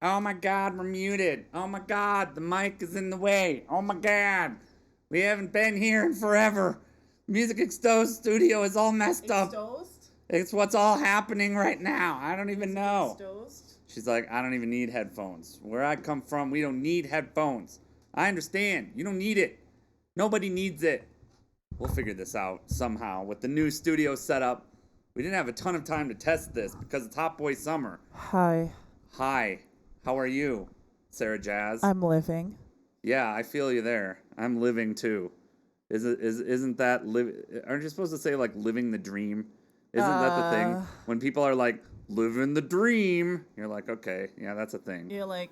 Oh my God, we're muted. Oh my God, the mic is in the way. Oh my God, we haven't been here in forever. Music Exposed studio is all messed up. Exposed? It's what's all happening right now. I don't even know. Exposed? She's like, I don't even need headphones. Where I come from, we don't need headphones. I understand. You don't need it. Nobody needs it. We'll figure this out somehow with the new studio setup. We didn't have a ton of time to test this because it's Hot Boy Summer. Hi. Hi. How are you, Sarah Jazz? I'm living. Yeah, I feel you there. I'm living too. Isn't that aren't you supposed to say like living the dream? Isn't that the thing? When people are like living the dream, you're like, okay, yeah, that's a thing. You're like,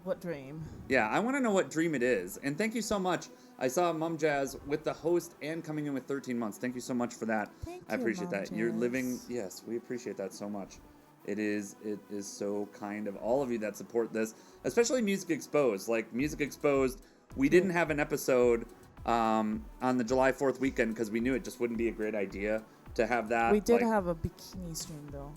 what dream? Yeah, I want to know what dream it is. And thank you so much. I saw Mum Jazz with the host and coming in with 13 months. Thank you so much for that. Thank I you, appreciate Mum that. You're Jazz. living, yes, we appreciate that so much. It is so kind of all of you that support this, especially Music Exposed. Like Music Exposed, we didn't have an episode on the July 4th weekend because we knew it just wouldn't be a great idea to have that. We did have a bikini stream though.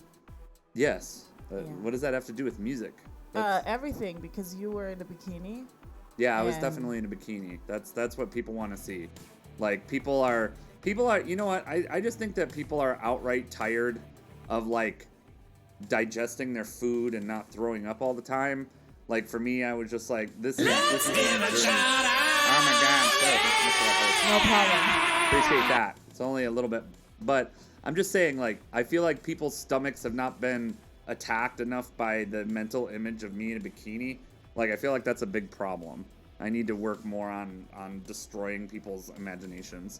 Yes. Yeah. What does that have to do with music? Everything, because you were in a bikini. Yeah, I was definitely in a bikini. That's what people want to see. Like people are you know what? I just think that people are outright tired of like digesting their food and not throwing up all the time. Like for me, I was just like, this is oh my God. No problem. Appreciate that. It's only a little bit, but I'm just saying, like, I feel like people's stomachs have not been attacked enough by the mental image of me in a bikini. Like, I feel like that's a big problem. I need to work more on destroying people's imaginations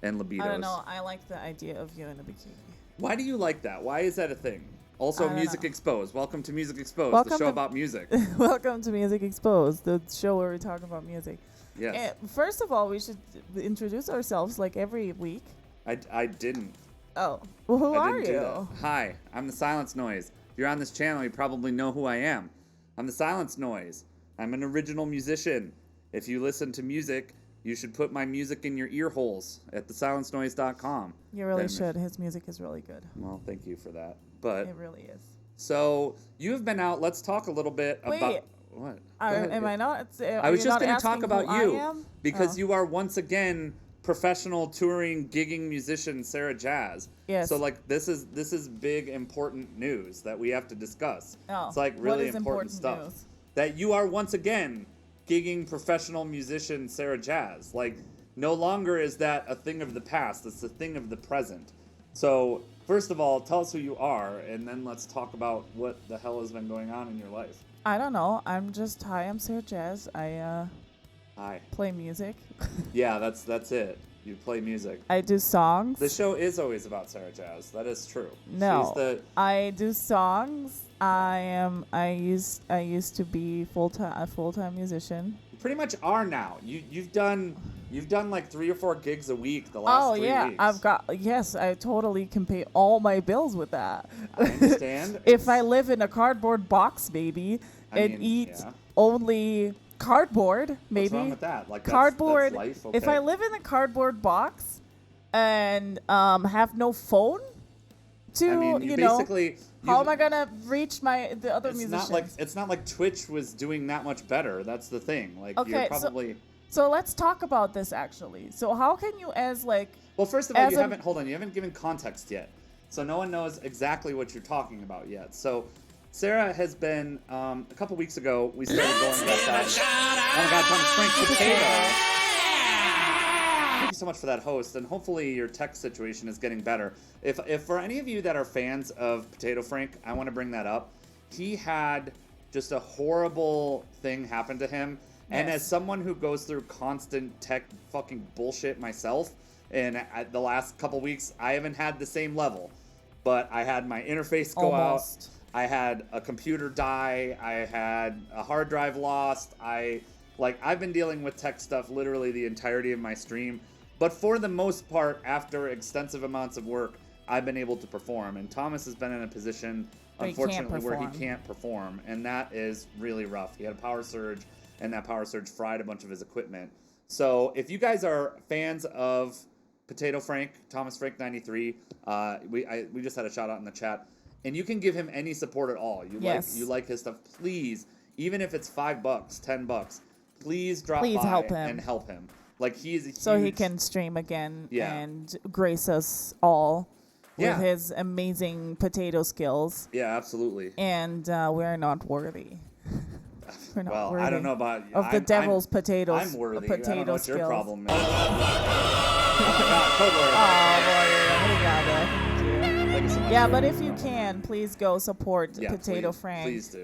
and libidos. I don't know. I like the idea of you in a bikini. Why do you like that? Why is that a thing? Also, Music Exposed. Welcome to Music Exposed, the show about music. Welcome to Music Exposed, the show where we talk about music. Yes. First of all, we should introduce ourselves like every week. I didn't. Oh, well, who I are didn't do you? that. Hi, I'm the Silence Noise. If you're on this channel, you probably know who I am. I'm the Silence Noise. I'm an original musician. If you listen to music, you should put my music in your ear holes at thesilencenoise.com. You really should. His music is really good. Well, thank you for that. But it really is. So you have been out. Let's talk a little bit about what. Am I not? I was just going to talk about you because Oh. you are once again professional touring gigging musician Sarah Jazz. Yes. So like this is big important news that we have to discuss. Oh. It's like really important stuff. News? That you are once again gigging professional musician Sarah Jazz. Like no longer is that a thing of the past, it's a thing of the present. So first of all, tell us who you are and then let's talk about what the hell has been going on in your life. I don't know. I'm Sarah Jazz. Hi. Play music. Yeah, that's it. You play music. I do songs. The show is always about Sarah Jazz. That is true. No, I do songs. I used to be a full-time musician. You pretty much are now. You've done like 3 or 4 gigs a week the last 3 weeks. I totally can pay all my bills with that. I understand. If I live in a cardboard box, baby, eat only cardboard, maybe. What's wrong with that? Like cardboard. That's life, okay. If I live in a cardboard box and have no phone basically. How am I gonna reach the other musicians? It's not like Twitch was doing that much better. That's the thing. Like okay, you're probably. So let's talk about this actually. So how can you Well, first of all, you haven't given context yet. So no one knows exactly what you're talking about yet. So Sarah has been, a couple weeks ago, we started going about that. Oh my God, Thomas Frank Potato. Thank you so much for that host, and hopefully your tech situation is getting better. If for any of you that are fans of Potato Frank, I want to bring that up. He had just a horrible thing happen to him. Yes. And as someone who goes through constant tech fucking bullshit myself, and the last couple weeks, I haven't had the same level. But I had my interface go out. I had a computer die. I had a hard drive lost. I've been dealing with tech stuff literally the entirety of my stream. But for the most part, after extensive amounts of work, I've been able to perform. And Thomas has been in a position, unfortunately, where he can't perform. And that is really rough. He had a power surge, and that power surge fried a bunch of his equipment. So if you guys are fans of Potato Frank, Thomas Frank 93, we just had a shout out in the chat. and you can give him any support at all. You like his stuff, please. Even if it's $5, $10, please drop by help him. and help him. Like he's a huge, so he can stream again and grace us all with his amazing potato skills. Yeah, absolutely. And we're not worthy. We're not worthy I don't know about of the devil's potatoes. I'm worthy. Potato I don't know what your skills. problem is. Thank you so much. Yeah, but if you can, please go support Potato Frank. Please do.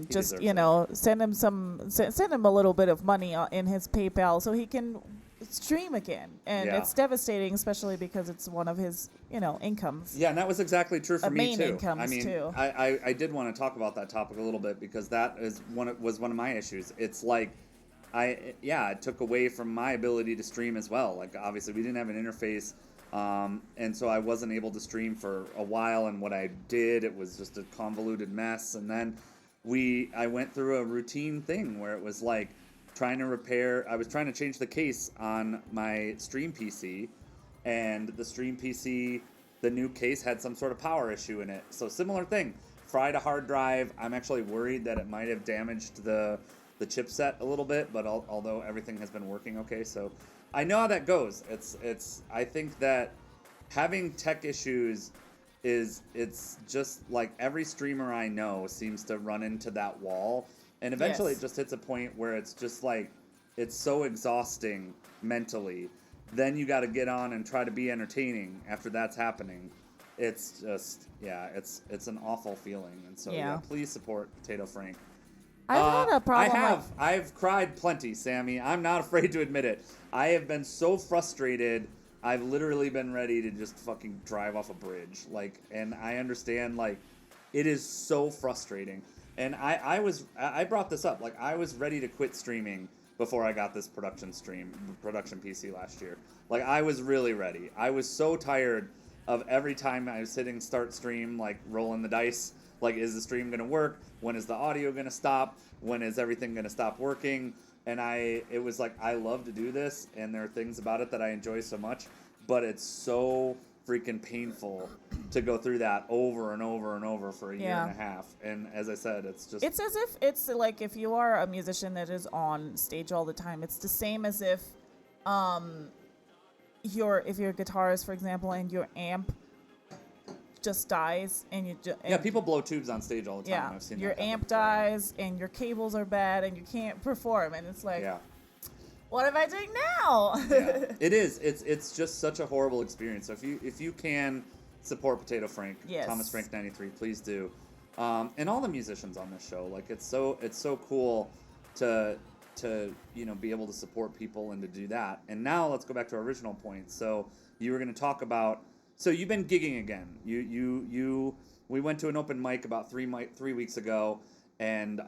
Just send him send him a little bit of money in his PayPal so he can stream again. And it's devastating, especially because it's one of his incomes. Yeah, and that was exactly true for me too. I mean, too. I did want to talk about that topic a little bit because that was one of my issues. It's like it took away from my ability to stream as well. Like obviously we didn't have an interface. And so I wasn't able to stream for a while, and what I did, it was just a convoluted mess. And then I went through a routine thing where it was like I was trying to change the case on my stream PC, and the stream PC, the new case had some sort of power issue in it. So similar thing, fried a hard drive. I'm actually worried that it might have damaged the chipset a little bit, but although everything has been working okay, so I know how that goes. I think that having tech issues it's just like every streamer I know seems to run into that wall, and eventually it just hits a point where it's just like it's so exhausting mentally. Then you got to get on and try to be entertaining after that's happening. It's just it's an awful feeling, and so please support Potato Frank. I've had a problem. I've cried plenty, Sammy. I'm not afraid to admit it. I have been so frustrated. I've literally been ready to just fucking drive off a bridge. And I understand, it is so frustrating. And I brought this up. I was ready to quit streaming before I got this production PC last year. I was really ready. I was so tired of every time I was hitting start stream, rolling the dice. Is the stream going to work? When is the audio going to stop? When is everything going to stop working? And it was I love to do this, and there are things about it that I enjoy so much, but it's so freaking painful to go through that over and over and over for a year and a half. And as I said, it's just... It's as if it's if you are a musician that is on stage all the time, it's the same as if if you're a guitarist, for example, and your amp just dies and you people blow tubes on stage all the time. I've seen your amp dies and your cables are bad and you can't perform, and it's what am I doing now? It is. It's just such a horrible experience. So if you can support Potato Frank, Thomas Frank 93, please do. And all the musicians on this show, it's so cool to be able to support people and to do that. And now let's go back to our original point. So you were going to talk about. So you've been gigging again. We went to an open mic about 3 weeks ago, and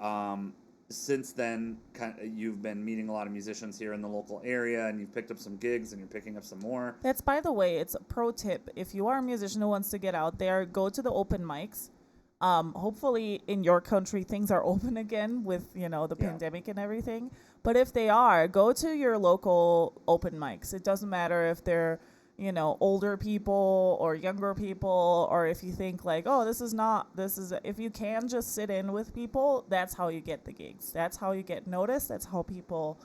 since then you've been meeting a lot of musicians here in the local area, and you've picked up some gigs, and you're picking up some more. That's, by the way, it's a pro tip. If you are a musician who wants to get out there, go to the open mics. Hopefully in your country things are open again with the pandemic and everything. But if they are, go to your local open mics. It doesn't matter if they're older people or younger people, or if you think if you can just sit in with people, that's how you get the gigs. That's how you get noticed. That's how people,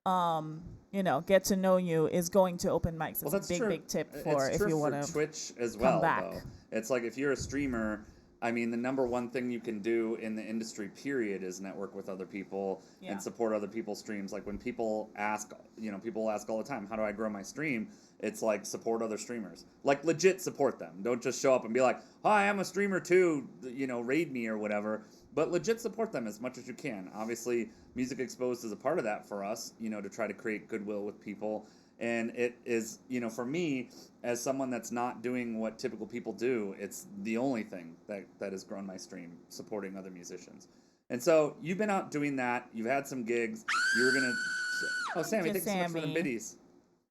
get to know you, is going to open mics. It's a big tip for if you want to Twitch as well, back. Though. It's if you're a streamer, I mean, the number one thing you can do in the industry, period, is network with other people and support other people's streams. When people ask, people ask all the time, how do I grow my stream? It's support other streamers. Legit support them. Don't just show up and be like, hi, I'm a streamer too, raid me or whatever. But legit support them as much as you can. Obviously, Music Exposed is a part of that for us, to try to create goodwill with people. And it is, for me, as someone that's not doing what typical people do, it's the only thing that has grown my stream, supporting other musicians. And so you've been out doing that. You've had some gigs. You were going to... Oh, Sammy, thanks so much for the biddies.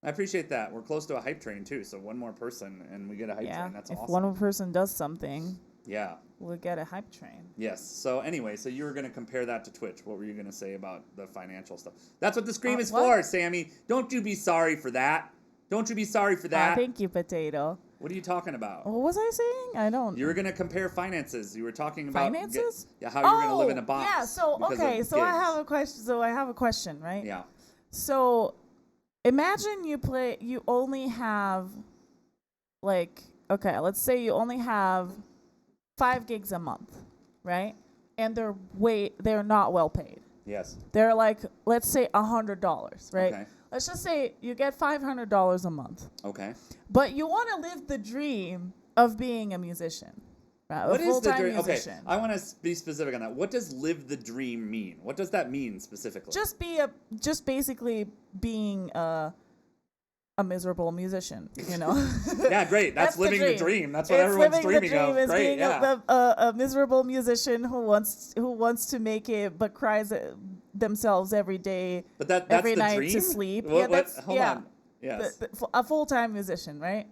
I appreciate that. We're close to a hype train, too. So one more person, and we get a hype train. That's awesome. If one more person does something... Yeah. We'll get a hype train. Yes. So anyway, you were going to compare that to Twitch. What were you going to say about the financial stuff? That's what the Scream is for, Sammy. Don't you be sorry for that. Don't you be sorry for that. Thank you, Potato. What are you talking about? What was I saying? I don't. You were going to compare finances. You were talking about finances. How you're going to live in a box. Yeah. So okay. So I have a question. Right? Yeah. So imagine you only have let's say you only have 5 gigs a month, right? And they're not well paid. Yes. They're let's say $100, right? Okay. Let's just say you get $500 a month. Okay. But you want to live the dream of being a musician, right? What is the dream? Musician. Okay, I want to be specific on that. What does live the dream mean? What does that mean specifically? Just basically being a miserable musician, you know. Yeah, great. That's living the dream. That's what everyone's dreaming of. Is great. Being a miserable musician who wants to make it but cries themselves every day, but that's every the night dream? to sleep. Hold on. Yes. A full-time musician, right?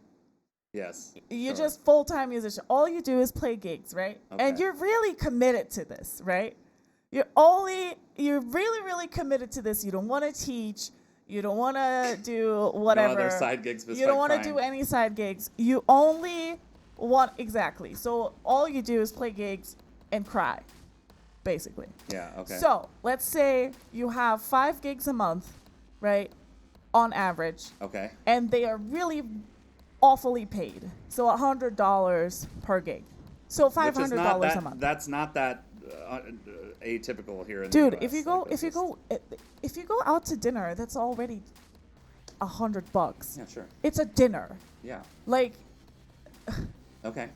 Yes. You're just full-time musician. All you do is play gigs, right? Okay. And you're really committed to this, right? You're really, really committed to this. You don't want to teach. You don't want to do whatever. No other side gigs. You don't want to do any side gigs. You only want exactly. So all you do is play gigs and cry, basically. Yeah. Okay. So let's say you have 5 gigs a month, right? On average. Okay. And they are really awfully paid. So $100 per gig. So $500 a month. That's not that atypical here in Dude, the US. if you go out to dinner, that's already $100. Yeah, sure. It's a dinner. Yeah. Okay.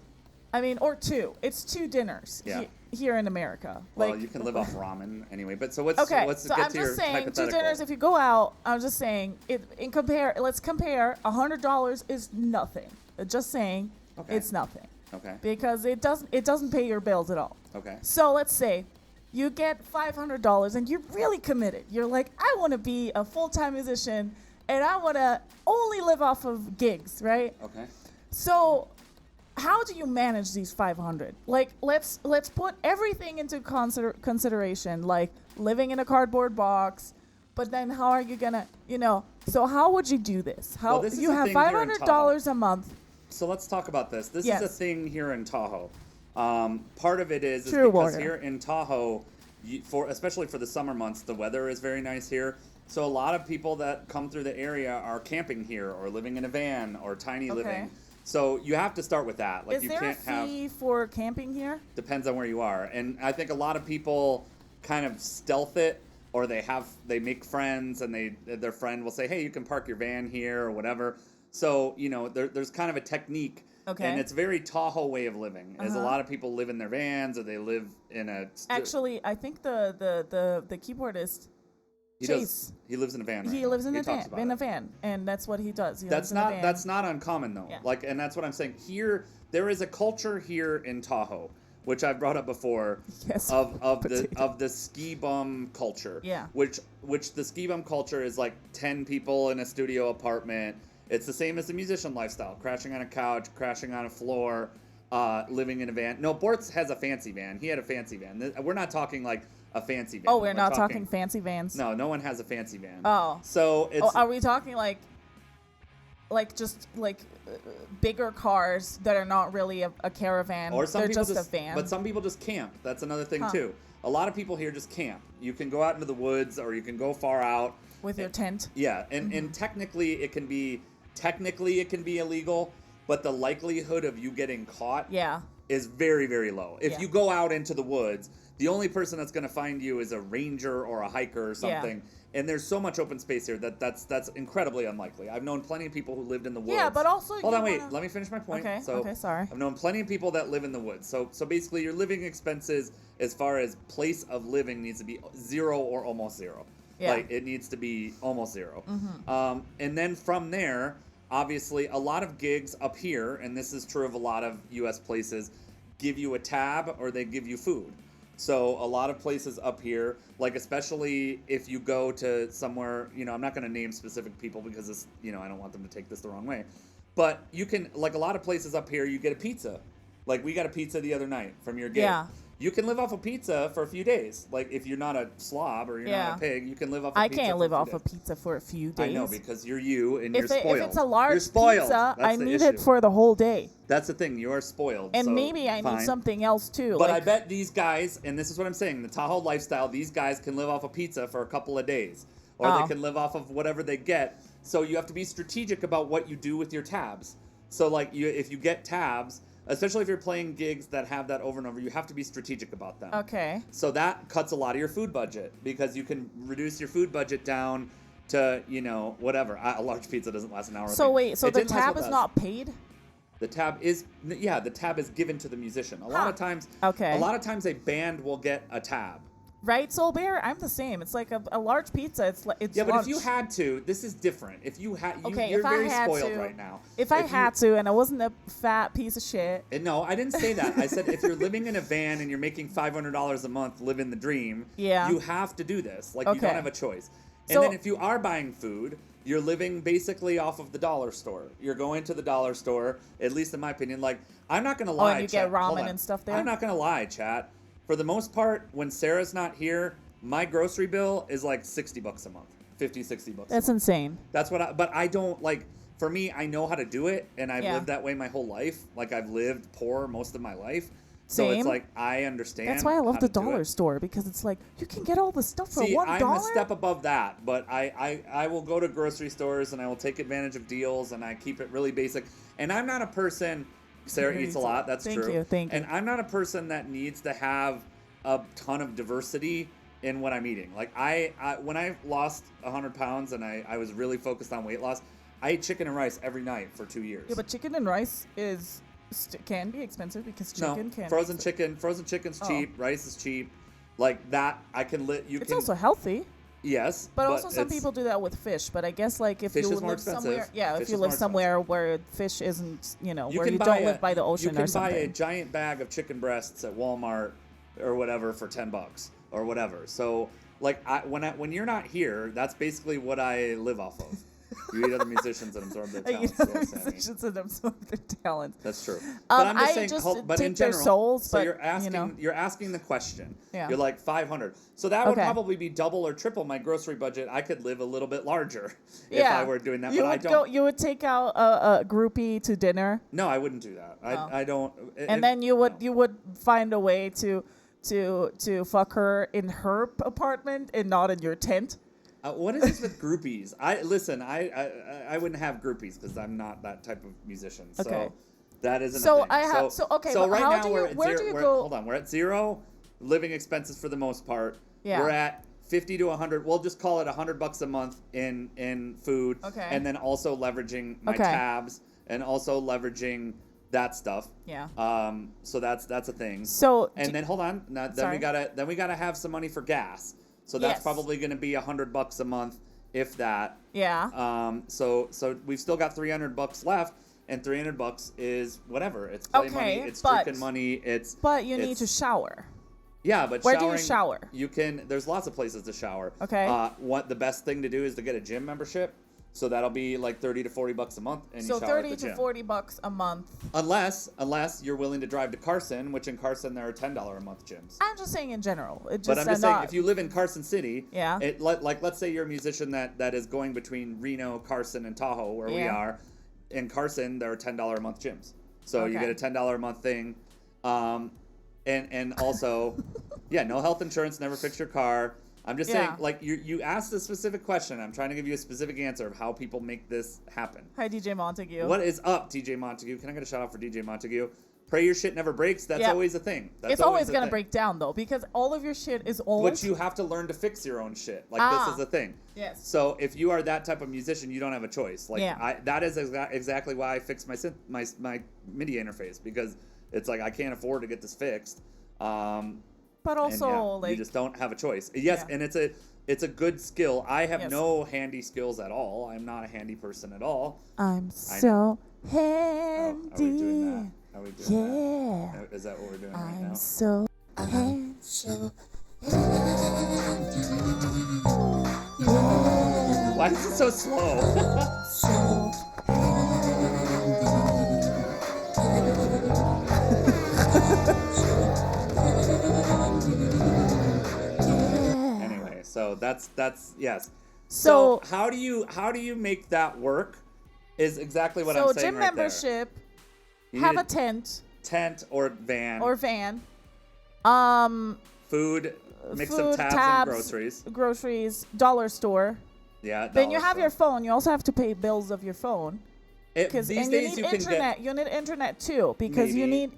I mean, or 2. It's 2 dinners. Yeah. Here in America. Well, you can live off ramen anyway. But so let's so get I'm to your just saying, hypothetical. 2 dinners. If you go out, I'm just saying, let's compare. $100 is nothing. Just saying, it's nothing. Okay. Because it doesn't pay your bills at all. Okay. So let's say you get $500 and you're really committed. You're like, I want to be a full-time musician and I want to only live off of gigs, right? Okay. So how do you manage these 500? Let's put everything into consideration, like living in a cardboard box. But then how are you gonna, So how would you do this? How this is you a have thing here in $500 a month? So let's talk about this. This Yes. is a thing here in Tahoe. Part of it is True, because Warrior. here in Tahoe, especially for the summer months, the weather is very nice here. So a lot of people that come through the area are camping here or living in a van or tiny living. So you have to start with that. Is there a fee for camping here? Depends on where you are. And I think a lot of people kind of stealth it, or they make friends and their friend will say, hey, you can park your van here or whatever. So, there's kind of a technique. Okay. And it's very Tahoe way of living. As a lot of people live in their vans or they live in a... Actually, I think the keyboardist, Chase. He lives in a van. He lives in a van, and that's what he does. That's not uncommon though. Yeah. And that's what I'm saying. Here, there is a culture here in Tahoe, which I've brought up before, yes, of the ski bum culture. Yeah. Which the ski bum culture is like 10 people in a studio apartment. It's the same as the musician lifestyle: crashing on a couch, crashing on a floor, living in a van. No, Bortz has a fancy van. He had a fancy van. We're not talking like a fancy van. Oh, we're not talking fancy vans. No one has a fancy van. Oh. So it's. Are we talking bigger cars that are not really a caravan? Or some they're people just a van. But some people just camp. That's another thing too. A lot of people here just camp. You can go out into the woods, or you can go far out with your tent. Yeah, and technically it can be illegal, but the likelihood of you getting caught is very, very low. If you go out into the woods, the only person that's going to find you is a ranger or a hiker or something. Yeah. And there's so much open space here that's incredibly unlikely. I've known plenty of people who lived in the woods. Yeah, but also hold on, wait. Let me finish my point. Okay, sorry. I've known plenty of people that live in the woods. So basically, your living expenses, as far as place of living, needs to be 0 or almost 0. Yeah. Like it needs to be almost 0. Mm-hmm. And then from there, obviously, a lot of gigs up here, and this is true of a lot of U.S. places, give you a tab or they give you food. So a lot of places up here, like especially if you go to somewhere, I'm not going to name specific people because this, I don't want them to take this the wrong way. But you can, like a lot of places up here, you get a pizza. Like we got a pizza the other night from your gig. Yeah. You can live off of pizza for a few days. Like, if you're not a slob or you're not a pig, you can live off of pizza. I can't live off of pizza for a few days. I know, because you're you and you're spoiled. If it's a large you're spoiled. pizza, That's I the need issue. it for the whole day. That's the thing. You are spoiled. And so maybe I need something else too. But I bet these guys, and this is what I'm saying, the Tahoe lifestyle, these guys can live off of pizza for a couple of days. Or they can live off of whatever they get. So you have to be strategic about what you do with your tabs. So, like, if you get tabs, especially if you're playing gigs that have that over and over, you have to be strategic about them. Okay. So that cuts a lot of your food budget, because you can reduce your food budget down to, whatever. A large pizza doesn't last an hour. So wait, so the tab is not paid? The tab is given to the musician. A lot of times a band will get a tab. Right, Soul Bear? I'm the same. It's like a large pizza. It's lunch. But if you had to, this is different. If you had, you're very spoiled right now. If I had to, and I wasn't a fat piece of shit. No, I didn't say that. I said if you're living in a van and you're making $500 a month, living the dream. Yeah. You have to do this. Like, you don't have a choice. And then if you are buying food, you're living basically off of the dollar store. You're going to the dollar store, at least in my opinion. Like, I'm not gonna lie. And you get ramen and stuff there. I'm not gonna lie, chat. For the most part, when Sarah's not here, my grocery bill is like $60 a month, $50-$60. That's insane. That's but I don't like. For me, I know how to do it, and I've lived that way my whole life. Like, I've lived poor most of my life, so it's like I understand. That's why I love the dollar store, because it's like you can get all the stuff for $1. I'm a step above that, but I will go to grocery stores and I will take advantage of deals, and I keep it really basic. And I'm not a person. Sarah eats a lot. That's true. Thank you. And I'm not a person that needs to have a ton of diversity in what I'm eating. Like, I when I lost 100 pounds and I was really focused on weight loss, I ate chicken and rice every night for 2 years. Yeah, but chicken and rice can be expensive, because chicken can. Frozen chicken's cheap. Rice is cheap. Like that, I can It's also healthy. Yes, but also some people do that with fish. But I guess, like, if you live somewhere, if you live somewhere where fish isn't, where you don't live by the ocean or something. You can buy a giant bag of chicken breasts at Walmart or whatever for $10 or whatever. So, like, when you're not here, that's basically what I live off of. You eat other musicians and absorb their talents. Musicians and absorb their talents. That's true. But I'm just saying, but in general, their souls, so you're asking the question. Yeah. You're like 500. So that would probably be double or triple my grocery budget. I could live a little bit larger if I were doing that, but I don't. You would take out a groupie to dinner? No, I wouldn't do that. I don't. And then you would find a way to fuck her in her apartment and not in your tent? What is this with groupies? I wouldn't have groupies because I'm not that type of musician. So that isn't a thing. So right now where do you go? Hold on, we're at zero living expenses for the most part. Yeah. We're at 50 to 100. We'll just call it $100 a month in food. Okay. And then also leveraging my tabs and also leveraging that stuff. Yeah. So that's a thing. So then hold on. Then we gotta have some money for gas. So that's probably going to be $100 a month, if that. Yeah. So we've still got $300 left, and $300 is whatever. It's play money. It's drinking money. But you need to shower. Yeah, but where do you shower? You can. There's lots of places to shower. Okay. The best thing to do is to get a gym membership. So that'll be like $30 to $40 a month, and you shower at the gym. So $30 to $40 a month. Unless you're willing to drive to Carson, which in Carson there are $10 a month gyms. I'm just saying in general. But I'm just saying, if you live in Carson City, yeah. Let's say you're a musician that is going between Reno, Carson, and Tahoe, where we are. In Carson, there are $10 a month gyms. So you get a $10 a month thing, and also, no health insurance, never fix your car. I'm just saying, like, you asked a specific question. I'm trying to give you a specific answer of how people make this happen. Hi, DJ Montague. What is up, DJ Montague? Can I get a shout out for DJ Montague? Pray your shit never breaks. That's always a thing. It's always going to break down, though, because all of your shit is old. But you have to learn to fix your own shit. Like, this is the thing. Yes. So if you are that type of musician, you don't have a choice. Like, that is exactly why I fixed my MIDI interface, because it's like I can't afford to get this fixed. But also, you just don't have a choice. Yes, and it's a good skill. I have no handy skills at all. I'm not a handy person at all. I'm so handy. Are we doing that? Are we doing that? Is that what we're doing right now? I'm so handy. Why is it so slow? That's yes. So how do you make that work? Is exactly what I'm saying. So gym right membership, there. have a tent or van. Food, mix of tabs and groceries, dollar store. Yeah. Then you have your phone. You also have to pay bills of your phone. These days you need internet. You need internet too because you need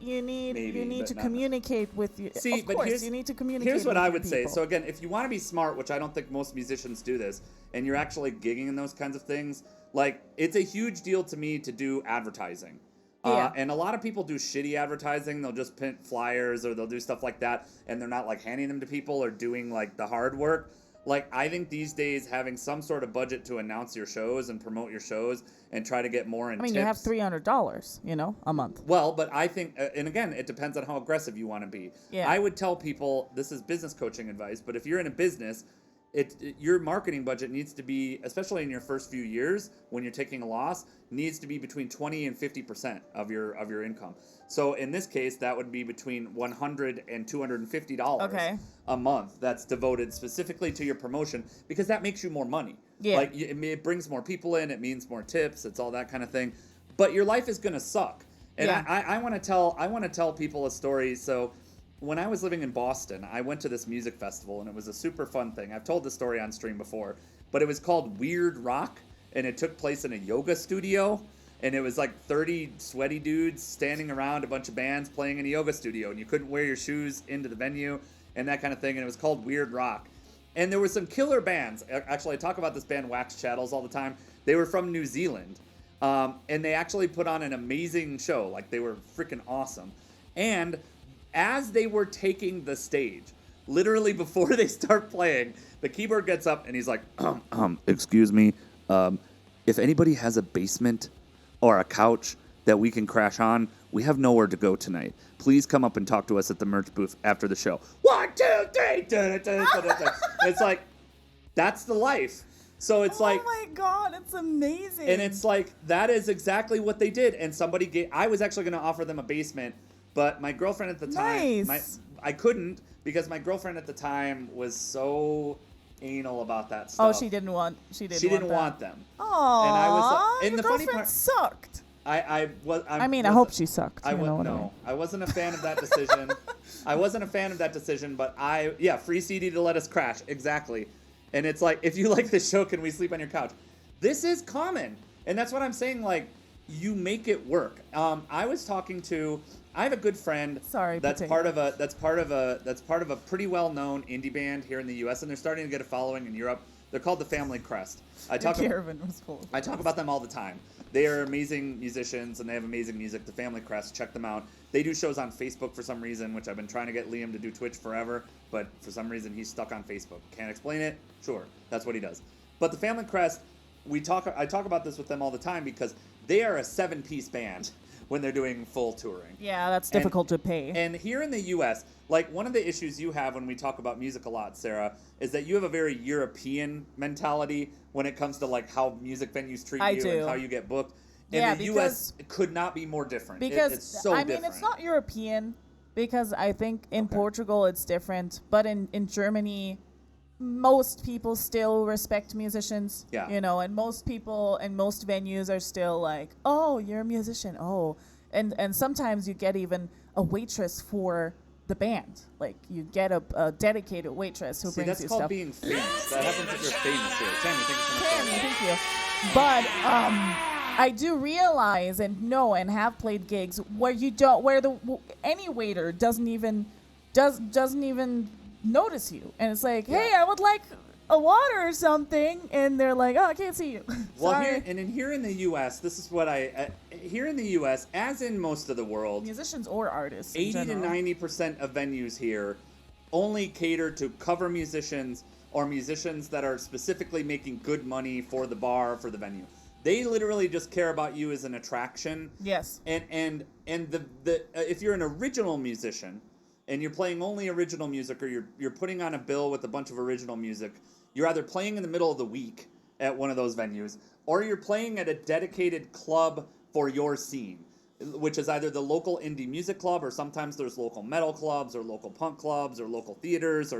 to communicate with you. See, of course, you need to communicate. Here's what with I your would say. people. So again, if you want to be smart, which I don't think most musicians do this, and you're actually gigging in those kinds of things, like it's a huge deal to me to do advertising. And a lot of people do shitty advertising. They'll just print flyers or they'll do stuff like that, and they're not like handing them to people or doing like the hard work. Like, I think these days having some sort of budget to announce your shows and promote your shows and try to get more in tips. You have $300, a month. Well, but I think, and again, it depends on how aggressive you want to be. Yeah. I would tell people, this is business coaching advice, but if you're in a business, your marketing budget needs to be, especially in your first few years when you're taking a loss, needs to be between 20 and 50% of your income. So in this case, that would be between $100 and $250 a month. That's devoted specifically to your promotion because that makes you more money. Yeah. Like it brings more people in. It means more tips. It's all that kind of thing. But your life is gonna suck. And I want to tell people a story. So when I was living in Boston, I went to this music festival, and it was a super fun thing. I've told this story on stream before, but it was called Weird Rock, and it took place in a yoga studio, and it was like 30 sweaty dudes standing around a bunch of bands playing in a yoga studio, and you couldn't wear your shoes into the venue and that kind of thing, and it was called Weird Rock. And there were some killer bands. Actually, I talk about this band Wax Chattels all the time. They were from New Zealand, and they actually put on an amazing show. Like, they were freaking awesome. And as they were taking the stage, literally before they start playing, the keyboard gets up and he's like, excuse me, if anybody has a basement or a couch that we can crash on, we have nowhere to go tonight. Please come up and talk to us at the merch booth after the show. 1, 2, 3. It's like, that's the life. So it's like, oh my God, it's amazing. And it's like, that is exactly what they did. And I was actually going to offer them a basement, but my girlfriend at the time, I couldn't because my girlfriend at the time was so anal about that stuff. Oh, she didn't want them. Oh, and I was, and your the funny girlfriend part sucked. I hope she sucked. I wasn't a fan of that decision. I wasn't a fan of that decision, but free CD to let us crash, exactly. And it's like, if you like this show, can we sleep on your couch? This is common, and that's what I'm saying. Like, you make it work. I have a good friend. That's part of a pretty well-known indie band here in the U.S. and they're starting to get a following in Europe. They're called the Family Crest. I talk about them all the time. They are amazing musicians and they have amazing music. The Family Crest, check them out. They do shows on Facebook for some reason, which I've been trying to get Liam to do Twitch forever, but for some reason he's stuck on Facebook. Can't explain it? Sure, that's what he does. But the Family Crest, I talk about this with them all the time because they are a 7-piece band when they're doing full touring. Yeah, that's difficult to pay. And here in the U.S., like, one of the issues you have when we talk about music a lot, Sarah, is that you have a very European mentality when it comes to, like, how music venues treat you and how you get booked. And the U.S. could not be more different. Because, it's so different. It's not European because I think in Portugal it's different. But in Germany, most people still respect musicians. Yeah. And most people and most venues are still like, oh, you're a musician. Oh. And sometimes you get even a waitress for the band. Like, you get a dedicated waitress who brings you stuff. That's called being famous. That happens if you're famous here. Tammy, thank you so much. Tammy, thank you. But I do realize and know and have played gigs where any waiter doesn't even notice you, and it's like, hey, I would like a water or something, and they're like, oh, I can't see you. Well, here in the U.S., this is what here in the U.S., as in most of the world, musicians or artists, 80 to 90% of venues here only cater to cover musicians or musicians that are specifically making good money for the bar, for the venue. They literally just care about you as an attraction. Yes. And if you're an original musician and you're playing only original music, or you're putting on a bill with a bunch of original music, you're either playing in the middle of the week at one of those venues, or you're playing at a dedicated club for your scene, which is either the local indie music club, or sometimes there's local metal clubs or local punk clubs or local theaters,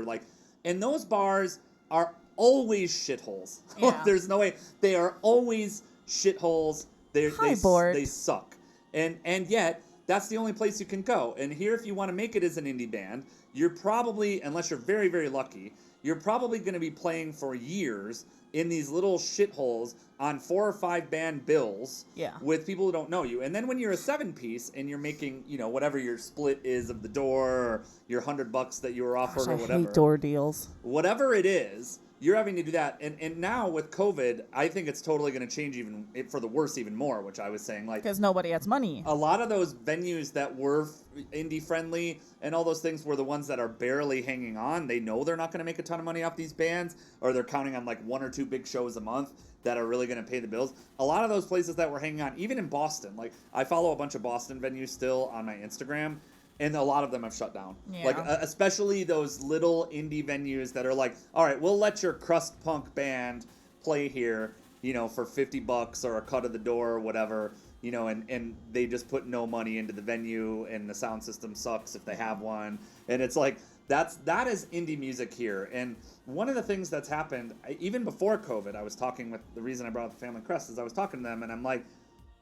and those bars are always shitholes. Yeah. There's no way. They are always shitholes. They suck. And yet, that's the only place you can go. And here, if you want to make it as an indie band, you're probably, unless you're very, very lucky, you're probably going to be playing for years in these little shitholes on 4 or 5 band bills with people who don't know you. And then when you're a 7-piece and you're making, whatever your split is of the door or your $100 that you were offered or whatever. I hate door deals. Whatever it is, you're having to do that. And now with COVID, I think it's totally going to change for the worse even more, which I was saying. Because nobody has money. A lot of those venues that were indie friendly and all those things were the ones that are barely hanging on. They know they're not going to make a ton of money off these bands, or they're counting on 1 or 2 big shows a month that are really going to pay the bills. A lot of those places that were hanging on, even in Boston, I follow a bunch of Boston venues still on my Instagram. And a lot of them have shut down. Yeah. Especially those little indie venues that are all right, we'll let your crust punk band play here, for $50 or a cut of the door or whatever, and they just put no money into the venue and the sound system sucks if they have one. And it's that is indie music here. And one of the things that's happened, even before COVID, I was talking with, the reason I brought up the Family Crest is I was talking to them and I'm like,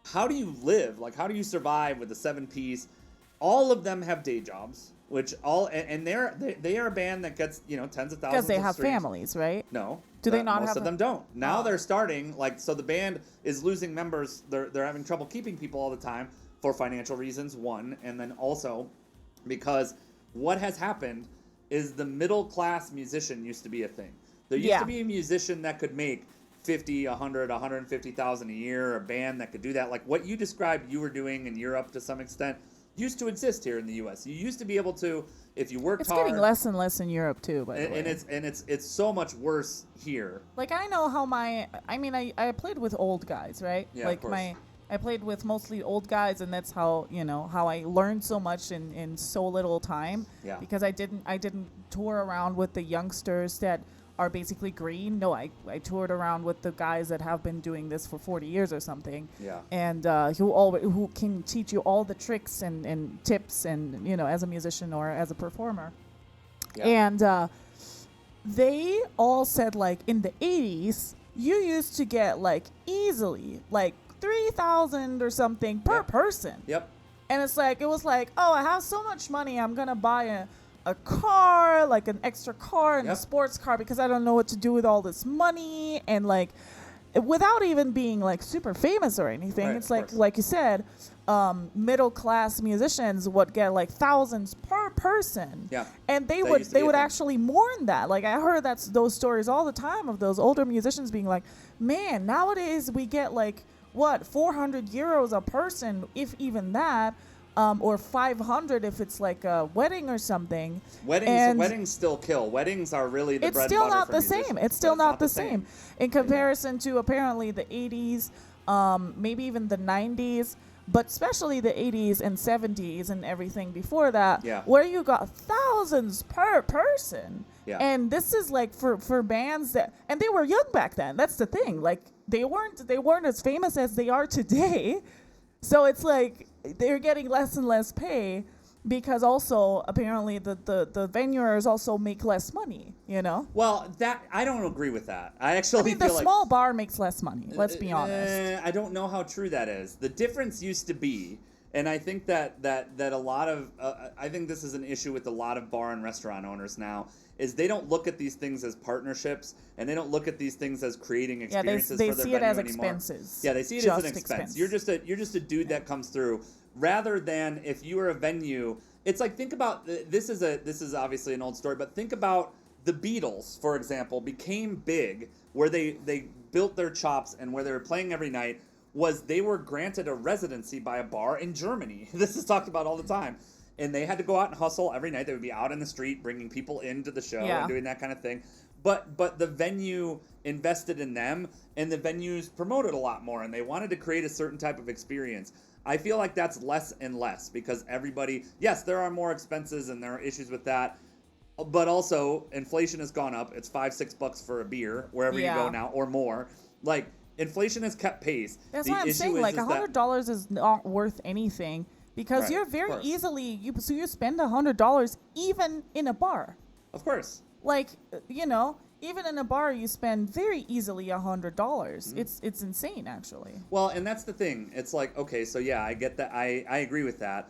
how do you live? How do you survive with a 7-piece? All of them have day jobs, which they are a band that gets tens of thousands. Because they have families, right? No, do they not? Most of them don't. Now they're starting so the band is losing members. They're having trouble keeping people all the time for financial reasons. One, and then also because what has happened is the middle class musician used to be a thing. There used to be a musician that could make 50, 100, 150,000 a year. A band that could do that, like what you described you were doing in Europe to some extent. Used to exist here in the U.S. You used to be able to, if you worked hard. It's getting less and less in Europe too, by the way. And it's so much worse here. I know how I played with old guys, right? Yeah, of course. I played with mostly old guys, and that's how how I learned so much in so little time. Yeah. Because I didn't tour around with the youngsters that are basically green. No, I toured around with the guys that have been doing this for 40 years or something. Yeah. And who can teach you all the tricks and tips and as a musician or as a performer. Yeah. And they all said in the 80s you used to get easily $3,000 or something per person. Yep. And it's it was oh, I have so much money, I'm gonna buy a car, an extra car and a sports car because I don't know what to do with all this money, and without even being super famous or anything. Right, it's like you said, middle class musicians would get thousands per person. Yeah. And they would actually mourn that. I heard those stories all the time of those older musicians being man, nowadays we get 400 euros a person, if even that. Or 500 if it's a wedding or something. Weddings still kill. Weddings are really the bread and butter for musicians. It's still not the same. In comparison to apparently the 80s, maybe even the 90s, but especially the 80s and 70s and everything before that, where you got thousands per person. Yeah. And this is for bands that, and they were young back then. That's the thing. They weren't as famous as they are today. So it's they're getting less and less pay because also apparently the venuers also make less money, Well, that I don't agree with that. I actually the small bar makes less money. Let's be honest. I don't know how true that is. The difference used to be, and I think that a lot of I think this is an issue with a lot of bar and restaurant owners now, is they don't look at these things as partnerships, and they don't look at these things as creating experiences for their venue anymore. They see it as expenses. Yeah, they see it as an expense. You're just a dude that comes through, rather than if you were a venue. It's think about this is obviously an old story, but think about the Beatles, for example, became big where they built their chops and where they were playing every night was they were granted a residency by a bar in Germany. This is talked about all the time. And they had to go out and hustle every night. They would be out in the street bringing people into the show and doing that kind of thing. But the venue invested in them, and the venues promoted a lot more, and they wanted to create a certain type of experience. I feel like that's less and less because everybody, yes, there are more expenses and there are issues with that. But also, inflation has gone up. It's $5-6 for a beer wherever you go now, or more. Inflation has kept pace. That's why I'm saying $100 is not worth anything. Because you're very easily, you spend $100 even in a bar. Of course. even in a bar, you spend very easily $100. It's insane, actually. Well, and that's the thing. It's like, okay, so yeah, I get that. I agree with that.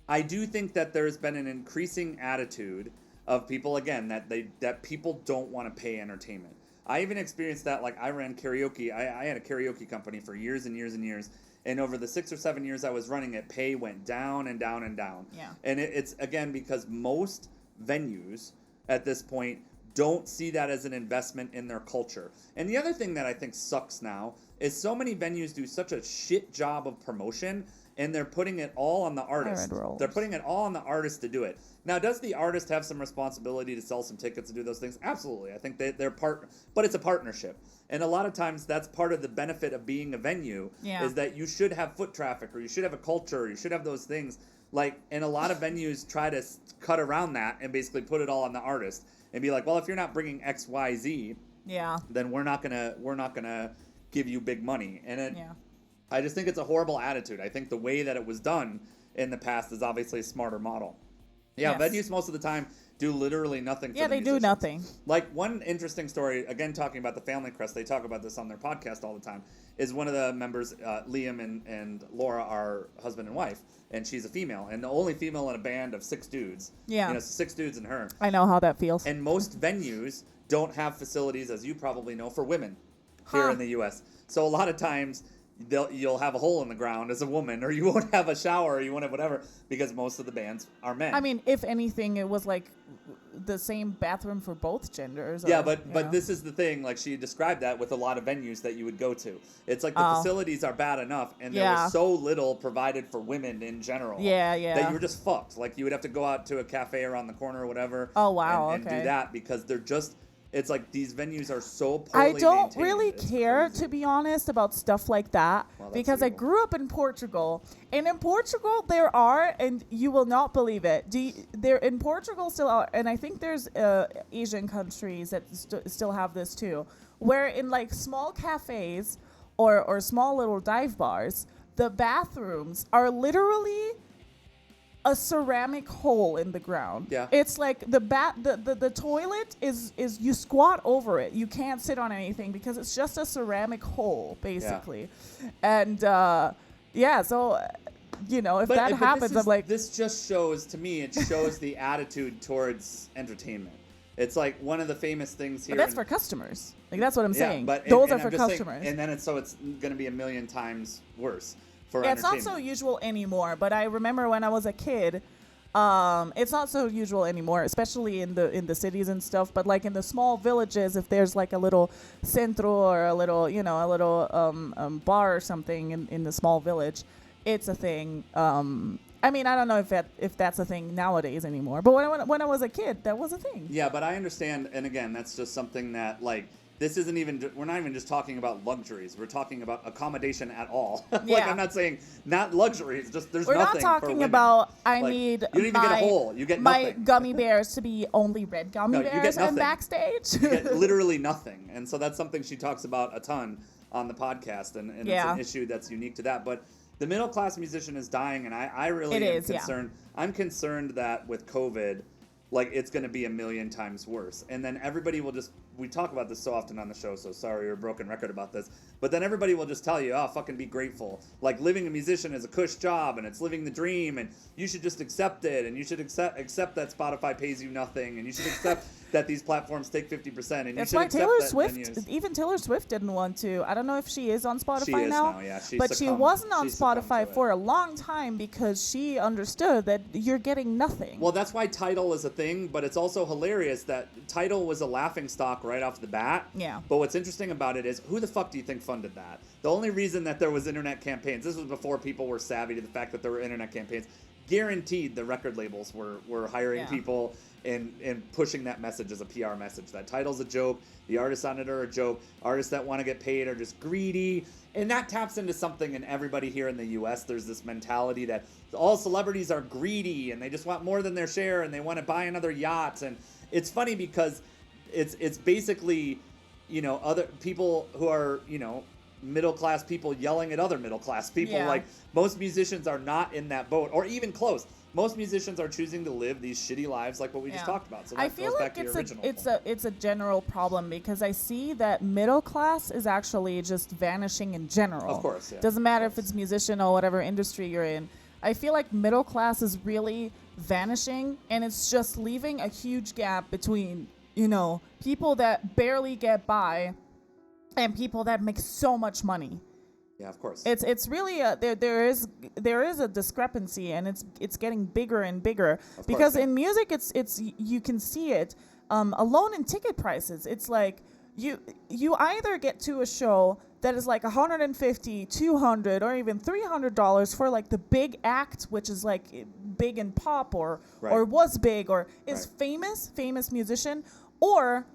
I do think that there's been an increasing attitude of people, again, that people don't want to pay entertainment. I even experienced that. Like, I ran karaoke. I had a karaoke company for years and years and years. And over the 6 or 7 years I was running it, pay went down and down and down. Yeah. And it's, again, because most venues at this point don't see that as an investment in their culture. And the other thing that I think sucks now is so many venues do such a shit job of promotion, and they're putting it all on the artist. They're putting it all on the artist to do it. Now, does the artist have some responsibility to sell some tickets and do those things? Absolutely. I think they're part, but it's a partnership. And a lot of times that's part of the benefit of being a venue is that you should have foot traffic, or you should have a culture, or you should have those things. Like, and a lot of venues try to cut around that and basically put it all on the artist and be like, well, if you're not bringing X, Y, Z, then we're not gonna give you big money. And I just think it's a horrible attitude. I think the way that it was done in the past is obviously a smarter model. Yeah, venues most of the time do literally nothing for the musicians. do nothing. Like, one interesting story, again, talking about the Family Crest, they talk about this on their podcast all the time, is one of the members, Liam and Laura, are husband and wife, and she's a female, and the only female in a band of 6 dudes. Yeah. 6 dudes and her. I know how that feels. And most venues don't have facilities, as you probably know, for women here in the U.S. So a lot of times you'll have a hole in the ground as a woman, or you won't have a shower, or you won't have whatever, because most of the bands are men. I mean, if anything, it was like the same bathroom for both genders. Yeah, but this is the thing. Like, she described that with a lot of venues that you would go to. It's like the facilities are bad enough, and there was so little provided for women in general. That you were just fucked. Like, you would have to go out to a cafe around the corner or whatever. Oh, wow. And do that, because they're just... It's like these venues are so poorly maintained. I don't really care, to be honest, about stuff like that, because I grew up in Portugal. And in Portugal, there are, and you will not believe it, there in Portugal still are, and I think there's Asian countries that still have this too, where in like small cafes or small little dive bars, the bathrooms are literally a ceramic hole in the ground. Yeah. It's like the toilet is you squat over it. You can't sit on anything because it's just a ceramic hole, basically. Yeah. And so if that happens, I'm like, this just shows, to me, it shows the attitude towards entertainment. It's like one of the famous things here. But that's for customers. Like, that's what I'm saying. But those are for customers. Saying, and then it's going to be a million times worse. It's not so usual anymore, but I remember when I was a kid, it's not so usual anymore, especially in the cities and stuff. But like in the small villages, if there's like a little centro or a little bar or something in the small village, it's a thing. I mean, I don't know if that's a thing nowadays anymore. But when I was a kid, that was a thing. Yeah, but I understand, and again, that's just something that like. This isn't even, we're not even just talking about luxuries. We're talking about accommodation at all. Like, I'm not saying not luxuries, just there's nothing for women. We're not talking about, need you don't even get a hole. You get my nothing. Gummy bears to be only red gummy bears and backstage. You get literally nothing. And so that's something she talks about a ton on the podcast, and it's an issue that's unique to that. But the middle class musician is dying, and I really am concerned. Yeah. I'm concerned that with COVID, like, it's going to be a million times worse. And then everybody will just, we talk about this so often on the show, so sorry, we're a broken record about this. But then everybody will just tell you, oh, fucking be grateful. Like, living a musician is a cush job, and it's living the dream, and you should just accept it, and you should accept that Spotify pays you nothing, and you should accept that these platforms take 50%, and that's you should why accept Taylor that Swift, venues. Even Taylor Swift didn't want to. I don't know if she is on Spotify she is now. Yeah, but she wasn't on Spotify for a long time because she understood that you're getting nothing. Well, that's why Tidal is a thing, but it's also hilarious that Tidal was a laughingstock right off the bat. Yeah. But what's interesting about it is, who the fuck do you think funded that? The only reason that there was internet campaigns, this was before people were savvy to the fact that there were internet campaigns, guaranteed the record labels were hiring people and pushing that message as a PR message. That Tidal's a joke. The artists on it are a joke. Artists that want to get paid are just greedy. And that taps into something in everybody here in the U.S. There's this mentality that all celebrities are greedy and they just want more than their share and they want to buy another yacht. And it's funny because it's basically, other people who are, middle-class people yelling at other middle-class people. Like, most musicians are not in that boat, or even close. most musicians are choosing to live these shitty lives like what we just talked about. So that I feel goes like back to your original it's a general problem because I see that middle class is actually just vanishing in general. Of course, yeah. Doesn't matter if it's musician or whatever industry you're in. I feel like middle class is really vanishing, and it's just leaving a huge gap between, you know, people that barely get by and people that make so much money. Yeah, of course. It's really there is a discrepancy, and it's getting bigger and bigger because in music it's you can see it alone in ticket prices. It's like you either get to a show that is like $150, $200, or even $300 for like the big act, which is like big in pop or was big or is famous musician, or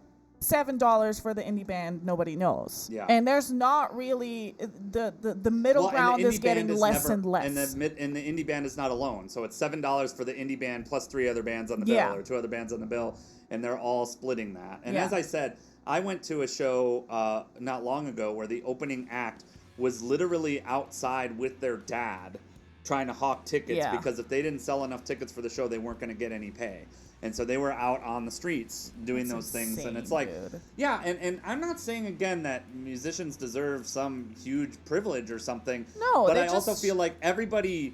$7 for the indie band nobody knows. Yeah. And there's not really the middle ground is getting less and less. And the indie band is not alone. So it's $7 for the indie band plus 3 other bands on the bill or 2 other bands on the bill, and they're all splitting that. And as I said, I went to a show not long ago where the opening act was literally outside with their dad trying to hawk tickets because if they didn't sell enough tickets for the show, they weren't going to get any pay. And so they were out on the streets doing those things. And it's like, and I'm not saying, again, that musicians deserve some huge privilege or something. No, but I also feel like everybody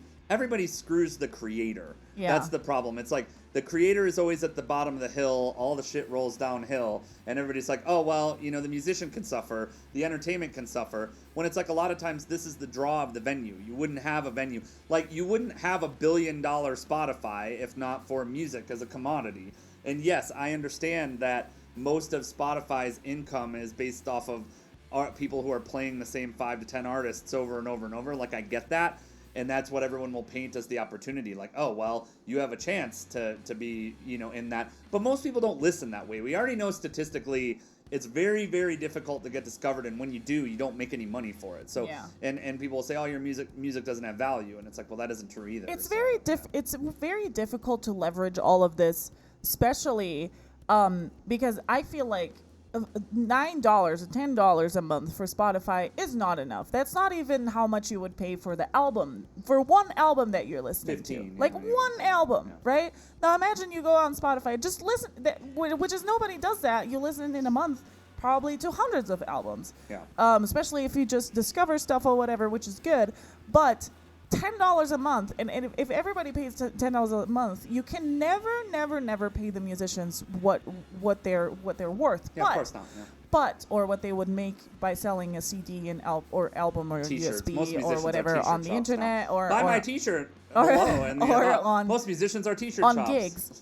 screws the creator. Yeah. That's the problem. It's like the creator is always at the bottom of the hill. All the shit rolls downhill. And everybody's like, oh, well, you know, the musician can suffer. The entertainment can suffer. When it's like a lot of times this is the draw of the venue. You wouldn't have a venue. Like, you wouldn't have $1 billion Spotify if not for music as a commodity. And yes, I understand that most of Spotify's income is based off of people who are playing the same 5 to 10 artists over and over and over. Like, I get that. And that's what everyone will paint as the opportunity. Like, oh, well, you have a chance to be, you know, in that. But most people don't listen that way. We already know statistically it's very, very difficult to get discovered. And when you do, you don't make any money for it. So, and people will say, oh, your music doesn't have value. And it's like, well, that isn't true either. It's it's very difficult to leverage all of this, especially because I feel like $9 or $10 a month for Spotify is not enough. That's not even how much you would pay for the album, for one album that you're listening to. Like one album, right? Now imagine you go on Spotify, just listen, which is nobody does that. You listen in a month probably to hundreds of albums. Yeah. Especially if you just discover stuff or whatever, which is good. But $10 a month, and if everybody pays $10 a month, you can never pay the musicians what they're worth. Yeah, of course not. Yeah. But or what they would make by selling a CD and or album or T-shirts. USB or whatever on the internet or buy my T-shirt below and on most musicians are T-shirt on shops. Gigs.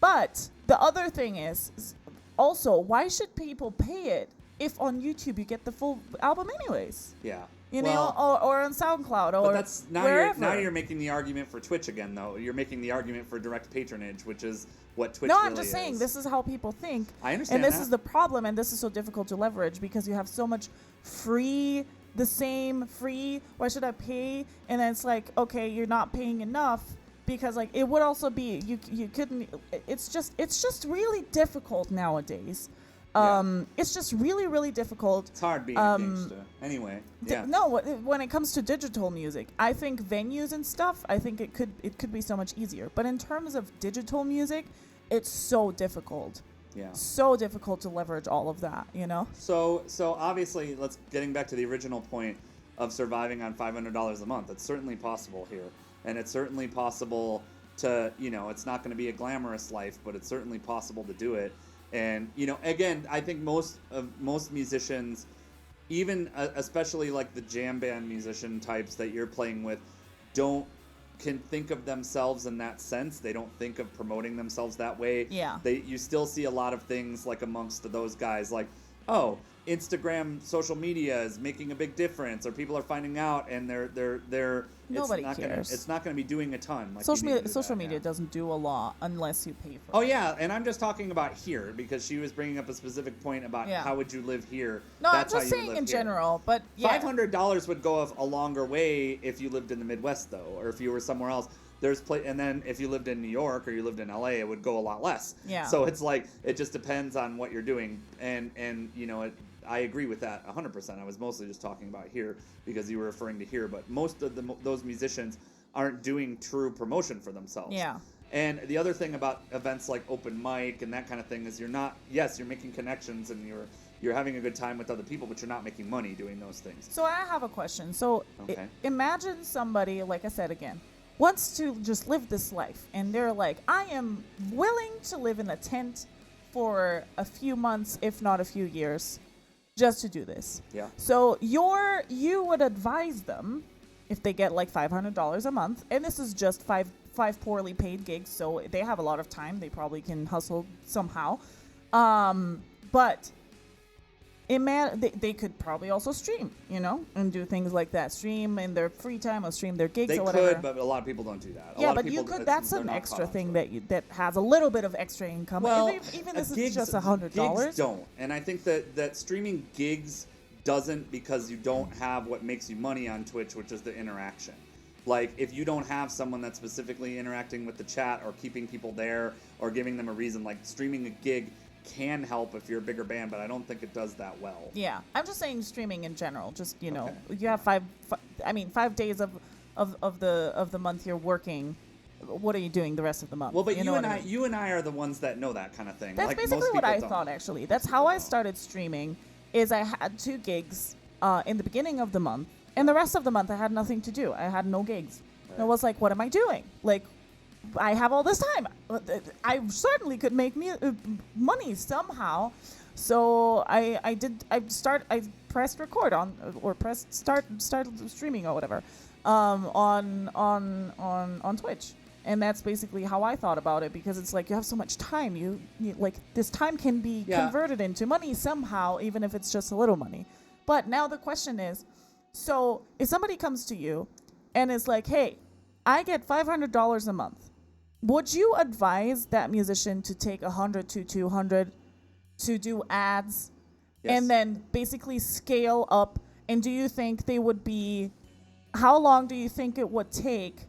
But the other thing is also, why should people pay it if on YouTube you get the full album anyways? Yeah. You know, or on SoundCloud, or that's wherever. Now you're making the argument for Twitch again, though. You're making the argument for direct patronage, which is what Twitch really is. No, I'm just saying, this is how people think. I understand And this is the problem, and this is so difficult to leverage because you have so much free, why should I pay? And then it's like, okay, you're not paying enough because, like, it would also be, you couldn't, it's just really difficult nowadays. It's just really, really difficult. It's hard being a gangster. Anyway, when it comes to digital music, I think venues and stuff, I think it could be so much easier. But in terms of digital music, it's so difficult. Yeah. So difficult to leverage all of that, you know? So obviously, getting back to the original point of surviving on $500 a month, it's certainly possible here. And it's certainly possible to, you know, it's not going to be a glamorous life, but it's certainly possible to do it. And, you know, again, I think most musicians, even especially like the jam band musician types that you're playing with, can think of themselves in that sense. They don't think of promoting themselves that way. Yeah. You still see a lot of things like amongst those guys like, oh, Instagram, social media is making a big difference, or people are finding out, and they're nobody cares. It's not going to be doing a ton. Like social media doesn't do a lot unless you pay for it. Oh yeah, and I'm just talking about here because she was bringing up a specific point about how would you live here. No, that's I'm just saying in general, but yeah. $500 would go a longer way if you lived in the Midwest though, or if you were somewhere else. And then if you lived in New York or you lived in LA, it would go a lot less. Yeah. So it's like it just depends on what you're doing, and you know I agree with that 100%. I was mostly just talking about here because you were referring to here, but most of those musicians aren't doing true promotion for themselves. Yeah. And the other thing about events like open mic and that kind of thing is you're making connections and you're having a good time with other people, but you're not making money doing those things. So I have a question. So Okay. imagine somebody, like I said again, wants to just live this life, and they're like, I am willing to live in a tent for a few months, if not a few years, just to do this. Yeah. So you would advise them, if they get like $500 a month, and this is just five poorly paid gigs, so they have a lot of time, they probably can hustle somehow, but they could probably also stream, and do things like that, stream in their free time or stream their gigs or whatever. They could, but a lot of people don't do that. Yeah, but you could. That's an extra thing that has a little bit of extra income. Well, even this is just $100. Gigs don't, and I think that streaming gigs doesn't, because you don't have what makes you money on Twitch, which is the interaction. Like, if you don't have someone that's specifically interacting with the chat or keeping people there or giving them a reason, like streaming a gig can help if you're a bigger band, but I don't think it does that well. Yeah, I'm just saying streaming in general. Just Okay. you have 5 days of the month you're working. What are you doing the rest of the month? Well, but you you and I are the ones that know that kind of thing. That's like, basically most what I don't. thought. Actually, that's how I started streaming. Is I had 2 gigs in the beginning of the month, and the rest of the month I had nothing to do. I had no gigs. Right. And I was like, what am I doing? Like, I have all this time. I certainly could make money somehow. So I pressed record or pressed start streaming or whatever on Twitch. And that's basically how I thought about it, because it's like you have so much time. You like, this time can be converted into money somehow, even if it's just a little money. But now the question is, so if somebody comes to you and is like, hey, I get $500 a month, would you advise that musician to take 100 to 200 to do ads, and then basically scale up? And do you think they would be, how long do you think it would take,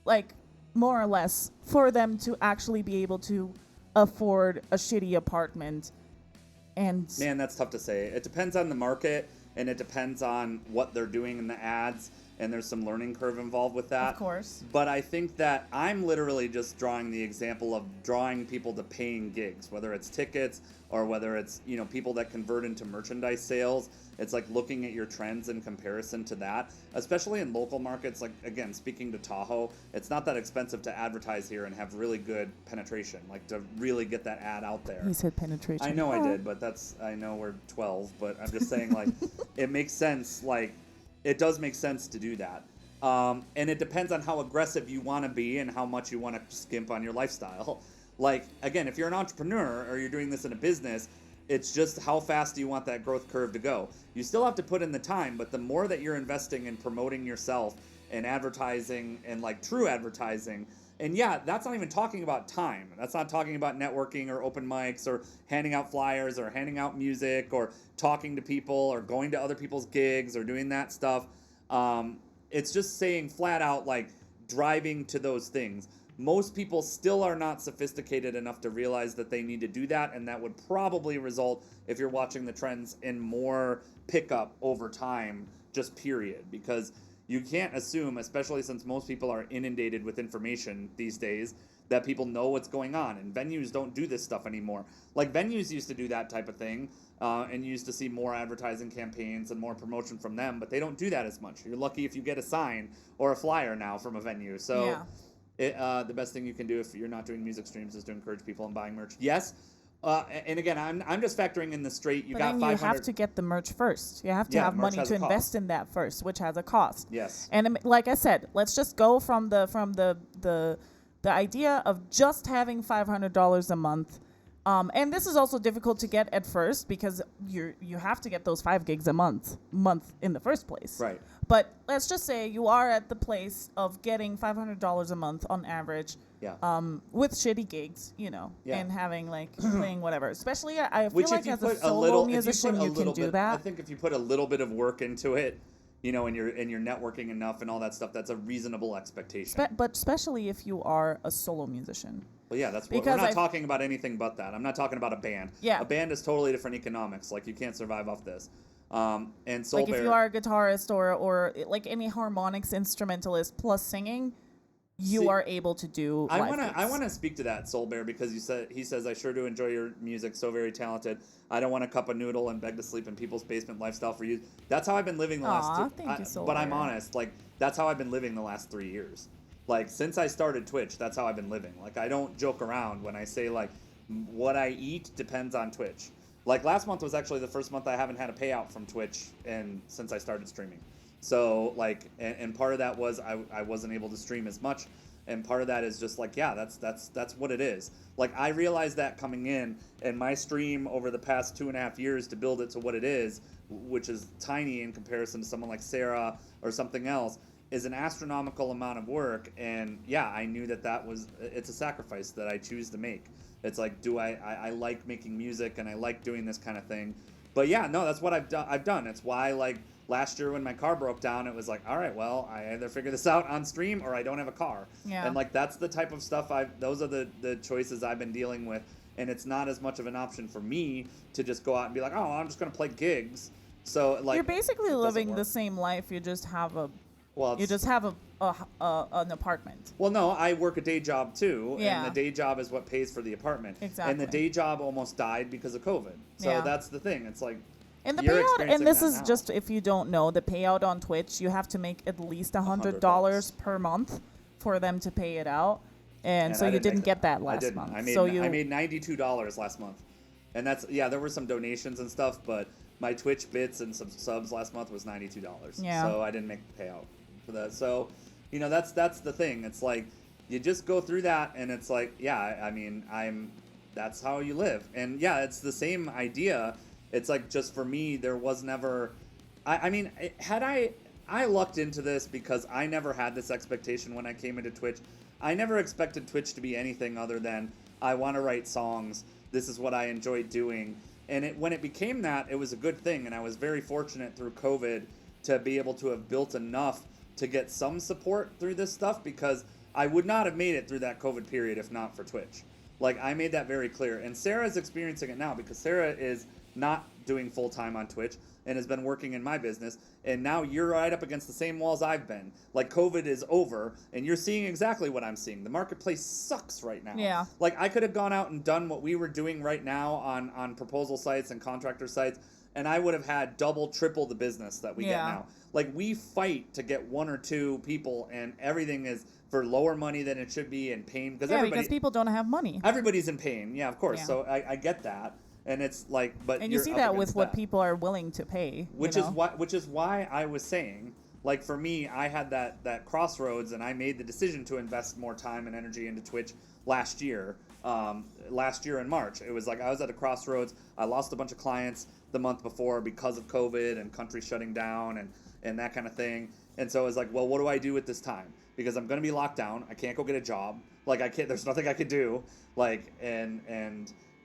like, more or less, for them to actually be able to afford a shitty apartment? And man, that's tough to say. It depends on the market, and it depends on what they're doing in the ads, and there's some learning curve involved with that. Of course. But I think that I'm literally just drawing the example of drawing people to paying gigs, whether it's tickets or whether it's, people that convert into merchandise sales. It's like looking at your trends in comparison to that, especially in local markets. Like, again, speaking to Tahoe, it's not that expensive to advertise here and have really good penetration, like to really get that ad out there. He said penetration. I know I did, but I know we're 12, but I'm just saying, like, it makes sense. Like, it does make sense to do that. And it depends on how aggressive you want to be and how much you want to skimp on your lifestyle. Like, again, if you're an entrepreneur or you're doing this in a business, it's just how fast do you want that growth curve to go. You still have to put in the time, but the more that you're investing in promoting yourself and advertising and, like, true advertising, and yeah, that's not even talking about time. That's not talking about networking or open mics or handing out flyers or handing out music or talking to people or going to other people's gigs or doing that stuff. It's just saying flat out, like, driving to those things. Most people still are not sophisticated enough to realize that they need to do that, and that would probably result, if you're watching the trends, in more pickup over time, just period. Because you can't assume, especially since most people are inundated with information these days, that people know what's going on. And venues don't do this stuff anymore. Like, venues used to do that type of thing, and you used to see more advertising campaigns and more promotion from them, but they don't do that as much. You're lucky if you get a sign or a flyer now from a venue. So the best thing you can do if you're not doing music streams is to encourage people in buying merch. Yes. And again, I'm just factoring in the straight. You got 500. You have to get the merch first. You have to have money to invest in that first, which has a cost. Yes. And like I said, let's just go from the idea of just having $500 a month. And this is also difficult to get at first, because you have to get those 5 gigs a month in the first place. Right. But let's just say you are at the place of getting $500 a month on average. Yeah. With shitty gigs, and having, like, playing whatever. Especially, I feel like as a solo little, musician, you can do that. I think if you put a little bit of work into it, and you're networking enough and all that stuff, that's a reasonable expectation. But especially if you are a solo musician. Well, yeah, that's what we're not talking about anything but that. I'm not talking about a band. Yeah. A band is totally different economics. Like, you can't survive off this. And Soul Like Bear, if you are a guitarist or like any harmonics instrumentalist plus singing, you are able to do I live gigs. want to speak to that, Soul Bear, because he says, I sure do enjoy your music, so very talented. I don't want a cup of noodle and beg to sleep in people's basement lifestyle for you. That's how I've been living the last Thank you, Soul but Bear. I'm honest, like that's how I've been living the last 3 years. Like since I started Twitch, that's how I've been living. Like I don't joke around when I say like what I eat depends on Twitch. Like last month was actually the first month I haven't had a payout from Twitch and since I started streaming. So like and part of that was I wasn't able to stream as much. And part of that is just like, yeah, that's what it is. Like I realized that coming in, and my stream over the past 2.5 years to build it to what it is, which is tiny in comparison to someone like Sarah or something else, is an astronomical amount of work. And yeah, I knew it's a sacrifice that I choose to make. It's like, I like making music and I like doing this kind of thing. But yeah, no, that's what I've done. It's why like last year when my car broke down, it was like, all right, well, I either figure this out on stream or I don't have a car. Yeah. And like that's the type of stuff those are the choices I've been dealing with. And it's not as much of an option for me to just go out and be like, oh, I'm just gonna play gigs. So like you're basically living the same life. You just have an apartment. Well, no, I work a day job too, Yeah. and the day job is what pays for the apartment. Exactly. And the day job almost died because of COVID. So Yeah. that's the thing. It's like And the you're payout, experiencing and this that is now. just if you don't know, the payout on Twitch, you have to make at least $100 per month for them to pay it out. And so you didn't get that last month. I made $92 last month. And that's there were some donations and stuff, but my Twitch bits and some subs last month was $92. Yeah. So I didn't make the payout for that. So, that's the thing. It's like you just go through that and it's like, that's how you live. And yeah, it's the same idea. It's like just for me, there was never, I lucked into this because I never had this expectation when I came into Twitch. I never expected Twitch to be anything other than I want to write songs. This is what I enjoy doing. And when it became that, it was a good thing. And I was very fortunate through COVID to be able to have built enough to get some support through this stuff because I would not have made it through that COVID period if not for Twitch. Like I made that very clear. And Sarah's experiencing it now because Sarah is not doing full-time on Twitch and has been working in my business, and now you're right up against the same walls I've been. Like COVID is over and you're seeing exactly what I'm seeing. The marketplace sucks right now. Yeah. Like I could have gone out and done what we were doing right now on proposal sites and contractor sites, and I would have had double, triple the business that we get now. Like we fight to get 1 or 2 people and everything is for lower money than it should be and pain because people don't have money. Everybody's in pain. Yeah, of course. Yeah. So I get that. And it's like, but and you see that with what people are willing to pay, which is why I was saying, like for me, I had that crossroads, and I made the decision to invest more time and energy into Twitch last year. Last year in March, it was like I was at a crossroads. I lost a bunch of clients the month before because of COVID and country shutting down and that kind of thing. And so I was like, well, what do I do with this time? Because I'm going to be locked down. I can't go get a job. Like I can't. There's nothing I could do. Like and.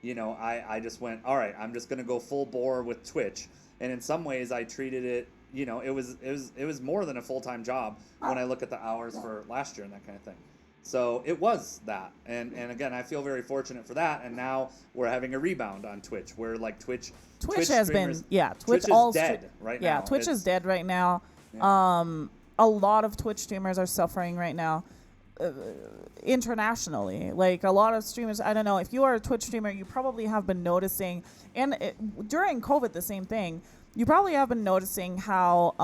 I just went, all right, I'm just going to go full bore with Twitch. And in some ways I treated it, it was more than a full-time job when I look at the hours for last year and that kind of thing. So it was that. And again, I feel very fortunate for that. And now we're having a rebound on Twitch where like Twitch has been, Twitch is dead right now. Yeah, Twitch is dead right now. Yeah. A lot of Twitch streamers are suffering right now. Internationally, like a lot of streamers, I don't know, if you are a Twitch streamer, you probably have been noticing, and during COVID, the same thing, you probably have been noticing how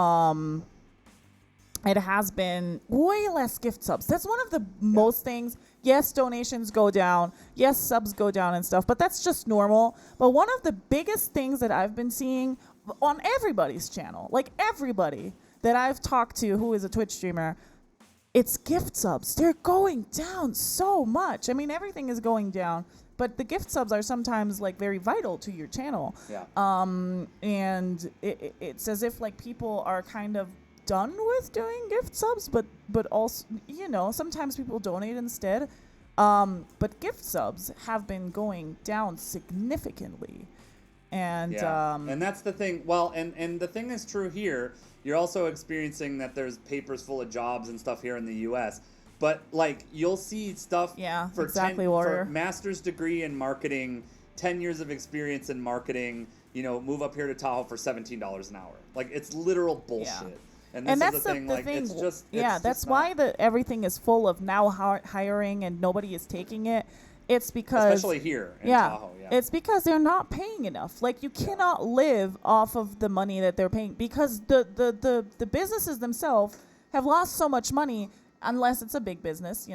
it has been way less gift subs. That's one of the most things. Yes, donations go down. Yes, subs go down and stuff, but that's just normal. But one of the biggest things that I've been seeing on everybody's channel, like everybody that I've talked to who is a Twitch streamer, it's gift subs. They're going down so much. I mean, everything is going down, but the gift subs are sometimes like very vital to your channel. Yeah. And it's as if like people are kind of done with doing gift subs, but also, sometimes people donate instead. But gift subs have been going down significantly. And and that's the thing. Well, and the thing is true here. You're also experiencing that there's papers full of jobs and stuff here in the U.S. But like you'll see stuff for exactly, for master's degree in marketing, 10 years of experience in marketing, move up here to Tahoe for $17 an hour. Like, it's literal bullshit. Yeah. And this that's is the thing. Like, thing. it's just that's why everything is full of now hiring and nobody is taking it. It's because especially here in Tahoe. Yeah, it's because they're not paying enough. Like, you cannot live off of the money that they're paying because the businesses themselves have lost so much money. Unless it's a big business,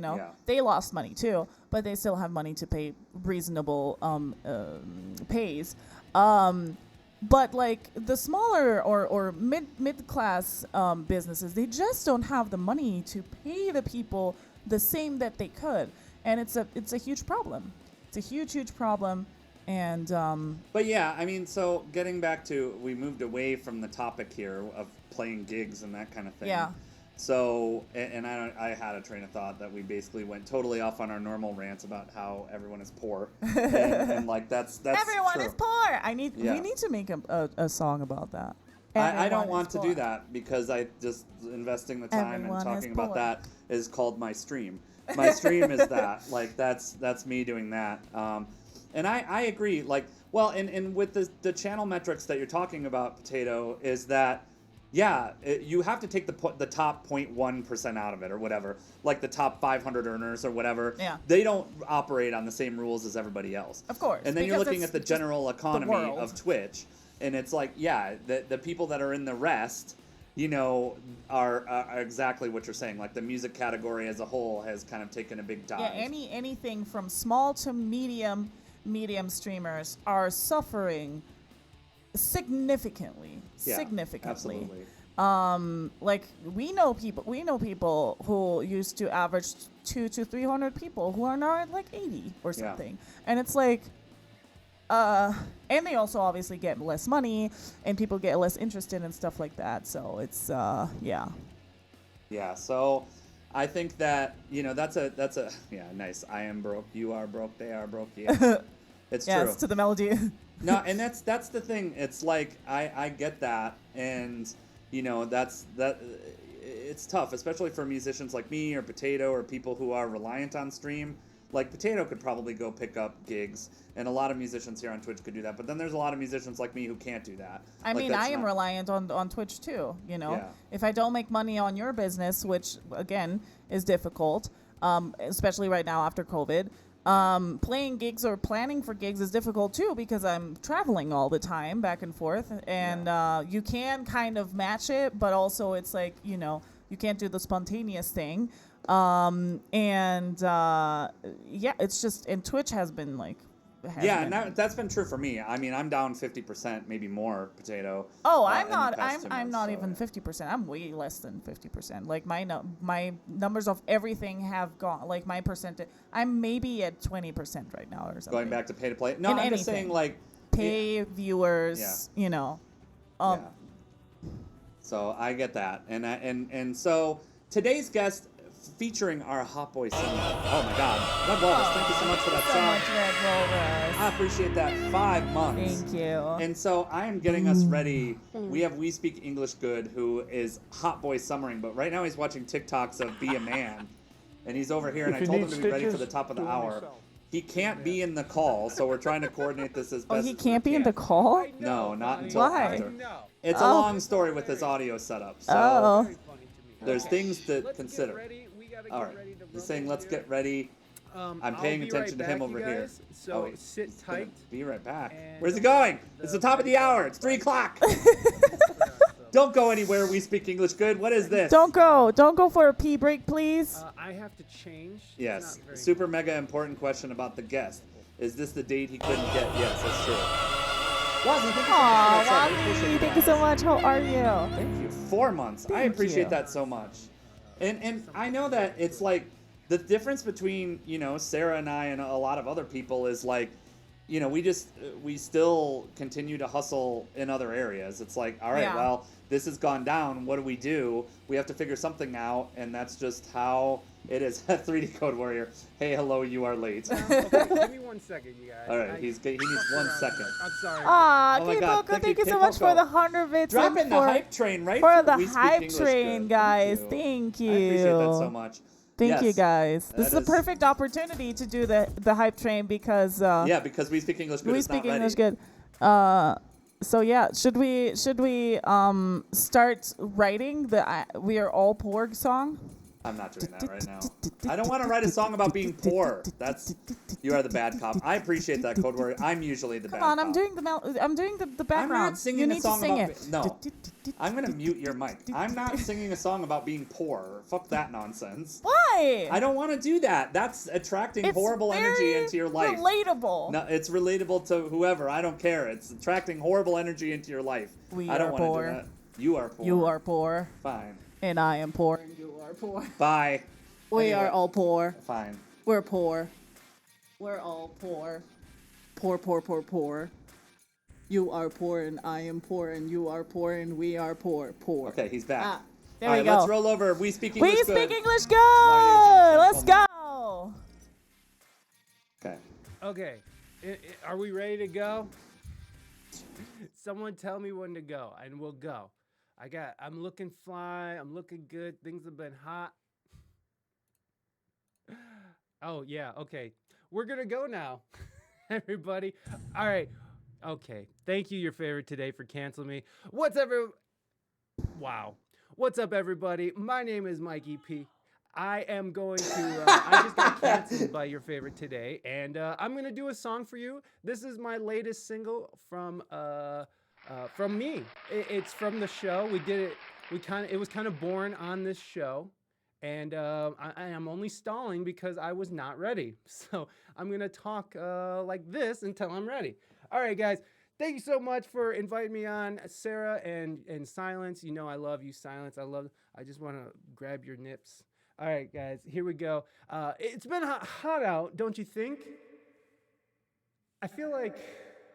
they lost money too, but they still have money to pay reasonable pays. But like the smaller or mid class businesses, they just don't have the money to pay the people the same that they could, and it's a huge problem. It's a huge problem. And but yeah, I mean, so getting back to, we moved away from the topic here of playing gigs and that kind of thing. Yeah. So, and I had a train of thought that we basically went totally off on our normal rants about how everyone is poor, and like that's everyone true. is poor. We need to make a song about that. I don't want to do that because I just investing the time and talking about that is called my stream. My stream is that, like, that's me doing that. And I agree. Like, well, and with the channel metrics that you're talking about, Potato, is that. Yeah, you have to take the top 0.1% out of it or whatever, like the top 500 earners or whatever. Yeah. They don't operate on the same rules as everybody else. Of course. And then you're looking at the general economy of Twitch, and it's like, yeah, the people that are in the rest, are exactly what you're saying. Like, the music category as a whole has kind of taken a big dive. Yeah, anything from small to medium streamers are suffering significantly. Absolutely. Like, we know people who used to average 200 to 300 people who are now at like 80 or something. And it's like, and they also obviously get less money and people get less interested and stuff like that. So it's, yeah. So I think that, that's a nice. I am broke. You are broke. They are broke. Yeah. It's true. Yes, to the melody. No, and that's the thing. It's like I get that, and it's tough, especially for musicians like me or Potato or people who are reliant on stream. Like, Potato could probably go pick up gigs, and a lot of musicians here on Twitch could do that. But then there's a lot of musicians like me who can't do that. I mean, I am reliant on Twitch too. Yeah. If I don't make money on your business, which again is difficult, especially right now after COVID. Playing gigs or planning for gigs is difficult too because I'm traveling all the time back and forth, and you can kind of match it, but also it's like, you can't do the spontaneous thing. It's just, and Twitch has been like, that's been true for me. I mean, I'm down 50%, maybe more, Potato. Oh, I'm not even 50%. I'm way less than 50%. Like, my numbers of everything have gone, like, my percentage, I'm maybe at 20% right now or something. Going back to pay to play. No, I'm just saying, like, pay viewers, So I get that. And so today's guest, featuring our Hot Boy singer. Oh my God, Red Walrus! Thank you so much for that song. Much, Red Walrus. I appreciate that. 5 months. Thank you. And so I am getting us ready. We have We Speak English Good, who is Hot Boy summering, but right now he's watching TikToks of Be a Man, and he's over here. And I told him to be ready for the top of the hour. He can't be in the call, so we're trying to coordinate this as best. He can't be in the call? No, not until Why? after. It's a long story with his audio setup. So there's things to consider. All right. He's saying, let's get ready. I'm paying attention to him over here. So sit tight. Be right back. Where's he going? It's the top of the hour. It's 3 o'clock. Don't go anywhere. We speak English good. What is this? Don't go. Don't go for a pee break, please. I have to change. Yes. Super mega important question about the guest. Is this the date he couldn't get? Yes, that's true. Wazzy, thank you so much. How are you? Thank you. 4 months. I appreciate that so much. And I know that it's like the difference between, Sarah and I and a lot of other people is like, we still continue to hustle in other areas. It's like, all right, well, this has gone down. What do? We have to figure something out, and that's just how it is. 3D Code Warrior. Hey, hello, you are late. Okay, give me 1 second, you guys. All right, he needs 1 second. I'm sorry. Oh my God, thank you so much for the 100 bits. Drop in the hype train, right? For the hype train, guys. Thank you. I appreciate that so much. Thank you, guys. This is a perfect opportunity to do the hype train because because We Speak English Good. We Speak English Good. So yeah, should we start writing the "We Are All Poor" song? I'm not doing that right now. I don't want to write a song about being poor. You are the bad cop. I appreciate that, Code Warrior. I'm usually the bad cop. Come on, I'm doing the background. I'm not singing you a need song to sing about it. No. I'm going to mute your mic. I'm not singing a song about being poor. Fuck that nonsense. Why? I don't want to do that. That's attracting horrible energy into your life. Relatable. No, it's relatable to whoever. I don't care. It's attracting horrible energy into your life. I don't want to do that. You are poor. You are poor. Fine. And I am poor. And you are poor. Bye. We are all poor. Fine. We're poor. We're all poor. Poor, poor, poor, poor. You are poor and I am poor and you are poor and we are poor. Poor. Okay, he's back. There we go. Let's roll over. We speak English good. We speak English good. Let's go. Okay. Okay. Are we ready to go? Someone tell me when to go and we'll go. I'm looking fly. I'm looking good. Things have been hot. Oh, yeah. Okay. We're going to go now, everybody. All right. Okay. Thank you, your favorite today, for canceling me. Wow. What's up, everybody? My name is Mikey P. I am going to, I just got canceled by your favorite today, and I'm going to do a song for you. This is my latest single from me. It's from the show. We did it. It was kind of born on this show. And I am only stalling because I was not ready. So I'm going to talk like this until I'm ready. All right, guys. Thank you so much for inviting me on, Sarah and Silence. You know I love you, Silence. I just want to grab your nips. All right, guys. Here we go. It's been hot out, don't you think? I feel like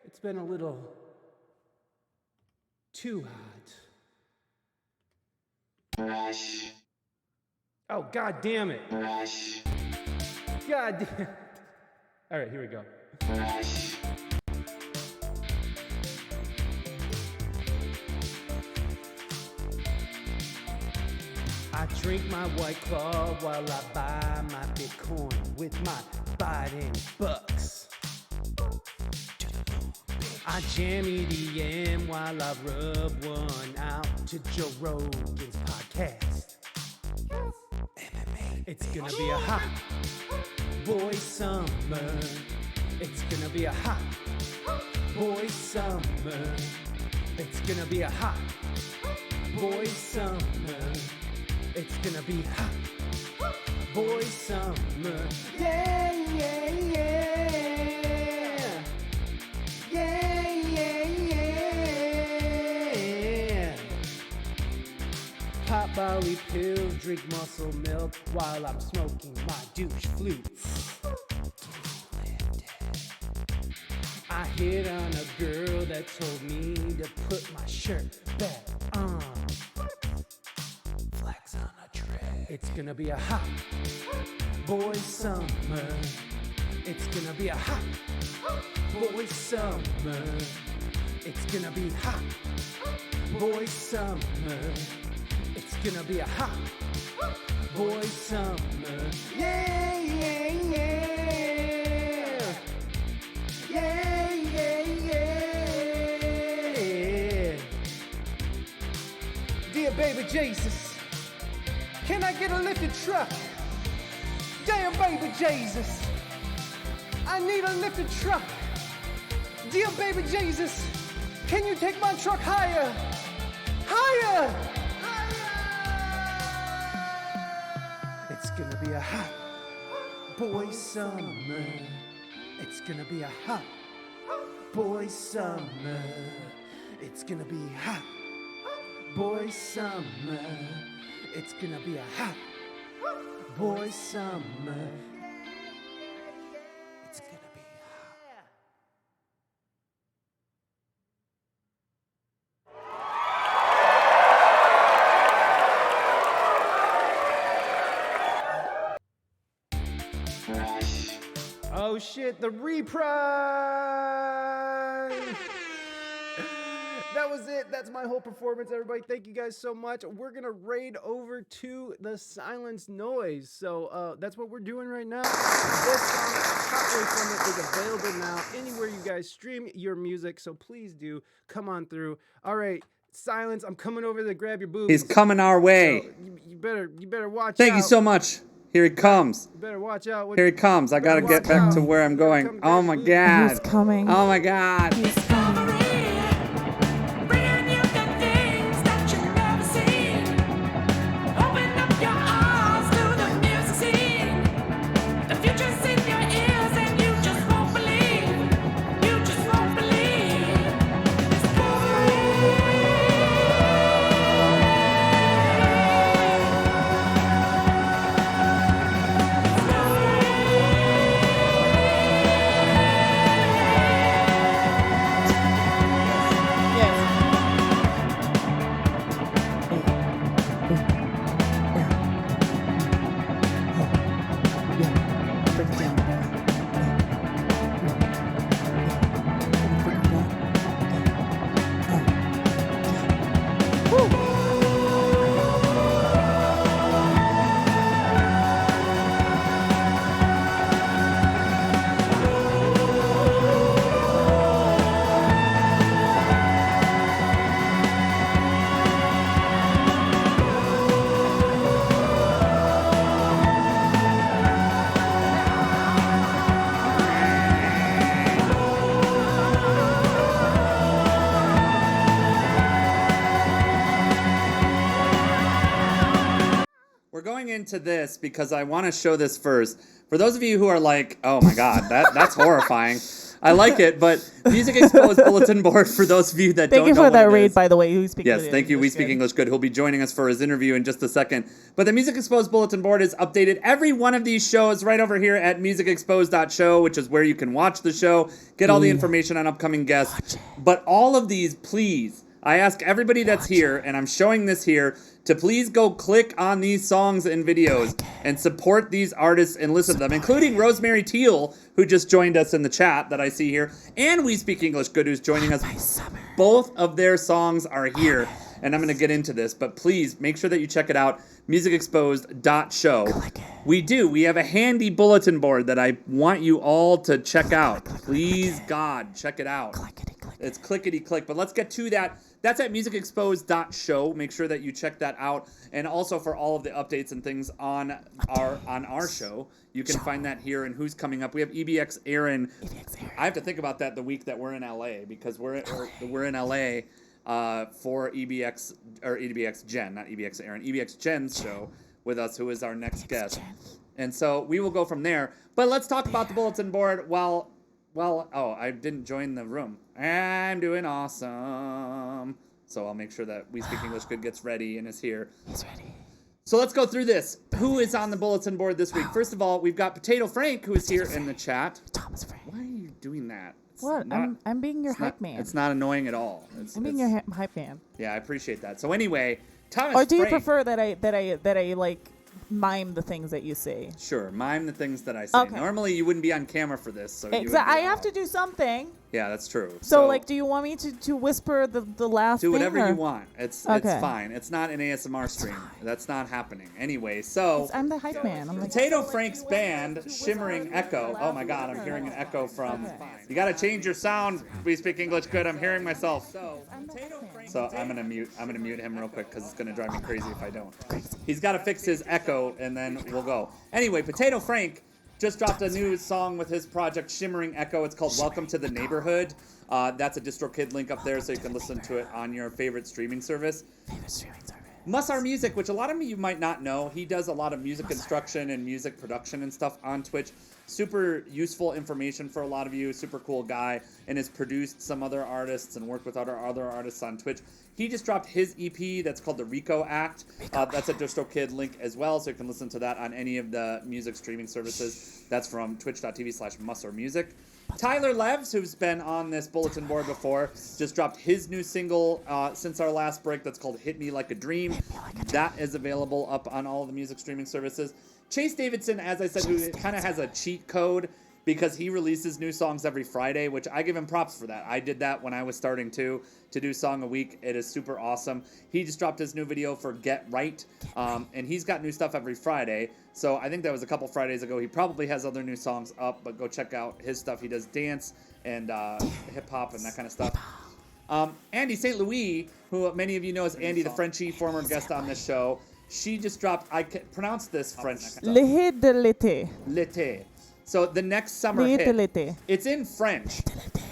it's been a little too hot. Oh, God damn it. God damn. All right, here we go. I drink my White Claw while I buy my Bitcoin with my Biden bucks. I jam EDM while I rub one out to Joe Rogan's podcast. It's gonna be a hot boy summer. It's gonna be a hot boy summer. It's gonna be a hot boy summer. It's gonna be hot boy summer. Yeah, yeah, yeah. Yeah, yeah, yeah. Pop Bowie pills, drink muscle milk while I'm smoking my douche flute. I hit on a girl that told me to put my shirt back on. Flex on a tray. It's gonna be a hot boy summer. It's gonna be a hot boy summer. It's gonna be hot boy summer. It's gonna be a hot boy summer. Yeah, yeah, yeah. Yeah, yeah, yeah. Dear baby Jesus, can I get a lifted truck? Damn baby Jesus, I need a lifted truck. Dear baby Jesus, can you take my truck higher? Higher! It's gonna be a hot boy summer. It's gonna be a hot boy summer. It's gonna be hot boy summer. It's gonna be a hot boy summer. It's gonna be hot. Oh shit, the reprise! that was it. That's my whole performance, everybody. Thank you guys so much. We're going to raid over to the silence noise. So that's what we're doing right now. This song, Copyright from it, is available now anywhere you guys stream your music. So please do come on through. All right, Silence, I'm coming over to grab your boobs. He's coming our way. So you better watch out. Thank you so much. Here he comes. You better watch out. Here he comes. I gotta get back to where I'm going. Oh my God. He's coming. Oh my God. He's coming. Into this because I want to show this first. For those of you who are like, oh my God, that's horrifying. I like it, but Music Exposed bulletin board for those of you that don't know. Thank you for that raid, is. by the way. Who speaks Yes, thank you. We Speak English Good. He'll be joining us for his interview in just a second. But the Music Exposed bulletin board is updated every one of these shows right over here at musicexposed.show, which is where you can watch the show, get all the information on upcoming guests. But all of these, please, I ask everybody that's here, and I'm showing this here, to please go click on these songs and videos and support these artists and listen to them, including Rosemary Teal, who just joined us in the chat that I see here, and We Speak English Good, who's joining us. Both of their songs are here, and I'm going to get into this, but please make sure that you check it out, musicexposed.show. We have a handy bulletin board that I want you all to check out. Please, God, check it out. It's clickety-click, but let's get to that. That's at musicexposed.show. Make sure that you check that out. And also for all of the updates and things on our show, you can find that here and who's coming up. We have EBX Aaron. I have to think about that the week that we're in LA because we're in LA for EBX Jen, not EBX Aaron, EBX Jen's show with us, who is our next guest. And so we will go from there. But let's talk about the bulletin board while... Well, I didn't join the room. I'm doing awesome. So I'll make sure that We Speak English Good gets ready and is here. He's ready. So let's go through this. Who is on the bulletin board this week? First of all, we've got Potato Frank, who is here in the chat. Thomas Frank. Why are you doing that? What? I'm being your hype man. It's not annoying at all. I'm being your hype man. Yeah, I appreciate that. So anyway, Thomas Or do you Frank, prefer that I like mime the things that you say? Sure, mime the things that I say. Okay. Normally, you wouldn't be on camera for this, so I have to do something. Yeah, that's true. So like, do you want me to whisper the last thing? Do whatever or? you want. It's fine. It's not an ASMR stream. That's not happening. Anyway, so... I'm the hype man. I'm Potato Frank's band, Shimmering Echo. Oh my God, I'm hearing an echo from... You gotta change your sound. We Speak English Good. I'm hearing myself. So I'm gonna mute him real quick because it's gonna drive me crazy if I don't. He's gotta fix his echo and then we'll go. Anyway, Potato Frank just dropped a new song with his project Shimmering Echo. It's called Welcome to the Neighborhood. That's a DistroKid link up there so you can listen to it on your favorite streaming service. Musar Music, which a lot of you might not know, he does a lot of music instruction and music production and stuff on Twitch. Super useful information for a lot of you. Super cool guy, and has produced some other artists and worked with other artists on Twitch. He just dropped his EP that's called the Rico Act. That's a DistroKid link as well, so you can listen to that on any of the music streaming services. That's from twitch.tv/musarmusic. Tyler Levs, who's been on this bulletin board before, just dropped his new single since our last break that's called Hit Me Like a Dream. That is available up on all of the music streaming services. Chase Davidson, as I said, who kind of has a cheat code. because he releases new songs every Friday, which I give him props for that. I did that when I was starting to do song a week. It is super awesome. He just dropped his new video for Get Right, and he's got new stuff every Friday. So I think that was a couple Fridays ago. He probably has other new songs up, but go check out his stuff. He does dance and hip hop and that kind of stuff. Andy St. Louis, who many of you know as Andy the Frenchie, former guest on this show, she just dropped, I can pronounce this French stuff. L'été de l'été. L'été. So the next summer hit, it's in French.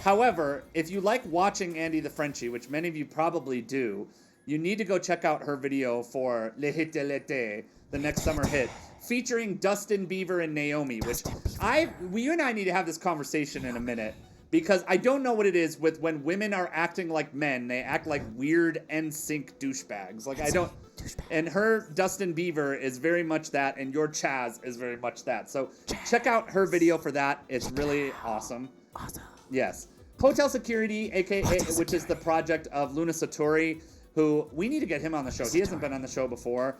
However, if you like watching Andy the Frenchie, which many of you probably do, you need to go check out her video for Le Hit de l'été, the next summer hit, featuring Dustin Bieber and Naomi, which you and I need to have this conversation in a minute, because I don't know what it is with when women are acting like men, they act like weird NSYNC douchebags. Like I don't... And her Dustin Bieber is very much that, and your Chaz is very much that. So check out her video for that. It's really awesome. Awesome. Yes. Hotel Security, which is the project of Luna Satori, who we need to get him on the show. He hasn't been on the show before.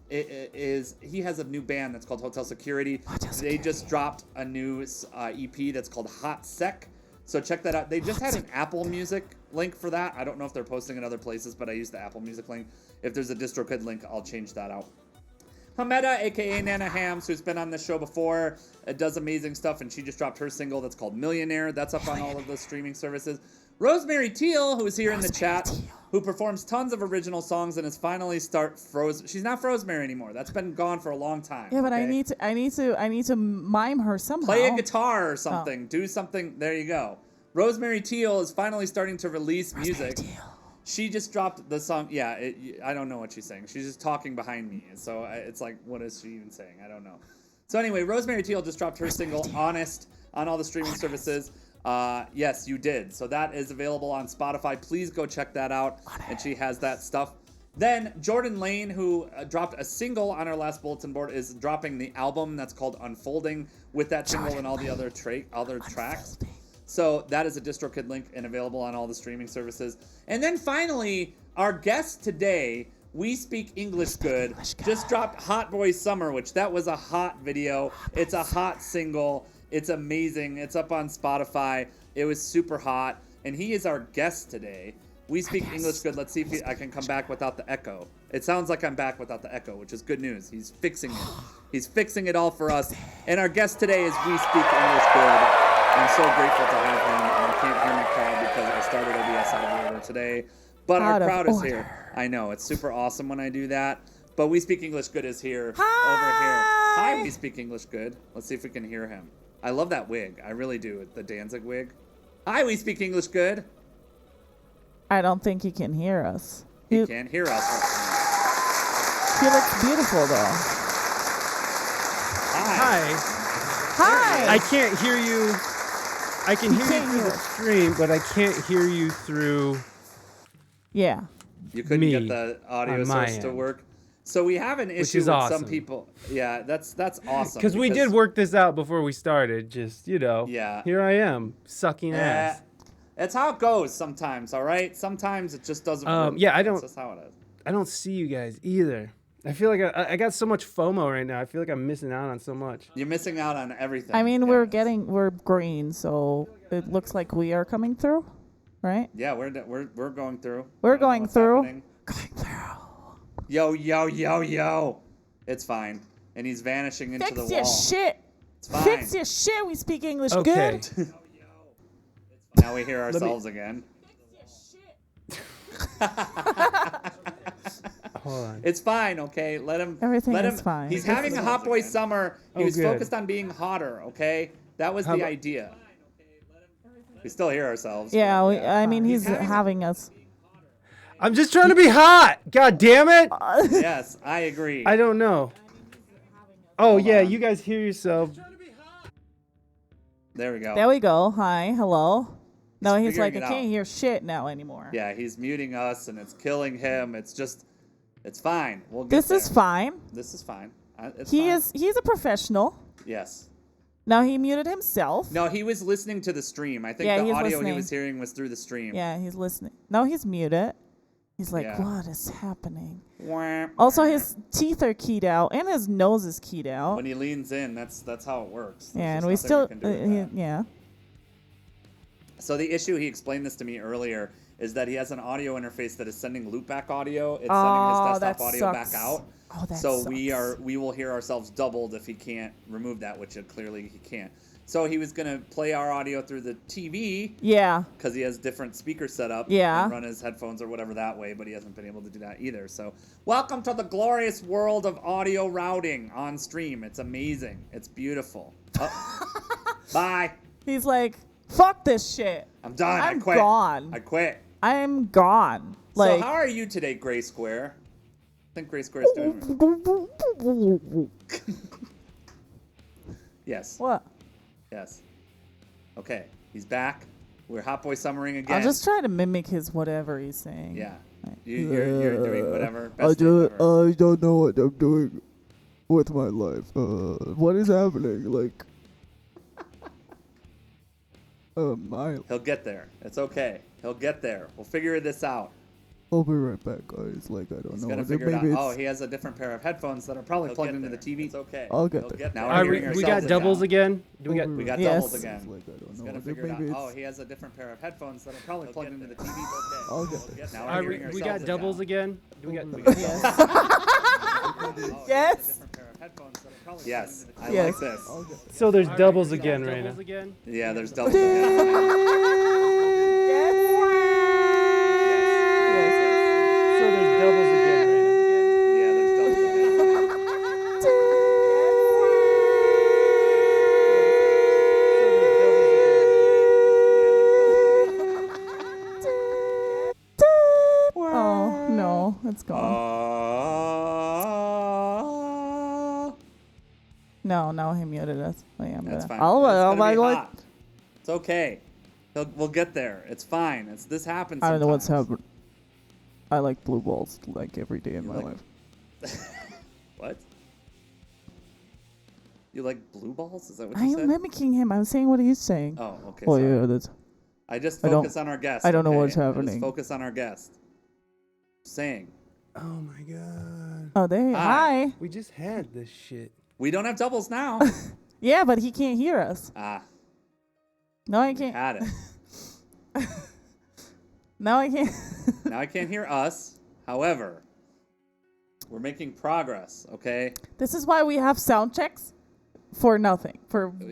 He has a new band that's called Hotel Security. They just dropped a new EP that's called Hot Sec. So check that out. They just had an Apple Music link for that. I don't know if they're posting it other places, but I use the Apple Music link. If there's a DistroKid link, I'll change that out. Hameda, a.k.a. Nana Hams, who's been on this show before, does amazing stuff, and she just dropped her single that's called Millionaire. That's up on all of the streaming services. Rosemary Teal, who is here in the chat, who performs tons of original songs and is finally she's not Rosemary anymore. That's been gone for a long time. Yeah, but okay? I need to mime her somehow. Play a guitar or something. Do something. There you go. Rosemary Teal is finally starting to release music. She just dropped the song. Yeah, I don't know what she's saying. She's just talking behind me. So it's like, what is she even saying? I don't know. So anyway, Rosemary Teal just dropped her single, Honest, on all the streaming services. Yes, you did. So that is available on Spotify. Please go check that out. And she has that stuff. Then Jordan Lane, who dropped a single on our last bulletin board, is dropping the album that's called Unfolding with that single and all the other tracks. So that is a DistroKid link and available on all the streaming services. And then finally, our guest today, We Speak English Good, just dropped Hot Boy Summer, which that was a hot video. It's a hot single. It's amazing. It's up on Spotify. It was super hot. And he is our guest today. We Speak English Good. Let's see if I can come back without the echo. It sounds like I'm back without the echo, which is good news. He's fixing it. He's fixing it all for us. And our guest today is We Speak English Good. I'm so grateful to have him. And you can't hear my crowd because I started OBS out of order today. But our crowd is here. I know. It's super awesome when I do that. But We Speak English Good is here. Hi. Over here. Hi, We Speak English Good. Let's see if we can hear him. I love that wig. I really do. The Danzig wig. Hi, We Speak English Good. I don't think he can hear us. He can't hear us. He looks beautiful, though. Hi. I can't hear you. I can hear you through the stream, but I can't hear you through. Yeah. You couldn't get the audio source to work. So we have an issue with some people. Yeah, that's awesome. Because we did work this out before we started. Just, yeah. Here I am, sucking ass. That's how it goes sometimes, all right? Sometimes it just doesn't work. Yeah, That's just how it is. I don't see you guys either. I feel like I got so much FOMO right now. I feel like I'm missing out on so much. You're missing out on everything. I mean, we're green, so it looks like we are coming through, right? Yeah, we're going through. We're going through. Happening. Going through. Yo. It's fine. And he's vanishing into the wall. Fix your shit. It's fine. Fix your shit. We speak English good. Now we hear ourselves again. Hold on. It's fine, okay? Let him. Everything is fine. He's having a hot boy summer. He was focused on being hotter, okay? That was the idea. We still hear ourselves. Yeah, I mean, he's having us. I'm just trying to be hot. God damn it. Yes, I agree. I don't know. Oh, yeah, you guys hear yourself. There we go. There we go. Hi, hello. No, he's like, I it can't out. hear shit now anymore. Yeah, he's muting us, and it's killing him. It's fine. We'll get This there. is fine. This is fine. He's a professional. Yes. Now he muted himself. No, he was listening to the stream. I think the audio he was hearing was through the stream. Yeah, he's listening. No, he's muted. He's like, Yeah. what is happening? Wah, Also, wah. his teeth are keyed out, and his nose is keyed out. When he leans in, that's how it works. Yeah, and There's we just still, nothing we can do with that. yeah. So the issue, he explained this to me earlier, is that he has an audio interface that is sending loopback audio. It's Oh, sending his that desktop audio back sucks. out. Oh, that So sucks. we will hear ourselves doubled if he can't remove that, which clearly he can't. So he was gonna play our audio through the TV Yeah. because he has different speaker setup. Yeah. And run his headphones or whatever that way, but he hasn't been able to do that either. So welcome to the glorious world of audio routing on stream. It's amazing. It's beautiful. Oh. Bye. He's like, fuck this shit. I'm done. I I'm quit. gone. I quit. I'm gone. So Like, how are you today, Gray Square? I think Gray Square is doing Yes. what? Yes. Okay. He's back. We're Hot Boy Summering again. I'll just try to mimic his whatever he's saying. Yeah. Right. You're doing whatever. I Best thing ever. don't know what I'm doing with my life. What is happening? Like, He'll get there. It's okay. He'll get there. We'll figure this out. I'll be right back, guys. Like, I don't He's know. gonna what figure it out. maybe Oh, it's- he has a different pair of headphones that are probably He'll plugged get into the there. TV. It's okay. I'll get He'll there. get there. All Now right, we're we hearing got ourselves doubles again. again. Do we got? We got Yes. doubles again. Like, I don't He's know. gonna what figure it out. maybe Oh, it's- he has a different pair of headphones that are probably plugged into the TV. I'll Okay. get there. Now All we're right, hearing we ourselves got doubles again. Do we got? Yes. Oh, Yes. Yes. I Yes. like this. I'll get there. So there's All right, doubles we got again, doubles Raina. again. Yeah, there's doubles again. So there's doubles again, Raina. Yeah, there's doubles again. Oh, no. It's gone. No, he muted us. Oh, yeah, I'm That's gonna. fine. Oh, It's oh gonna my be God. hot. It's okay. We'll get there. It's fine. This happens. I don't know what's sometimes. happening. I like blue balls like every day in You my like- life. What? You like blue balls? Is that what I you am said? mimicking him. I'm saying what he's saying. Oh, okay. Oh, sorry. yeah, that's. I just I don't- focus on our guest. I don't know okay? what's I just happening. focus on our guest. Saying. Oh my god. Oh, there. Hi. Hi. We just had this shit. We don't have doubles now. Yeah, but he can't hear us. Ah, No, I can't. had it. No, I can't. Now I can't hear us. However, we're making progress, okay? This is why we have sound checks for nothing.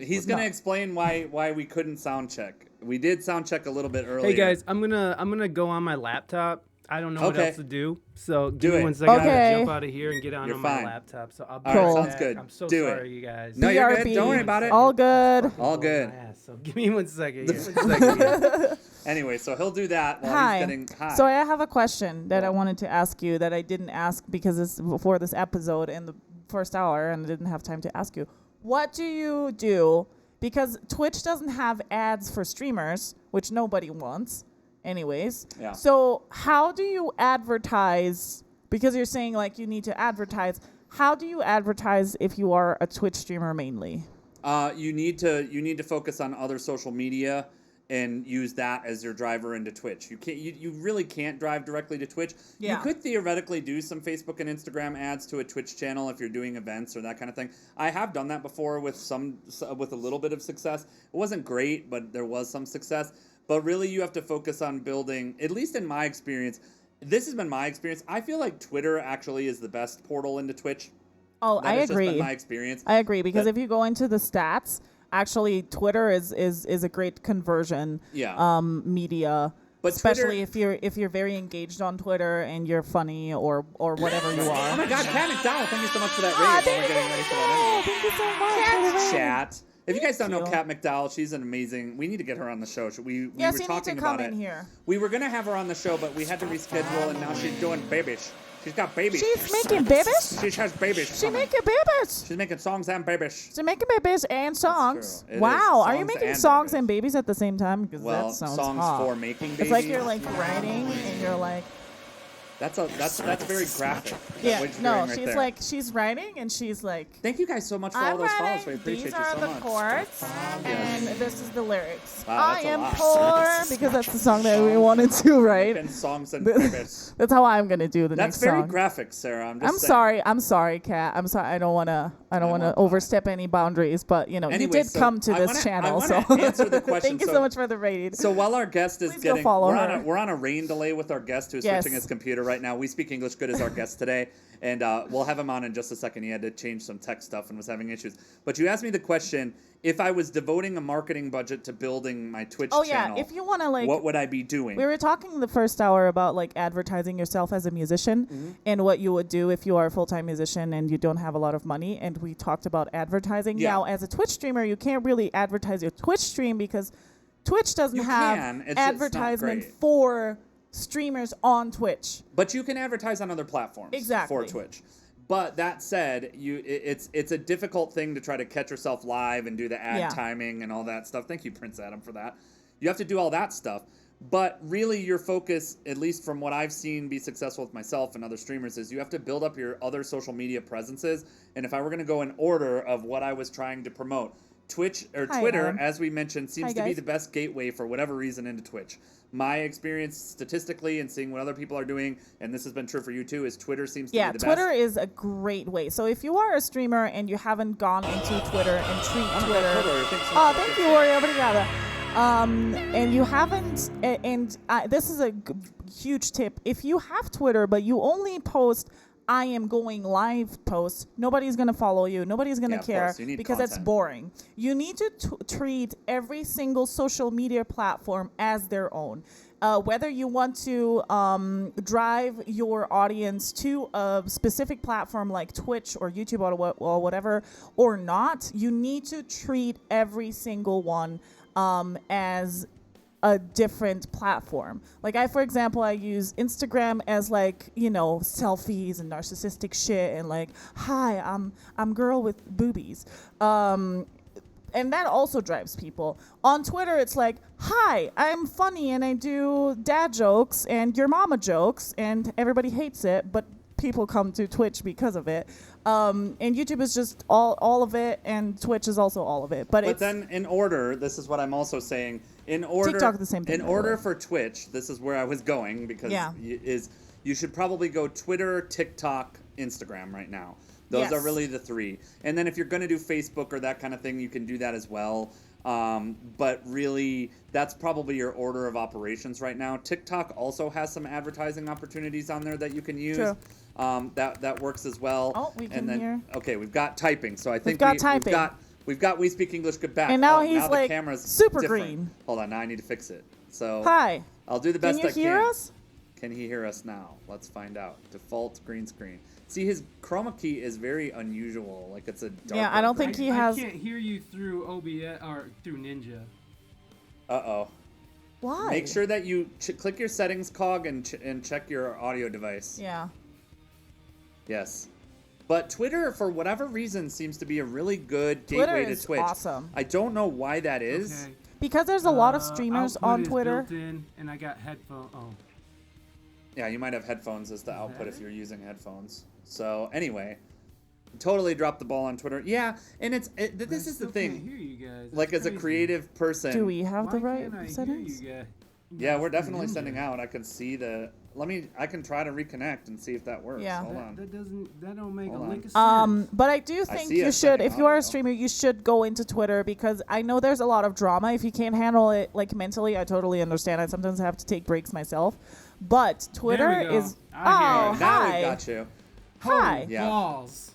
He's going to explain why we couldn't sound check. We did sound check a little bit earlier. Hey guys, I'm gonna go on my laptop. I don't know what Okay. else to do, so Do give me it. 1 second. I Okay. gotta jump out of here and get on You're my fine. laptop. So I'll be All right, right sounds back. good. I'm so Do it. sorry, you guys. No, you're good. BRB. Don't worry about it. All good. All good. My ass, so give me 1 second. Here. 1 second. Here. Anyway, so he'll do that while Hi. he's getting hi. So I have a question that I Well- wanted to ask you that I didn't ask because it's before this episode in the first hour and I didn't have time to ask you. What do you do? Because Twitch doesn't have ads for streamers, which nobody wants anyways. Yeah. So how do you advertise? Because you're saying like you need to advertise. How do you advertise if you are a Twitch streamer mainly? You need to focus on other social media and use that as your driver into Twitch. You really can't drive directly to Twitch. Yeah. You could theoretically do some Facebook and Instagram ads to a Twitch channel if you're doing events or that kind of thing. I have done that before with a little bit of success. It wasn't great, but there was some success. But really you have to focus on building, at least in my experience, this has been my experience. I feel like Twitter actually is the best portal into Twitch. Oh, That I has agree. just been my experience. I agree because That- if you go into the stats, actually Twitter is a great conversion Yeah. media. But especially Twitter- if you're very engaged on Twitter and you're funny or whatever you Oh are. my God, Kat McDowell, thank you so much for that Ah, raise. thank We're you getting ready for that Thank you so much. chat. If you guys don't know you. Kat McDowell, she's an amazing. We need to get her on the show. We Yes, were you need to talking come about in it. here. We were gonna have her on the show, but we had to reschedule, and now she's doing babies. She's got babies. She's making babies. She has babies. She coming. making babies. She's making songs and babies. She's making babies and songs. true. It is Wow, are you songs making and songs babies. and babies at the same time? Because Well, that sounds songs hot. for making babies. It's like you're like writing and you're like, That's very graphic. Yeah, what you're no, doing right she's there. like, she's writing and she's like, Thank you guys so much for all I'm those follows. writing, We appreciate these you are so the much. chords, and this is the lyrics. Wow, I that's a am lot. poor, because that's the song that we wanted to write. And songs and purpose. That's how I'm gonna do the That's next very song. graphic, Sarah. I'm sorry, Kat. I'm sorry. I don't wanna want overstep any boundaries, but you Anyway, you did so come to I this wanna- channel, I so wanna answer the question. thank you So- so much for the raid. So while our guest is Please go getting, follow we're her. on a rain delay with our guest who's Yes. switching his computer right now. We Speak English Good is our guest today, and we'll have him on in just a second. He had to change some tech stuff and was having issues. But you asked me the question: if I was devoting a marketing budget to building my Twitch channel, if you wanna like, what would I be doing? we were talking the first hour about like advertising yourself as a musician Mm-hmm. and what you would do if you are a full-time musician and you don't have a lot of money, and we talked about advertising. Yeah. Now, as a Twitch streamer, you can't really advertise your Twitch stream because Twitch doesn't You have can. It's not advertisement great. for streamers on Twitch. But you can advertise on other platforms Exactly. for Twitch. But that said, it's a difficult thing to try to catch yourself live and do the ad timing and all that stuff. Thank you, Prince Adam, for that. You have to do all that stuff. But really your focus, at least from what I've seen be successful with myself and other streamers, is you have to build up your other social media presences. And if I were going to go in order of what I was trying to promote, Twitch or Hi, Twitter, Adam. as we mentioned, seems Hi, to be guys. the best gateway for whatever reason into Twitch. My experience statistically and seeing what other people are doing, and this has been true for you too, is Twitter seems to be the Twitter best. is a great way. So if you are a streamer and you haven't gone into Twitter and treat Twitter, thank you, Warrior. Obrigada. And you haven't, this is a huge tip. If you have Twitter, but you only post I am going live posts, nobody's going to follow you. Nobody's going to of care course. You need because that's content. boring. You need to treat every single social media platform as their own. Whether you want to drive your audience to a specific platform like Twitch or YouTube or whatever or not, you need to treat every single one as a different platform. Like for example, I use Instagram as like, selfies and narcissistic shit and like, hi, I'm girl with boobies. And that also drives people. On Twitter, it's like, hi, I'm funny and I do dad jokes and your mama jokes and everybody hates it, but people come to Twitch because of it. And YouTube is just all of it, and Twitch is also all of it. But then in order, this is what I'm also saying. In order, TikTok the same thing, In by the order way. for Twitch, this is where I was going because you should probably go Twitter, TikTok, Instagram right now. Those Yes. are really the three. And then if you're going to do Facebook or that kind of thing, you can do that as well. But really, that's probably your order of operations right now. TikTok also has some advertising opportunities on there that you can use. True. That works as well. Oh, we can and then, hear. Okay, we've got typing. So I think got typing. We've got We Speak English Good back. And now Oh, he's the like camera's super different. green. Hold on, now I need to fix it. So Hi. I'll do the best Can you I can. hear us? Can he hear us now? Let's find out. Default green screen. See, his chroma key is very unusual. Like it's a dark. Yeah, I don't think he has. I can't hear you through OBS or through Ninja. Uh-oh. Why? Make sure that you click your settings cog and check your audio device. Yeah. Yes. But Twitter, for whatever reason, seems to be a really good Twitter gateway to is Twitch. awesome. I don't know why that is. Okay. Because there's a lot of streamers output on is Twitter. built in, and I got headphone. Oh. Yeah, you might have headphones as the output that if you're using headphones. So anyway, totally dropped the ball on Twitter. Yeah, and this is the Can't thing. hear you guys. Like That's as a crazy. creative person. Do we have Why the right can't I settings? hear you guys? Yeah, we're Through definitely Ninja. sending out. I can see the. I can try to reconnect and see if that works. Yeah. Hold on. That don't make Hold a on. lick of sense. But I do I think see you us should, sending if you are audio. a streamer, you should go into Twitter because I know there's a lot of drama. If you can't handle it like mentally, I totally understand. I sometimes have to take breaks myself. But Twitter There we go. is. I hear Oh, you. Now hi. we've got you. Hi. Yeah. Balls.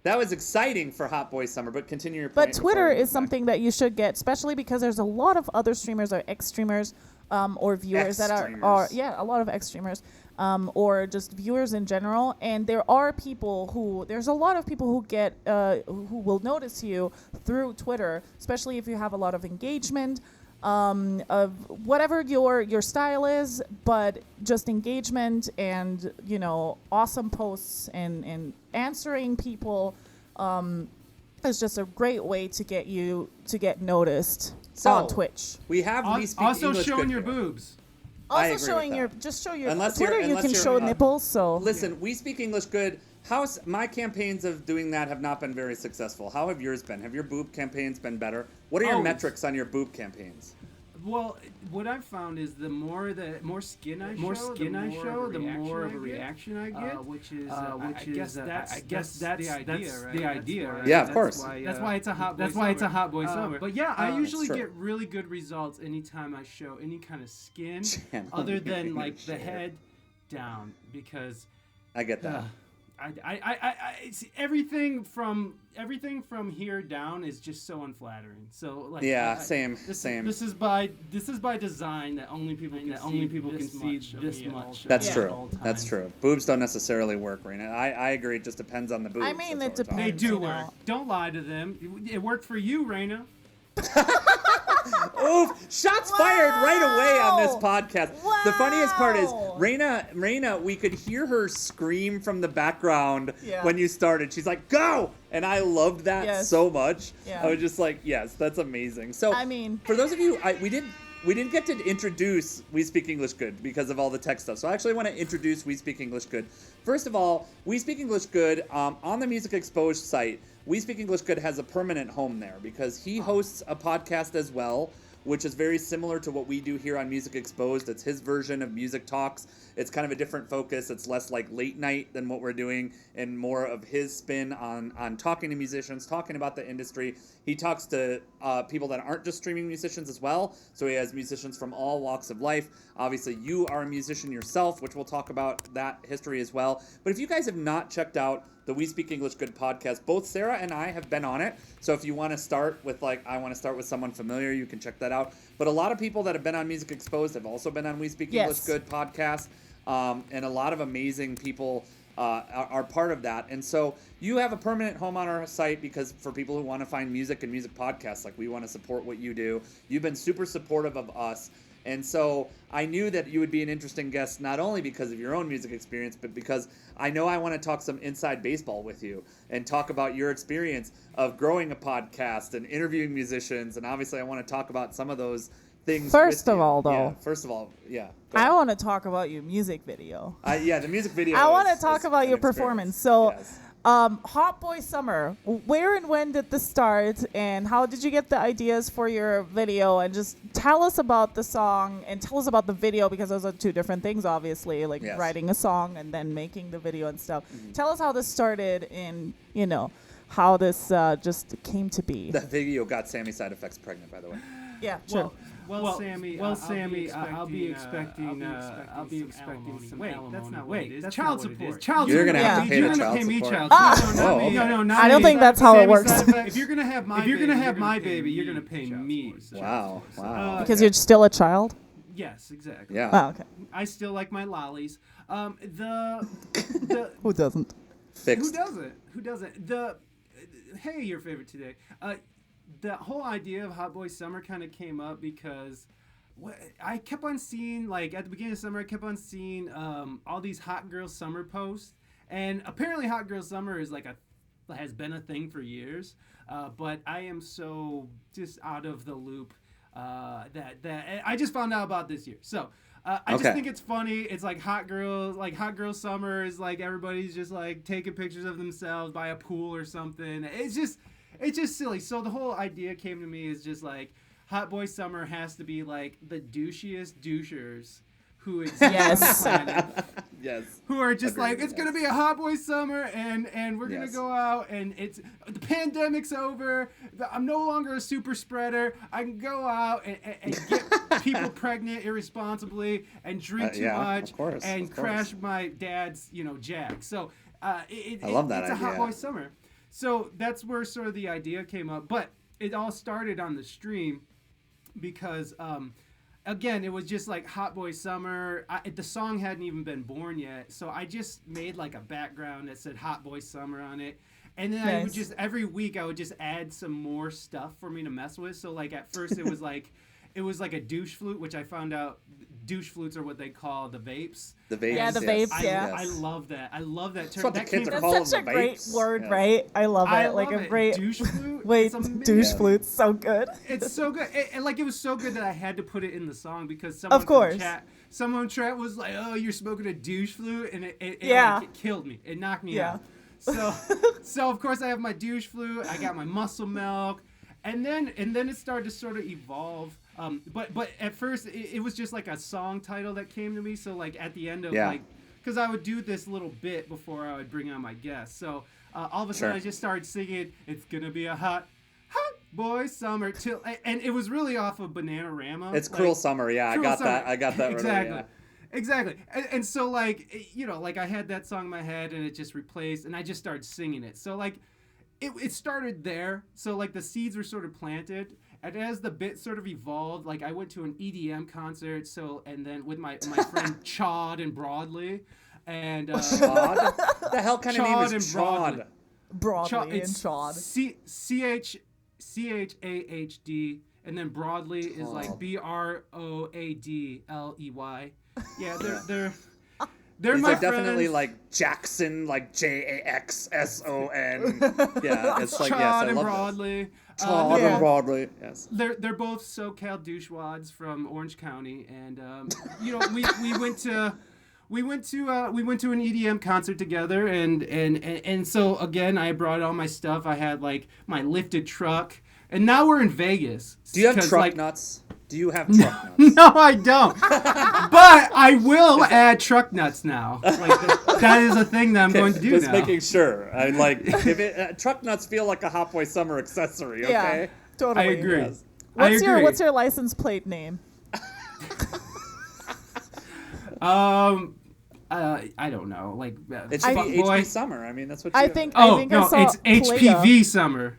That was exciting for Hot Boy Summer, but continue your point. But before Twitter we is move back. something that you should get, especially because there's a lot of other streamers or ex-streamers or viewers that are Ex-streamers. a lot of ex-streamers or just viewers in general. And there's a lot of people who get who will notice you through Twitter, especially if you have a lot of engagement. Of whatever your style is, but just engagement and awesome posts and answering people is just a great way to get noticed on Twitch. We have We Speak Also English showing Good your here. boobs. I Also agree showing with that. just show your Unless Twitter. you're- You unless can you're, show nipples. So Listen, We Speak English Good. My campaigns of doing that have not been very successful. How have yours been? Have your boob campaigns been better? What are your metrics on your boob campaigns? Well, what I've found is the more skin I show, the more of a reaction I get. I guess that's the idea, right? Yeah, of course. That's why it's a hot boy summer. But yeah, I usually get really good results anytime I show any kind of skin, other than like the head down, because I get that. I see everything from here down is just so unflattering. So like same. This is by design that only people can see this much. That's true. That's true. Boobs don't necessarily work, Raina. I agree. It just depends on the boobs. I mean, That's it what we're They depends. do you work. know. Don't lie to them. It worked for you, Raina. Oof! Shots fired right away on this Wow. podcast. The funniest part is Wow. Raina, we could hear her scream from the background Yeah. when you started. She's like, "Go!" And I loved that Yes. so much. Yeah. I was just like, "Yes, that's amazing." So, I mean- for those of you, we didn't get to introduce We Speak English Good because of all the tech stuff. So I actually want to introduce We Speak English Good. First of all, We Speak English Good on the Music Exposed site. We Speak English Good has a permanent home there because he hosts a podcast as well, which is very similar to what we do here on Music Exposed. It's his version of Music Talks. It's kind of a different focus. It's less like late night than what we're doing and more of his spin on talking to musicians, talking about the industry. He talks to people that aren't just streaming musicians as well. So he has musicians from all walks of life. Obviously, you are a musician yourself, which we'll talk about that history as well. But if you guys have not checked out the We Speak English Good podcast, both Sarah and I have been on it. So if you want to start with I want to start with someone familiar, you can check that out. But a lot of people that have been on Music Exposed have also been on We Speak English Good podcast. And a lot of amazing people are part of that. And so you have a permanent home on our site because for people who want to find music and music podcasts, like we want to support what you do. You've been super supportive of us. And so I knew that you would be an interesting guest, not only because of your own music experience, but because I know I want to talk some inside baseball with you and talk about your experience of growing a podcast and interviewing musicians. And obviously I want to talk about some of those things. First with of you. all, though. Yeah, first of all, yeah. I want to talk about your music video. The music video. I want to is talk about an your experience. performance. So, Yes. Hot Boy Summer. Where and when did this start, and how did you get the ideas for your video? And just tell us about the song and tell us about the video, because those are two different things, obviously. Like Yes. writing a song and then making the video and stuff. Mm-hmm. Tell us how this started, and how this just came to be. That video got Sammy Side Effects pregnant, by the way. Yeah, sure. Well, Sammy, I'll be expecting some. Wait, that's not what it is. Child support. You're gonna have to pay the You're child gonna pay me support. child Ah. support. Oh, okay. No, not I don't me. think that's how it Sammy works. Side Effects. If you're gonna have my baby, you're gonna pay me. Wow. Wow. Because you're still a child? Yes, exactly. Yeah. Oh, okay. I still like my lollies. The Who doesn't? Fixed. Who doesn't? Hey, your favorite today. The whole idea of Hot Boy Summer kind of came up because I kept on seeing, like, at the beginning of summer, I kept on seeing all these hot girl summer posts, and apparently hot girl summer is has been a thing for years, but I am so just out of the loop that I just found out about this year. So I just think it's funny. It's like hot girl summer is like everybody's just like taking pictures of themselves by a pool or something. It's just silly. So the whole idea came to me is just like Hot Boy Summer has to be like the douchiest douchers who exist Yes. on the planet. Yes. Who are just Agreed, like, it's gonna be a Hot Boy Summer, and we're gonna Yes. go out, and the pandemic's over. I'm no longer a super spreader. I can go out and get people pregnant irresponsibly and drink too much of course, and of course. crash my dad's jack. So I love that it's a Hot idea. Boy Summer. So that's where sort of the idea came up, but it all started on the stream because again, it was just like Hot Boy Summer. The song hadn't even been born yet, so I just made like a background that said Hot Boy Summer on it. And then I would just, every week, I would just add some more stuff for me to mess with. So like at first it was like, it was like a douche flute, which I found out douche flutes are what they call the vapes. The vapes. Yeah, the vapes. I love that. I love that term. What the kids are calling That's such a them, great vapes. word, Yes. right? I love it. I Like love a it. great Douche flute. wait, It's amazing. douche flute, so good. It's so good, and like it was so good that I had to put it in the song because someone from chat was like, "Oh, you're smoking a douche flute," and it killed me. It knocked me out. So of course I have my douche flute. I got my muscle milk, and then it started to sort of evolve. But at first it was just like a song title that came to me. So like at the end of like, because I would do this little bit before I would bring on my guests. So all of a sudden I just started singing, "It's gonna be a hot boy summer," and it was really off of Bananarama. It's Cruel Summer, yeah. Cruel Summer. I got that exactly. right away, Exactly. And so like, you know, like I had that song in my head and it just replaced and I just started singing it. So like it started there. So like the seeds were sort of planted. And as the bit sort of evolved, like I went to an EDM concert, and then with my friend Chad and Broadley, and Chad? The hell kind of name Chad is and Chad? Broadly and Chad. CHAHD, and then Broadly is like BROADLEY. Yeah, they're These my are definitely friends. like Jackson, like JAXSON. Yeah, it's like Chad yes, I and love Broadly. this. Chad and Broadly. Yes. They're both SoCal douchewads from Orange County, and you know we went to an EDM concert together, and so again I brought all my stuff. I had like my lifted truck, and now we're in Vegas. Do you have truck like, nuts? Do you have truck nuts? No, I don't. But I will add truck nuts now. Like that is a thing that I'm going to do Just now. making sure. I like if it truck nuts feel like a Hot Boy Summer accessory. Okay. Yeah, totally. I agree. Yes. What's your license plate name? I don't know. Like It should be boy. HB Summer. I mean, that's what. I you think Oh I no, saw it's HPV summer.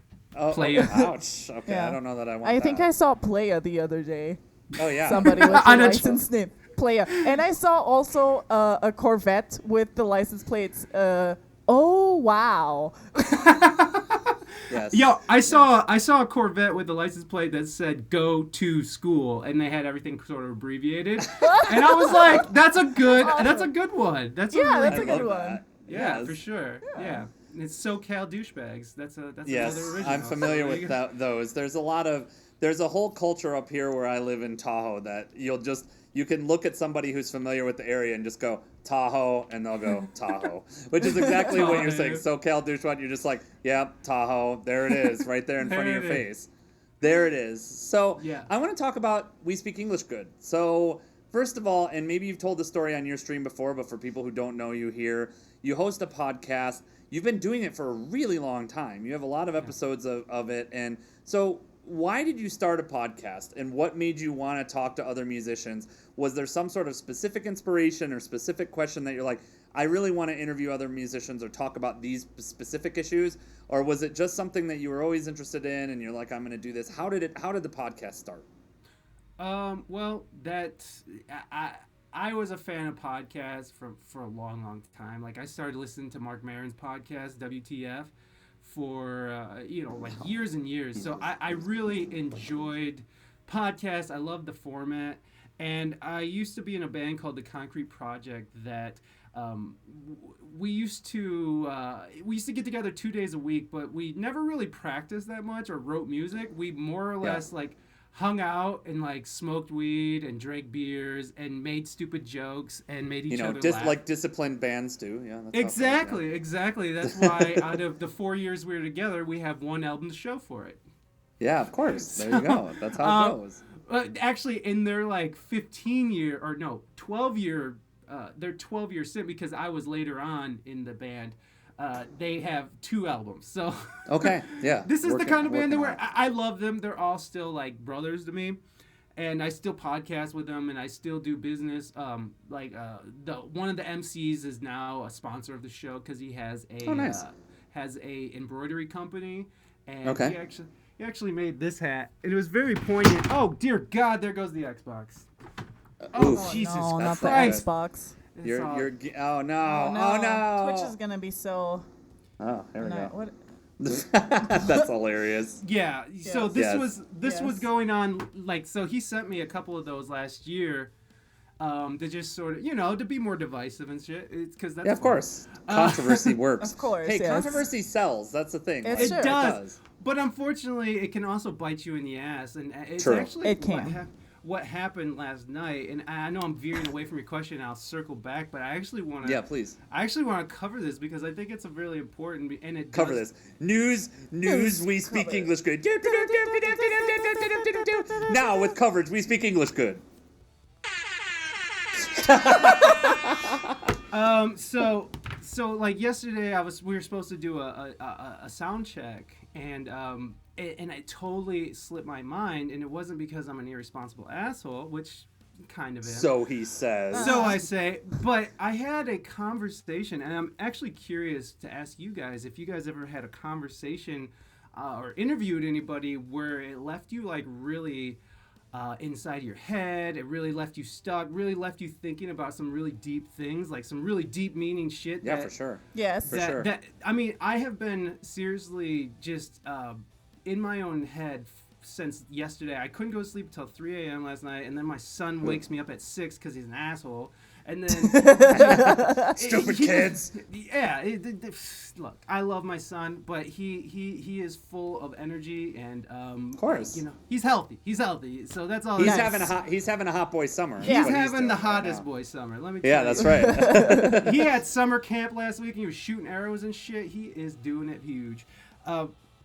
Playa. Ouch. Okay, Yeah. I don't know that I want. I think that. I saw Playa the other day. Oh yeah. Somebody with the On a license name Playa, and I saw also a Corvette with the license plates. Oh wow! Yes. Yo, I saw a Corvette with the license plate that said "Go to school," and they had everything sort of abbreviated. And I was like, "That's a good one. That's a That's a I good love one. that. yeah, Yes. for sure. Yeah. It's SoCal douchebags. That's Yes, another original. I'm familiar So there with you go. those. There's a whole culture up here where I live in Tahoe that you can look at somebody who's familiar with the area and just go Tahoe, and they'll go Tahoe, which is exactly what you're saying. SoCal douchebag. You're just like, yep, Tahoe. There it is, right there in front of your face. There it is. So Yeah. I want to talk about We Speak English Good. So first of all, and maybe you've told the story on your stream before, but for people who don't know you here, you host a podcast. You've been doing it for a really long time. You have a lot of episodes of it. And so why did you start a podcast, and what made you want to talk to other musicians? Was there some sort of specific inspiration or specific question that you're like, I really want to interview other musicians or talk about these specific issues? Or was it just something that you were always interested in and you're like, I'm going to do this? How did the podcast start? Well, I was a fan of podcasts for a long, long time. Like I started listening to Mark Maron's podcast, WTF, for like years and years. So I really enjoyed podcasts. I love the format, and I used to be in a band called the Concrete Project that we used to get together 2 days a week, but we never really practiced that much or wrote music. We more or less like hung out and like smoked weed and drank beers and made stupid jokes and made each other laugh. Like disciplined bands do. Yeah. That's Exactly. That's why out of the 4 years we were together, we have one album to show for it. Yeah, of course. There you go. That's how it goes. Actually, in their like 12-year stint, because I was later on in the band, they have 2 albums. So okay, yeah. This is the kind of band that I love them. They're all still like brothers to me, and I still podcast with them, and I still do business. One of the MCs is now a sponsor of the show because he has a embroidery company, and he actually made this hat, and it was very poignant. Oh dear God, there goes the Xbox. Oh Jesus no, not the Christ! Xbox. Oh no! Twitch is gonna be so. Oh, here we go. What? That's hilarious. Yeah. So Yes. this was going on like, so he sent me a couple of those last year. To just sort of, to be more divisive and shit. It's because that's Yeah, of course. Controversy works. Of course, Hey, yes. controversy sells. That's the thing. It's It true. does. But unfortunately, it can also bite you in the ass. And it's True. actually It can. what happened last night. And I know I'm veering away from your question, and I'll circle back. But I actually want to. Yeah, please. I actually want to cover this because I think it's a really important. And it Cover does, this. News, we speak Cover. English good. Now with coverage, we speak English good. So like yesterday, we were supposed to do a sound check, and it totally slipped my mind, and it wasn't because I'm an irresponsible asshole, which kind of am. So he says. So I say, but I had a conversation, and I'm actually curious to ask you guys if you guys ever had a conversation or interviewed anybody where it left you like really inside your head. It really left you stuck, really left you thinking about some really deep things, like some really deep meaning shit. Yeah, for sure. Yes. For sure. I mean, I have been seriously just in my own head since yesterday. I couldn't go to sleep until 3 a.m. last night, and then my son wakes me up at 6 because he's an asshole. And then Stupid kids. Look, I love my son, but he is full of energy, and Of course. he's healthy. He's healthy, so that's all. He's That is. having a hot boy summer. He's That's what having doing the right hottest now. boy summer. Let me tell Yeah, you. that's right. He had summer camp last week, and he was shooting arrows and shit. He is doing it huge.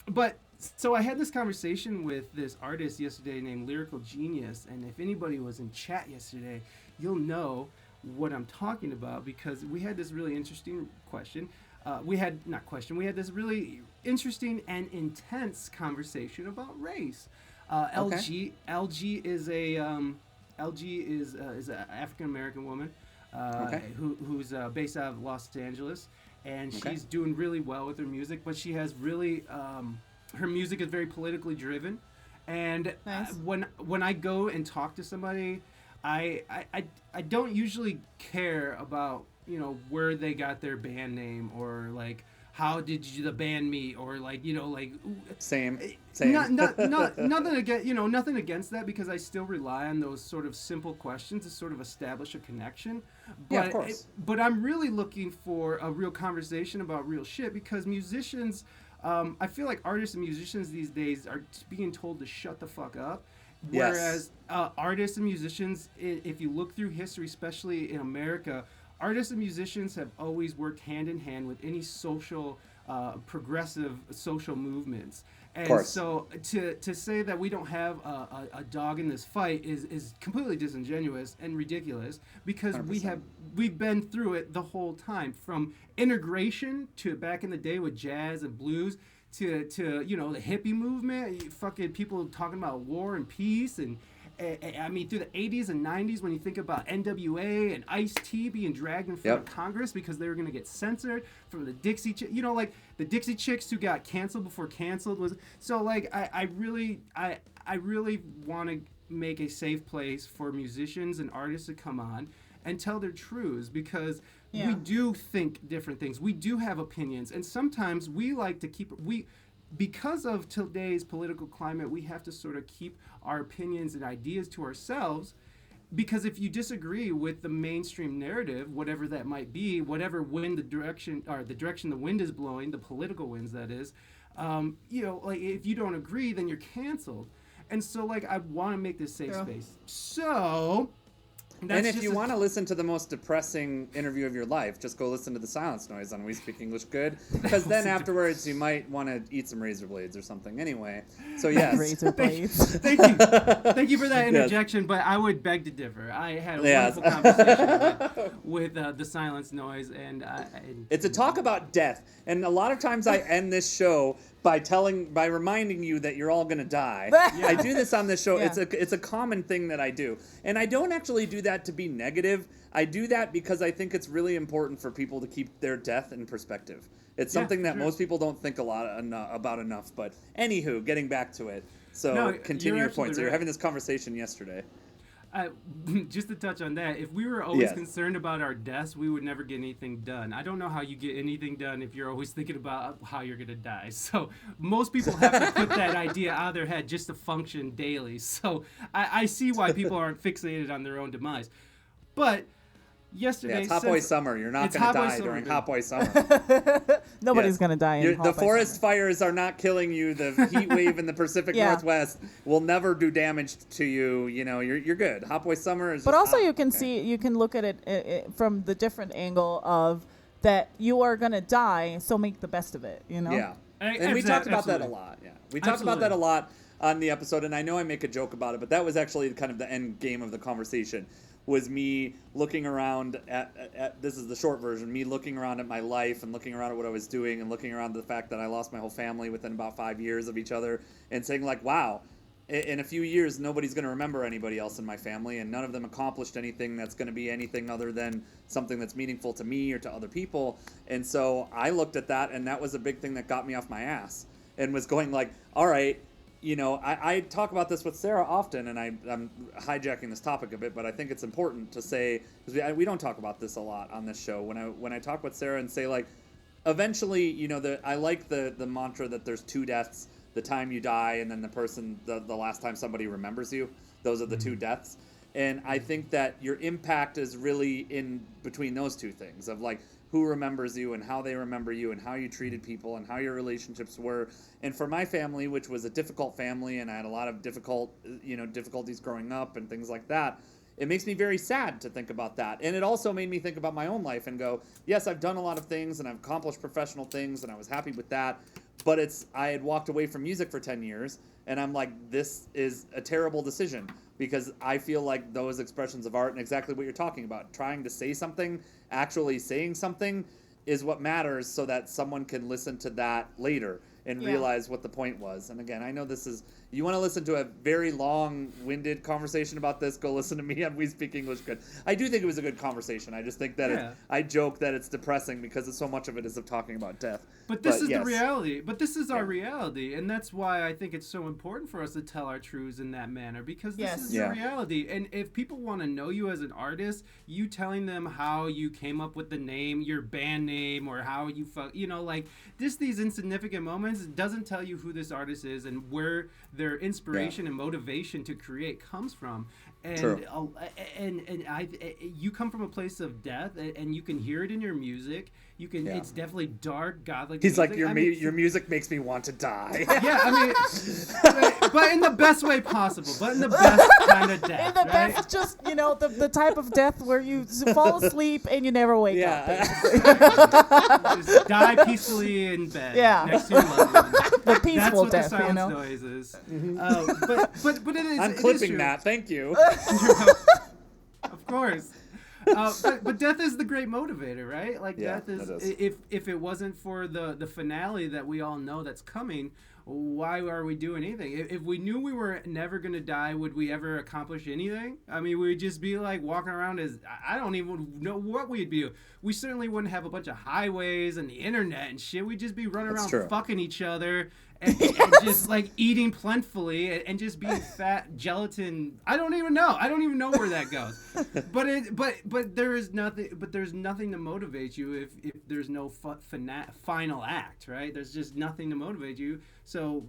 But so I had this conversation with this artist yesterday named Lyrical Genius, and if anybody was in chat yesterday, you'll know what I'm talking about, because we had this really interesting question. We had this really interesting and intense conversation about race. LG is an African American woman who's based out of Los Angeles, and she's doing really well with her music. But she has really her music is very politically driven, and Nice. when I go and talk to somebody, I don't usually care about where they got their band name, or like how did the band meet, or like Same. nothing against nothing against that, because I still rely on those sort of simple questions to sort of establish a connection. But Yeah, of course. but I'm really looking for a real conversation about real shit, because musicians, I feel like artists and musicians these days are being told to shut the fuck up. Yes. Whereas artists and musicians, if you look through history, especially in America, artists and musicians have always worked hand in hand with any social, progressive social movements. And so to say that we don't have a dog in this fight is completely disingenuous and ridiculous, because 100%. we've been through it the whole time, from integration to back in the day with jazz and blues, to the hippie movement, fucking people talking about war and peace, and I mean through the 80s and 90s, when you think about NWA and Ice-T being dragged in front of Congress because they were going to get censored from the Dixie like the Dixie Chicks who got canceled before canceled was. So like I really want to make a safe place for musicians and artists to come on and tell their truths, because we do think different things. We do have opinions, and sometimes we like to because of today's political climate, we have to sort of keep our opinions and ideas to ourselves, because if you disagree with the mainstream narrative, whatever that might be, whatever the direction the wind is blowing, the political winds that is, like if you don't agree, then you're canceled. And so like I want to make this safe space. So And if you want to listen to the most depressing interview of your life, just go listen to the silence noise on We Speak English Good, because then afterwards you might want to eat some razor blades or something. Anyway, so yes. Razor blades. Thank you for that interjection, but I would beg to differ. I had a wonderful conversation with the silence noise, and it's a talk about death, and a lot of times I end this show by reminding you that you're all gonna die. I do this on this show. Yeah. It's a common thing that I do, and I don't actually do that to be negative. I do that because I think it's really important for people to keep their death in perspective. It's something that most people don't think a lot about enough. But anywho, getting back to it. So continue your point. So you're having this conversation yesterday. Just to touch on that, if we were always concerned about our deaths, we would never get anything done. I don't know how you get anything done if you're always thinking about how you're going to die. So most people have to put that idea out of their head just to function daily. So I see why people aren't fixated on their own demise. But yesterday, it's Hot Boy Summer. You're not going to die during Hot Boy Summer. Nobody's going to die in Hot The Boy forest Summer. Fires are not killing you. The heat wave in the Pacific Northwest will never do damage to you. You know, you're good. Hot Boy Summer is. But just also, hot. you can look at it from the different angle of that you are going to die, so make the best of it. You know. Yeah, and we talked about that a lot. Yeah, we talked about that a lot on the episode, and I know I make a joke about it, but that was actually kind of the end game of the conversation. Was me looking around at this is the short version, me looking around at my life and looking around at what I was doing and looking around at the fact that I lost my whole family within about 5 years of each other and saying like, wow, in a few years, nobody's going to remember anybody else in my family and none of them accomplished anything that's going to be anything other than something that's meaningful to me or to other people. And so I looked at that, and that was a big thing that got me off my ass and was going like, all right, you know, I talk about this with Sarah often, and I'm hijacking this topic a bit, but I think it's important to say, because we don't talk about this a lot on this show, when I talk with Sarah and say, like, eventually, you know, I like the mantra that there's two deaths, the time you die and then the last time somebody remembers you. Those are the two deaths. And I think that your impact is really in between those two things of, like, who remembers you and how they remember you and how you treated people and how your relationships were. And for my family, which was a difficult family, and I had a lot of difficulties growing up and things like that, it makes me very sad to think about that. And it also made me think about my own life and go, yes, I've done a lot of things and I've accomplished professional things and I was happy with that. But I had walked away from music for 10 years and I'm like, this is a terrible decision, because I feel like those expressions of art and exactly what you're talking about, trying to say something, actually saying something is what matters, so that someone can listen to that later and realize what the point was. And again, I know you want to listen to a very long-winded conversation about this, go listen to me on We Speak English Good. I do think it was a good conversation. I just think that I joke that it's depressing because so much of it is of talking about death. But this is the reality. But this is our reality, and that's why I think it's so important for us to tell our truths in that manner, because this is the reality. And if people want to know you as an artist, you telling them how you came up with the name, your band name, or how you like just these insignificant moments doesn't tell you who this artist is and where their inspiration and motivation to create comes from. And you come from a place of death, and you can hear it in your music. You can. It's definitely dark, godlike. He's music. like, your music makes me want to die. Yeah, I mean, but in the best way possible. But in the best kind of death. In the best, just the type of death where you fall asleep and you never wake up. Just die peacefully in bed. Next to your loved one. The peaceful That's what death, the silence noise is. But it is. I'm clipping that. Thank you. Of course. But death is the great motivator, right? Like death is. If it wasn't for the finale that we all know that's coming, why are we doing anything? If we knew we were never going to die, would we ever accomplish anything? I mean, we'd just be like walking around as, I don't even know what we'd be. We certainly wouldn't have a bunch of highways and the internet and shit. We'd just be running around fucking each other and just like eating plentifully and just being fat gelatin. I don't even know where that goes. But there's nothing to motivate you if there's no final act, right? There's just nothing to motivate you. So,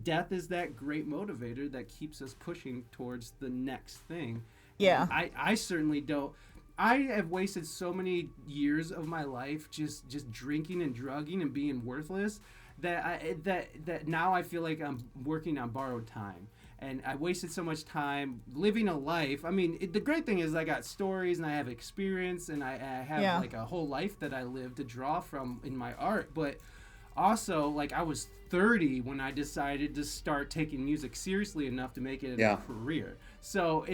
death is that great motivator that keeps us pushing towards the next thing. Yeah. I certainly don't. I have wasted so many years of my life just drinking and drugging and being worthless that now I feel like I'm working on borrowed time. And I wasted so much time living a life. I mean, the great thing is I got stories and I have experience and I have like a whole life that I live to draw from in my art. But also, like, I was 30 when I decided to start taking music seriously enough to make it a career. So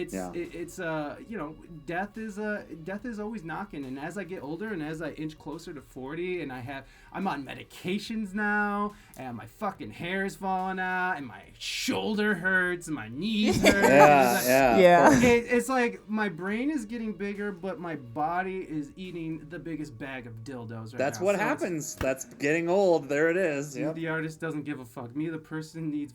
death is always knocking. And as I get older and as I inch closer to 40 and I'm on medications now and my fucking hair is falling out and my shoulder hurts and my knees hurt. It's like my brain is getting bigger, but my body is eating the biggest bag of dildos right now. That's what happens. That's getting old. There it is. Yep. The artist doesn't doesn't give a fuck. Me, the person, needs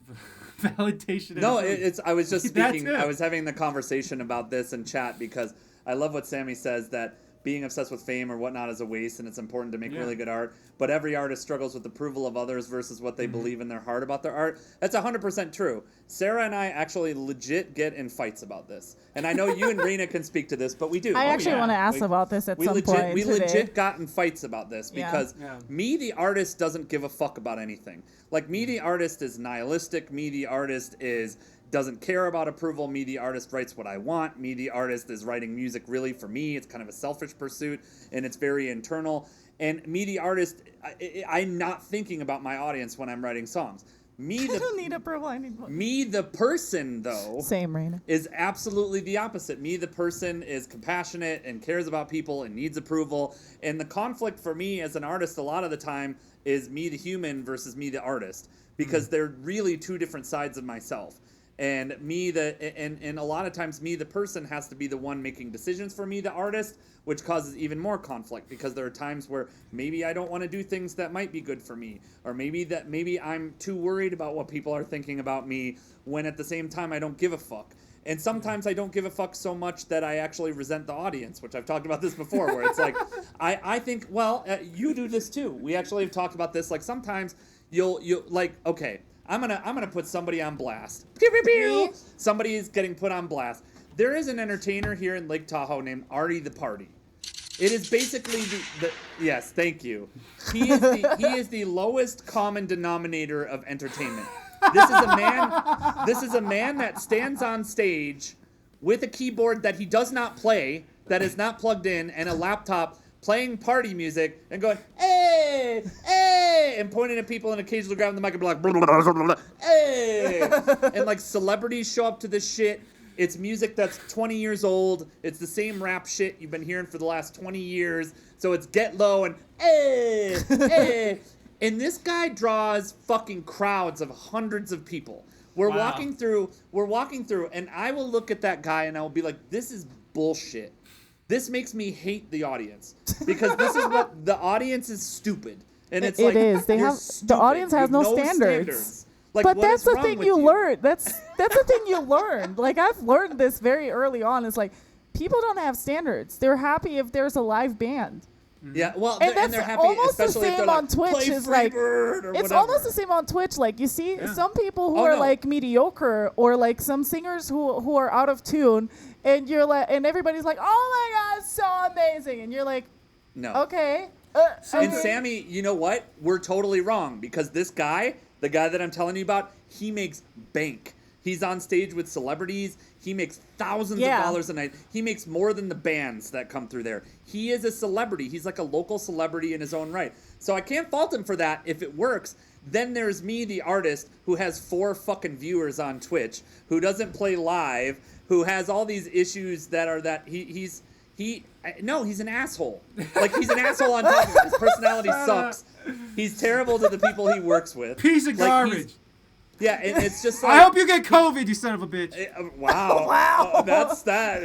validation. No, it's. I was just That speaking. too. I was having the conversation about this in chat because I love what Sammy says, that being obsessed with fame or whatnot is a waste, and it's important to make really good art. But every artist struggles with approval of others versus what they believe in their heart about their art. That's 100% true. Sarah and I actually legit get in fights about this, and I know you and Rena can speak to this, but we do. I actually want to ask about this at some point We today. legit got in fights about this because me, the artist, doesn't give a fuck about anything. Like, me, the artist, is nihilistic. Me, the artist, doesn't care about approval. Me, the artist, writes what I want. Me, the artist, is writing music really for me. It's kind of a selfish pursuit, and it's very internal. And me, the artist, I'm not thinking about my audience when I'm writing songs. I don't need approval. I need one. Me, the person, though, Same, Raina. is absolutely the opposite. Me, the person, is compassionate and cares about people and needs approval. And the conflict for me as an artist a lot of the time is me, the human, versus me, the artist, because they're really two different sides of myself. And me, and a lot of times me, the person, has to be the one making decisions for me, the artist, which causes even more conflict because there are times where maybe I don't want to do things that might be good for me, or maybe I'm too worried about what people are thinking about me, when at the same time I don't give a fuck. And sometimes I don't give a fuck so much that I actually resent the audience, which I've talked about this before, where it's like, I think, well, you do this too. We actually have talked about this. Like, sometimes you'll like, okay, I'm gonna put somebody on blast. Pew, pew, pew. Somebody is getting put on blast. There is an entertainer here in Lake Tahoe named Artie the Party. It is basically the yes, thank you. He is the lowest common denominator of entertainment. This is a man that stands on stage with a keyboard that he does not play, that is not plugged in, and a laptop, playing party music and going, hey, hey, and pointing at people and occasionally grabbing the mic and be like, blah, blah, blah, blah, blah, hey. And like, celebrities show up to this shit. It's music that's 20 years old. It's the same rap shit you've been hearing for the last 20 years. So it's get low and hey, hey. And this guy draws fucking crowds of hundreds of people. We're walking through, and I will look at that guy and I will be like, this is bullshit. This makes me hate the audience, because this is what the audience is stupid, and it's like, it is. They have stupid. the audience has You have no standards. Like, but what that's is the wrong thing with you learn. That's the thing you learn. Like, I've learned this very early on. It's like, people don't have standards. They're happy if there's a live band. Yeah, well, And they're that's happy, almost the especially if same they're on like, Twitch. play Is like, Freebird or it's whatever. almost the same on Twitch. Like, you see some people who are like mediocre, or like some singers who are out of tune, and you're like, and everybody's like, oh my god, so amazing, and you're like, no, okay. And Sammy, you know what? We're totally wrong, because this guy, the guy that I'm telling you about, he makes bank. He's on stage with celebrities. He makes thousands of dollars a night. He makes more than the bands that come through there. He is a celebrity. He's like a local celebrity in his own right. So I can't fault him for that if it works. Then there's me, the artist, who has 4 fucking viewers on Twitch, who doesn't play live, who has all these issues that are that he's an asshole. Like, he's an asshole on top of it. His personality sucks. He's terrible to the people he works with. Piece of garbage. Yeah, and it's just like, I hope you get COVID, you son of a bitch. Wow. Wow. That's that.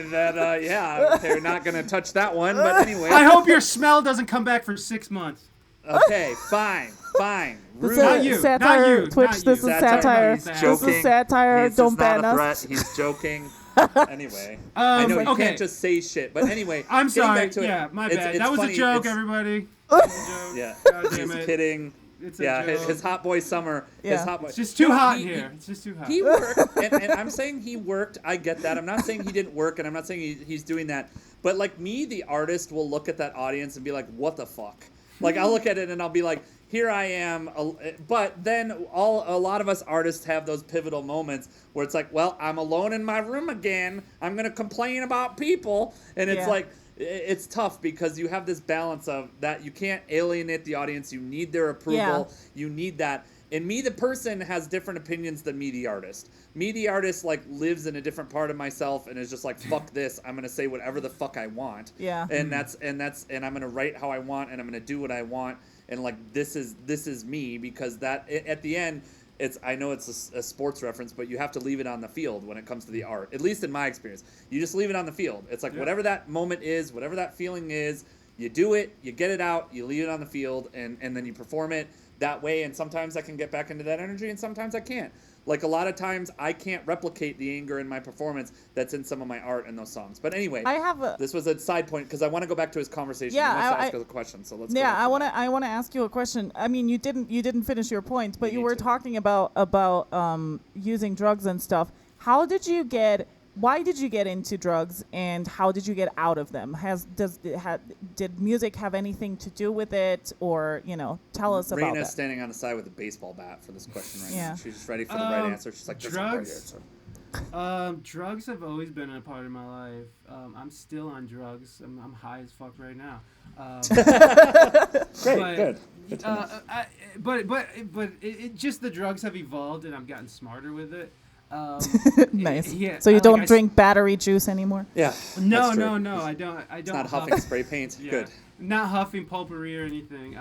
Yeah, they're not going to touch that one, but anyway. I hope your smell doesn't come back for 6 months. Okay, fine. This Not you, satire, not you, Twitch, not this you. is satire. He's This joking. is satire. This Don't is not ban a us. threat. He's joking. Anyway. I know you okay. can't just say shit, but anyway. I'm getting sorry. back to it, Yeah, my it's bad. That was funny. a joke, everybody. That was a joke. Yeah, God damn he's it. kidding. It's a Yeah, joke. his hot boy summer. Yeah. His hot boy. It's just too hot in here. It's just too hot. He worked, and I'm saying he worked. I get that. I'm not saying he didn't work, and I'm not saying he's doing that. But like me, the artist, will look at that audience and be like, "What the fuck?" Like, I'll look at it and I'll be like, "Here I am." But then a lot of us artists have those pivotal moments where it's like, "Well, I'm alone in my room again. I'm gonna complain about people," and it's like. It's tough because you have this balance of that you can't alienate the audience. You need their approval. Yeah. You need that. And me, the person, has different opinions than me, the artist. Me, the artist, like, lives in a different part of myself and is just like, fuck this. I'm gonna say whatever the fuck I want. Yeah. And and I'm gonna write how I want, and I'm gonna do what I want. And like, this is me, because that at the end. I know it's a sports reference, but you have to leave it on the field when it comes to the art. At least in my experience, you just leave it on the field. It's like whatever that moment is, whatever that feeling is, you do it, you get it out, you leave it on the field, and then you perform it. that way, and sometimes I can get back into that energy, and sometimes I can't. Like, a lot of times, I can't replicate the anger in my performance that's in some of my art in those songs. But anyway, this was a side point, because I want to go back to his conversation. Yeah, he wants to ask us a question, so let's go yeah, back to I want to ask you a question. I mean, you didn't finish your point, but You you need were to. talking about using drugs and stuff. Why did you get into drugs, and how did you get out of them? Did music have anything to do with it, or tell us about Raina's that? standing on the side with a baseball bat for this question right Yeah. now. She's just ready for the right answer. She's like, this is the right drugs. answer. Drugs have always been a part of my life. I'm still on drugs. I'm high as fuck right now. Great, good. But it just the drugs have evolved, and I've gotten smarter with it. Nice. Yeah, So you don't drink battery juice anymore? Yeah. No, that's true. no, I don't. It's not huffing spray paint. Yeah, Good. not huffing potpourri or anything.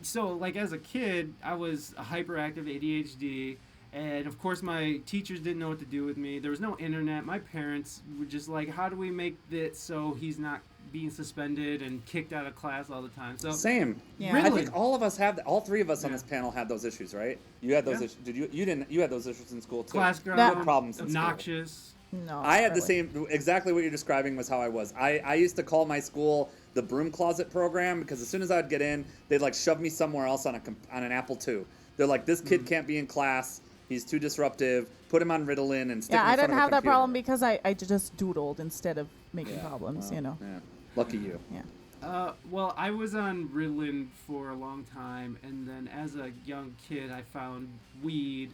So like as a kid, I was a hyperactive ADHD, and of course my teachers didn't know what to do with me. There was no internet. My parents were just like, how do we make it so he's not being suspended and kicked out of class all the time? So Same. Yeah. I Really? think all of us have. All three of us on this panel had those issues, right? You had those Yeah. issues. Did you? You didn't. You had those issues in school too. class You ground, had problems in school. obnoxious. No. I had the really. same. Exactly what you're describing was how I was. I used to call my school the broom closet program, because as soon as I'd get in, they'd like shove me somewhere else on an Apple II. They're like, this kid can't be in class. He's too disruptive. Put him on Ritalin and stick him in Yeah, I front didn't of a have that computer. problem because I just doodled instead of making problems. Well, Yeah. Lucky you. Yeah. Well, I was on Ritalin for a long time, and then as a young kid, I found weed,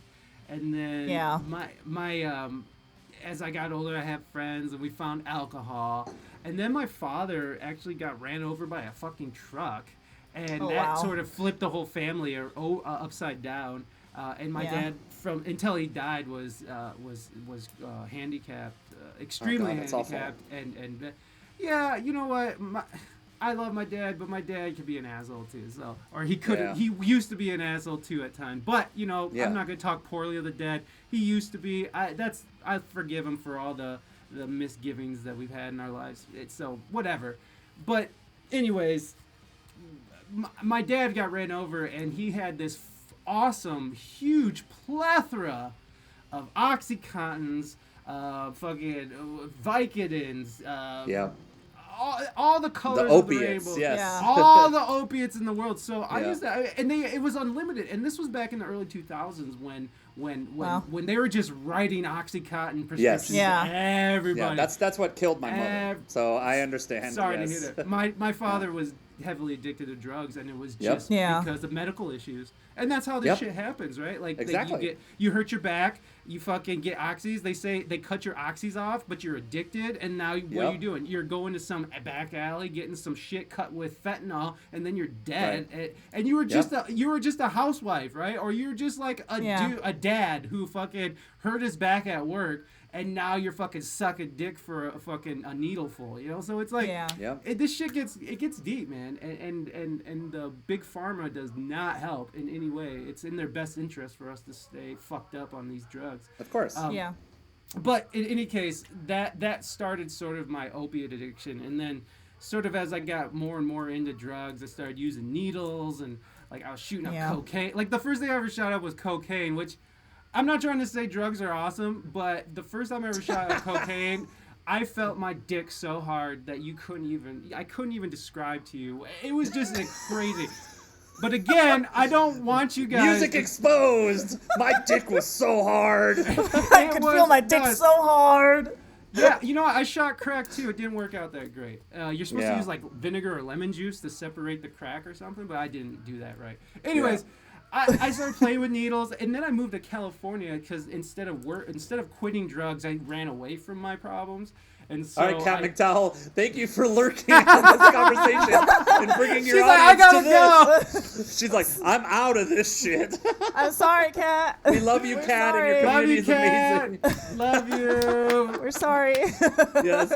and then Yeah. my as I got older, I had friends, and we found alcohol, and then my father actually got ran over by a fucking truck, and Oh, that wow. sort of flipped the whole family upside down. And my Yeah. dad, until he died, was handicapped, extremely God, that's awful. handicapped, and yeah, you know what? I love my dad, but my dad could be an asshole too. So, or he could. Yeah. He used to be an asshole too at times. But Yeah. I'm not gonna talk poorly of the dead. He used to be. I forgive him for all the misgivings that we've had in our lives. So whatever. But anyways, my dad got ran over, and he had this awesome, huge plethora of OxyContins, fucking Vicodins, Yeah. all the colors The of the opiates, rainbow. yes. Yeah. All the opiates in the world. So I Yeah. used that, and it was unlimited. And this was back in the early 2000s Wow. when they were just writing OxyContin prescriptions Yes. to Yeah. everybody. Yeah, that's what killed my mother. So I understand. Sorry yes. to hear that. My father was heavily addicted to drugs, and it was Yep. just Yeah. because of medical issues. And that's how this Yep. shit happens, right? Like Exactly. you hurt your back, you fucking get oxys. They say they cut your oxys off, but you're addicted, and now what are Yep. you doing? You're going to some back alley, getting some shit cut with fentanyl, and then you're dead. And you were just a housewife, right? Or you're just like a dad who fucking hurt his back at work, and now you're fucking sucking dick for a needleful, So it's like Yeah. Yeah. this shit gets deep, man, and the big pharma does not help in any way. It's in their best interest for us to stay fucked up on these drugs. Of course. Yeah. But in any case, that started sort of my opiate addiction, and then sort of as I got more and more into drugs, I started using needles, and like I was shooting up Yeah. cocaine. Like the first thing I ever shot up was cocaine, which I'm not trying to say drugs are awesome, but the first time I ever shot up cocaine, I felt my dick so hard that I couldn't even describe to you. It was just like crazy. But again, I don't want you guys. Music exposed. My dick was so hard. I could feel my dick nuts. so hard. Yeah, I shot crack too. It didn't work out that great. You're supposed to Yeah. use like vinegar or lemon juice to separate the crack or something, but I didn't do that right. Anyways, I started playing with needles, and then I moved to California because instead of quitting drugs, I ran away from my problems. And so All right, Kat McDowell, thank you for lurking in this conversation and bringing your She's like, audience I gotta to this. She's like, I'm out of this shit. I'm sorry, Kat. We love you, We're Kat, and your sorry. Love community you, is Kat. amazing. Love you. We're sorry. Yes.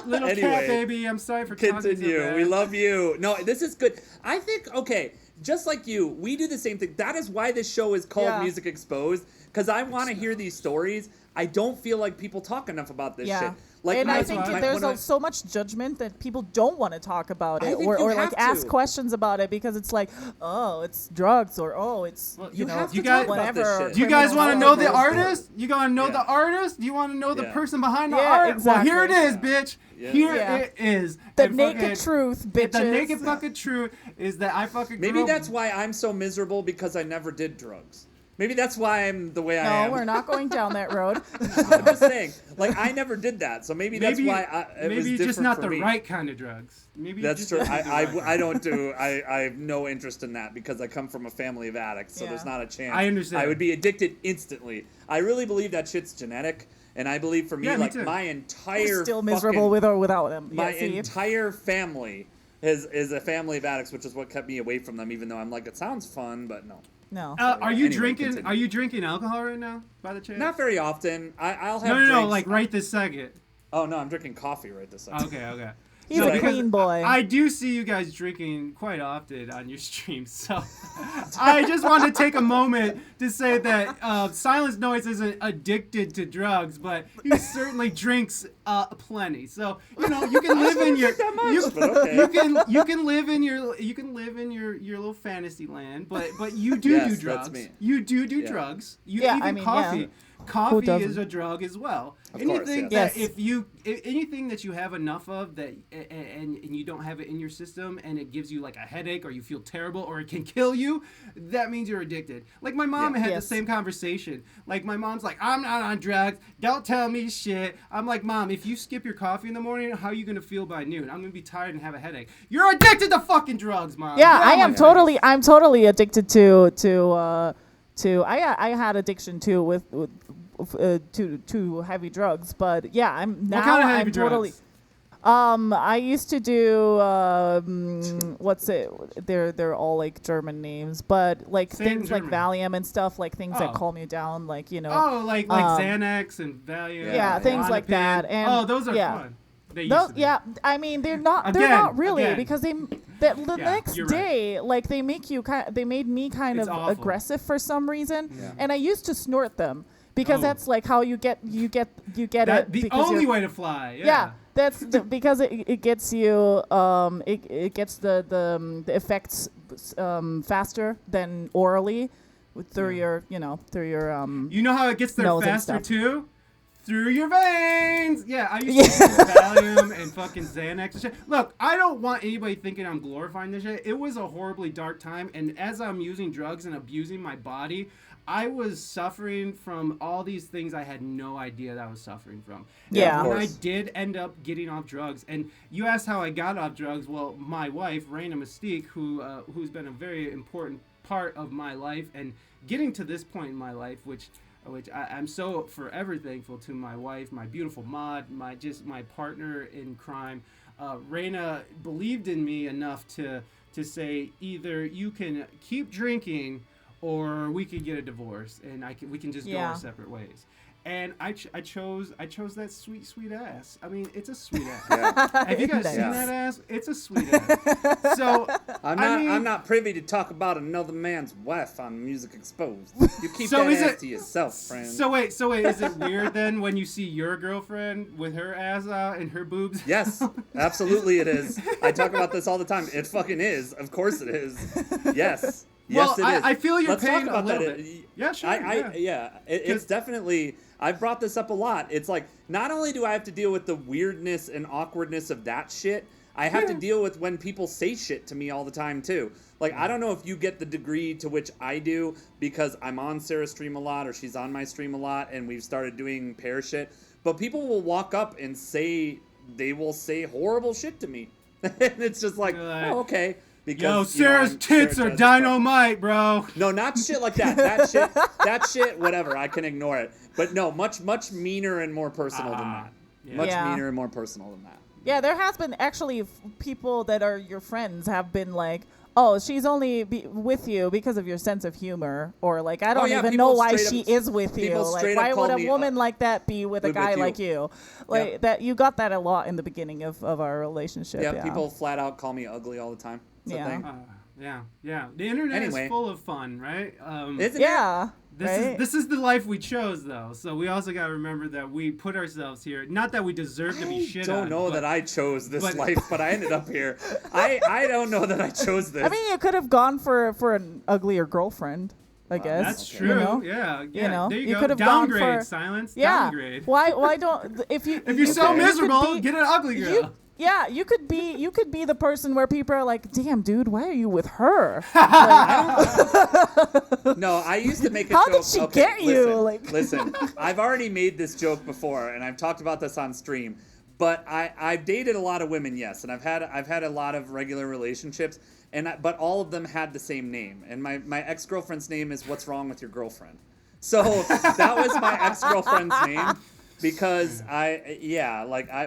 Little cat Anyway, baby, I'm sorry for talking so Continue. bad. We love you. No, this is good. I think, okay, just like you, we do the same thing. That is why this show is called Yeah. Music Exposed, because I want to hear these stories. I don't feel like people talk enough about this Yeah. shit. Like, and I that's think why- there's so much judgment that people don't want to talk about I it, think or you like have ask to. questions about it because it's like, oh, it's drugs, or oh, it's Well, you you know, have to you talk guys- about this whatever. shit. Do you guys criminal want to know the law. artist? You gotta know Yeah. the artist? Do you want to know the Yeah. person behind the Yeah, art? exactly. Well, here it is, Yeah. bitch. Yeah. Here Yeah. it is. The And naked fucking- truth, bitches. The naked fucking truth is that I fucking Maybe grew up- that's why I'm so miserable, because I never did drugs. Maybe that's why I'm the way I No, am. we're not going down that road. I'm just saying, like, I never did that, so maybe that's why it was maybe different just not for the me. right kind of drugs. Maybe That's just true. not the right kind. I don't do. I have no interest in that because I come from a family of addicts, so Yeah. there's not a chance. I understand. I would be addicted instantly. I really believe that shit's genetic, and I believe for me, Yeah, me like too. my entire Still fucking- miserable with or without them. my Yeah, see? entire family is a family of addicts, which is what kept me away from them. Even though I'm like, it sounds fun, but no, No. Are you Anyway, drinking? continue. Are you drinking alcohol right now? By the chance? not very often. I'll have No, drinks. like right this second. Oh no, I'm drinking coffee right this second. Okay. He's No, a because clean boy. I do see you guys drinking quite often on your streams, so I just wanted to take a moment to say that Silence Noise isn't addicted to drugs, but he certainly drinks plenty. So you know you can live in your but okay. you can live in your little fantasy land, but you do Yes, do that's drugs. me. You do Yeah. drugs. You Yeah, even I mean, coffee. yeah. Coffee doesn't? is a drug as well. Of course, Anything yes. that anything that you have enough of that and you don't have it in your system and it gives you like a headache or you feel terrible or it can kill you, that means you're addicted. Like my mom Yeah. had Yes. the same conversation. Like my mom's like, I'm not on drugs. Don't tell me shit. I'm like, Mom, if you skip your coffee in the morning, how are you gonna feel by noon? I'm gonna be tired and have a headache. You're addicted to fucking drugs, Mom. Yeah, Get I on my am face. totally. I'm totally addicted to. I had addiction too with to heavy drugs, but yeah, I'm now. What kind of heavy I'm totally. drugs? I used to do what's it? They're all like German names, but like Say it in things like German. Valium and stuff, like things that Oh. calm you down, like you know. Oh, like um, Xanax and Valium. Yeah, and things like Klonopin. that, and oh, those are yeah. fun. They used Those, to be. yeah, I mean they're not Again, really again. because the Yeah, next you're right. day like they make you they made me kind It's of awful. aggressive for some reason, Yeah. and I used to snort them because Oh. that's like how you get That, it the because only you're- way to fly. yeah, that's because it gets you it gets the effects faster than orally through Yeah. your through your You know how it gets there nose and faster stuff. too? Through your veins. Yeah, I used to take Valium and fucking Xanax and shit. Look, I don't want anybody thinking I'm glorifying this shit. It was a horribly dark time, and as I'm using drugs and abusing my body, I was suffering from all these things I had no idea that I was suffering from. Yeah. And Of when I course. did end up getting off drugs, and you asked how I got off drugs. Well, my wife, Raina Mystique, who's been a very important part of my life, and getting to this point in my life, which I'm so forever thankful to my wife, my beautiful Maud, my partner in crime. Raina believed in me enough to say either you can keep drinking or we could get a divorce and we can just go Yeah. our separate ways. And I chose that sweet ass. I mean, it's a sweet ass. Yeah. Have you guys Nice. seen that ass? It's a sweet ass. So I'm not privy to talk about another man's wife on Music Exposed. You keep So that is ass it- to yourself, friend. So wait, is it weird then when you see your girlfriend with her ass out and her boobs? Yes, absolutely it is. I talk about this all the time. It fucking is. Of course it is. Yes. Yes, Well, it is. I feel your Let's pain talk about a little that. bit. Yeah, sure. It's 'Cause- definitely. I've brought this up a lot. It's like not only do I have to deal with the weirdness and awkwardness of that shit, I have to deal with when people say shit to me all the time too. Like I don't know if you get the degree to which I do because I'm on Sarah's stream a lot or she's on my stream a lot and we've started doing pair shit. But people will walk up and say horrible shit to me, and it's just like, Like, oh, okay. Because, Yo, you know, Sarah's Sarah tits are does stuff. dynamite, bro. No, not shit like that. That shit, whatever. I can ignore it. But no, much meaner and more personal than that. Yeah. Much Yeah. meaner and more personal than that. Yeah, there has been actually people that are your friends have been like, oh, she's only with you because of your sense of humor, or like I don't yeah, even people know why straight she up- is with you. people Like straight why up would call a me, woman like that be with a with guy you. like you? Like Yep. that you got that a lot in the beginning of our relationship. Yeah, Yeah, people flat out call me ugly all the time. It's a Yeah. thing. Yeah. The internet Anyway. is full of fun, right? Isn't Yeah. This is the life we chose, though. So we also got to remember that we put ourselves here. Not that we deserve to be shit on. I don't know that I chose this life, but I ended up here. I don't know that I chose this. I mean, you could have gone for an uglier girlfriend, I guess. That's true. You know? Yeah. You know, there you, you go. could have Downgrade, gone for silence. Yeah. Downgrade. Why don't if you're so miserable, get an ugly girl. You could be the person where people are like, damn, dude, why are you with her? No, I used to make a How joke. did she get you? Listen, I've already made this joke before, and I've talked about this on stream. But I've dated a lot of women, yes, and I've had a lot of regular relationships, but all of them had the same name, and my ex-girlfriend's name is What's Wrong with Your Girlfriend? So that was my ex-girlfriend's name. Because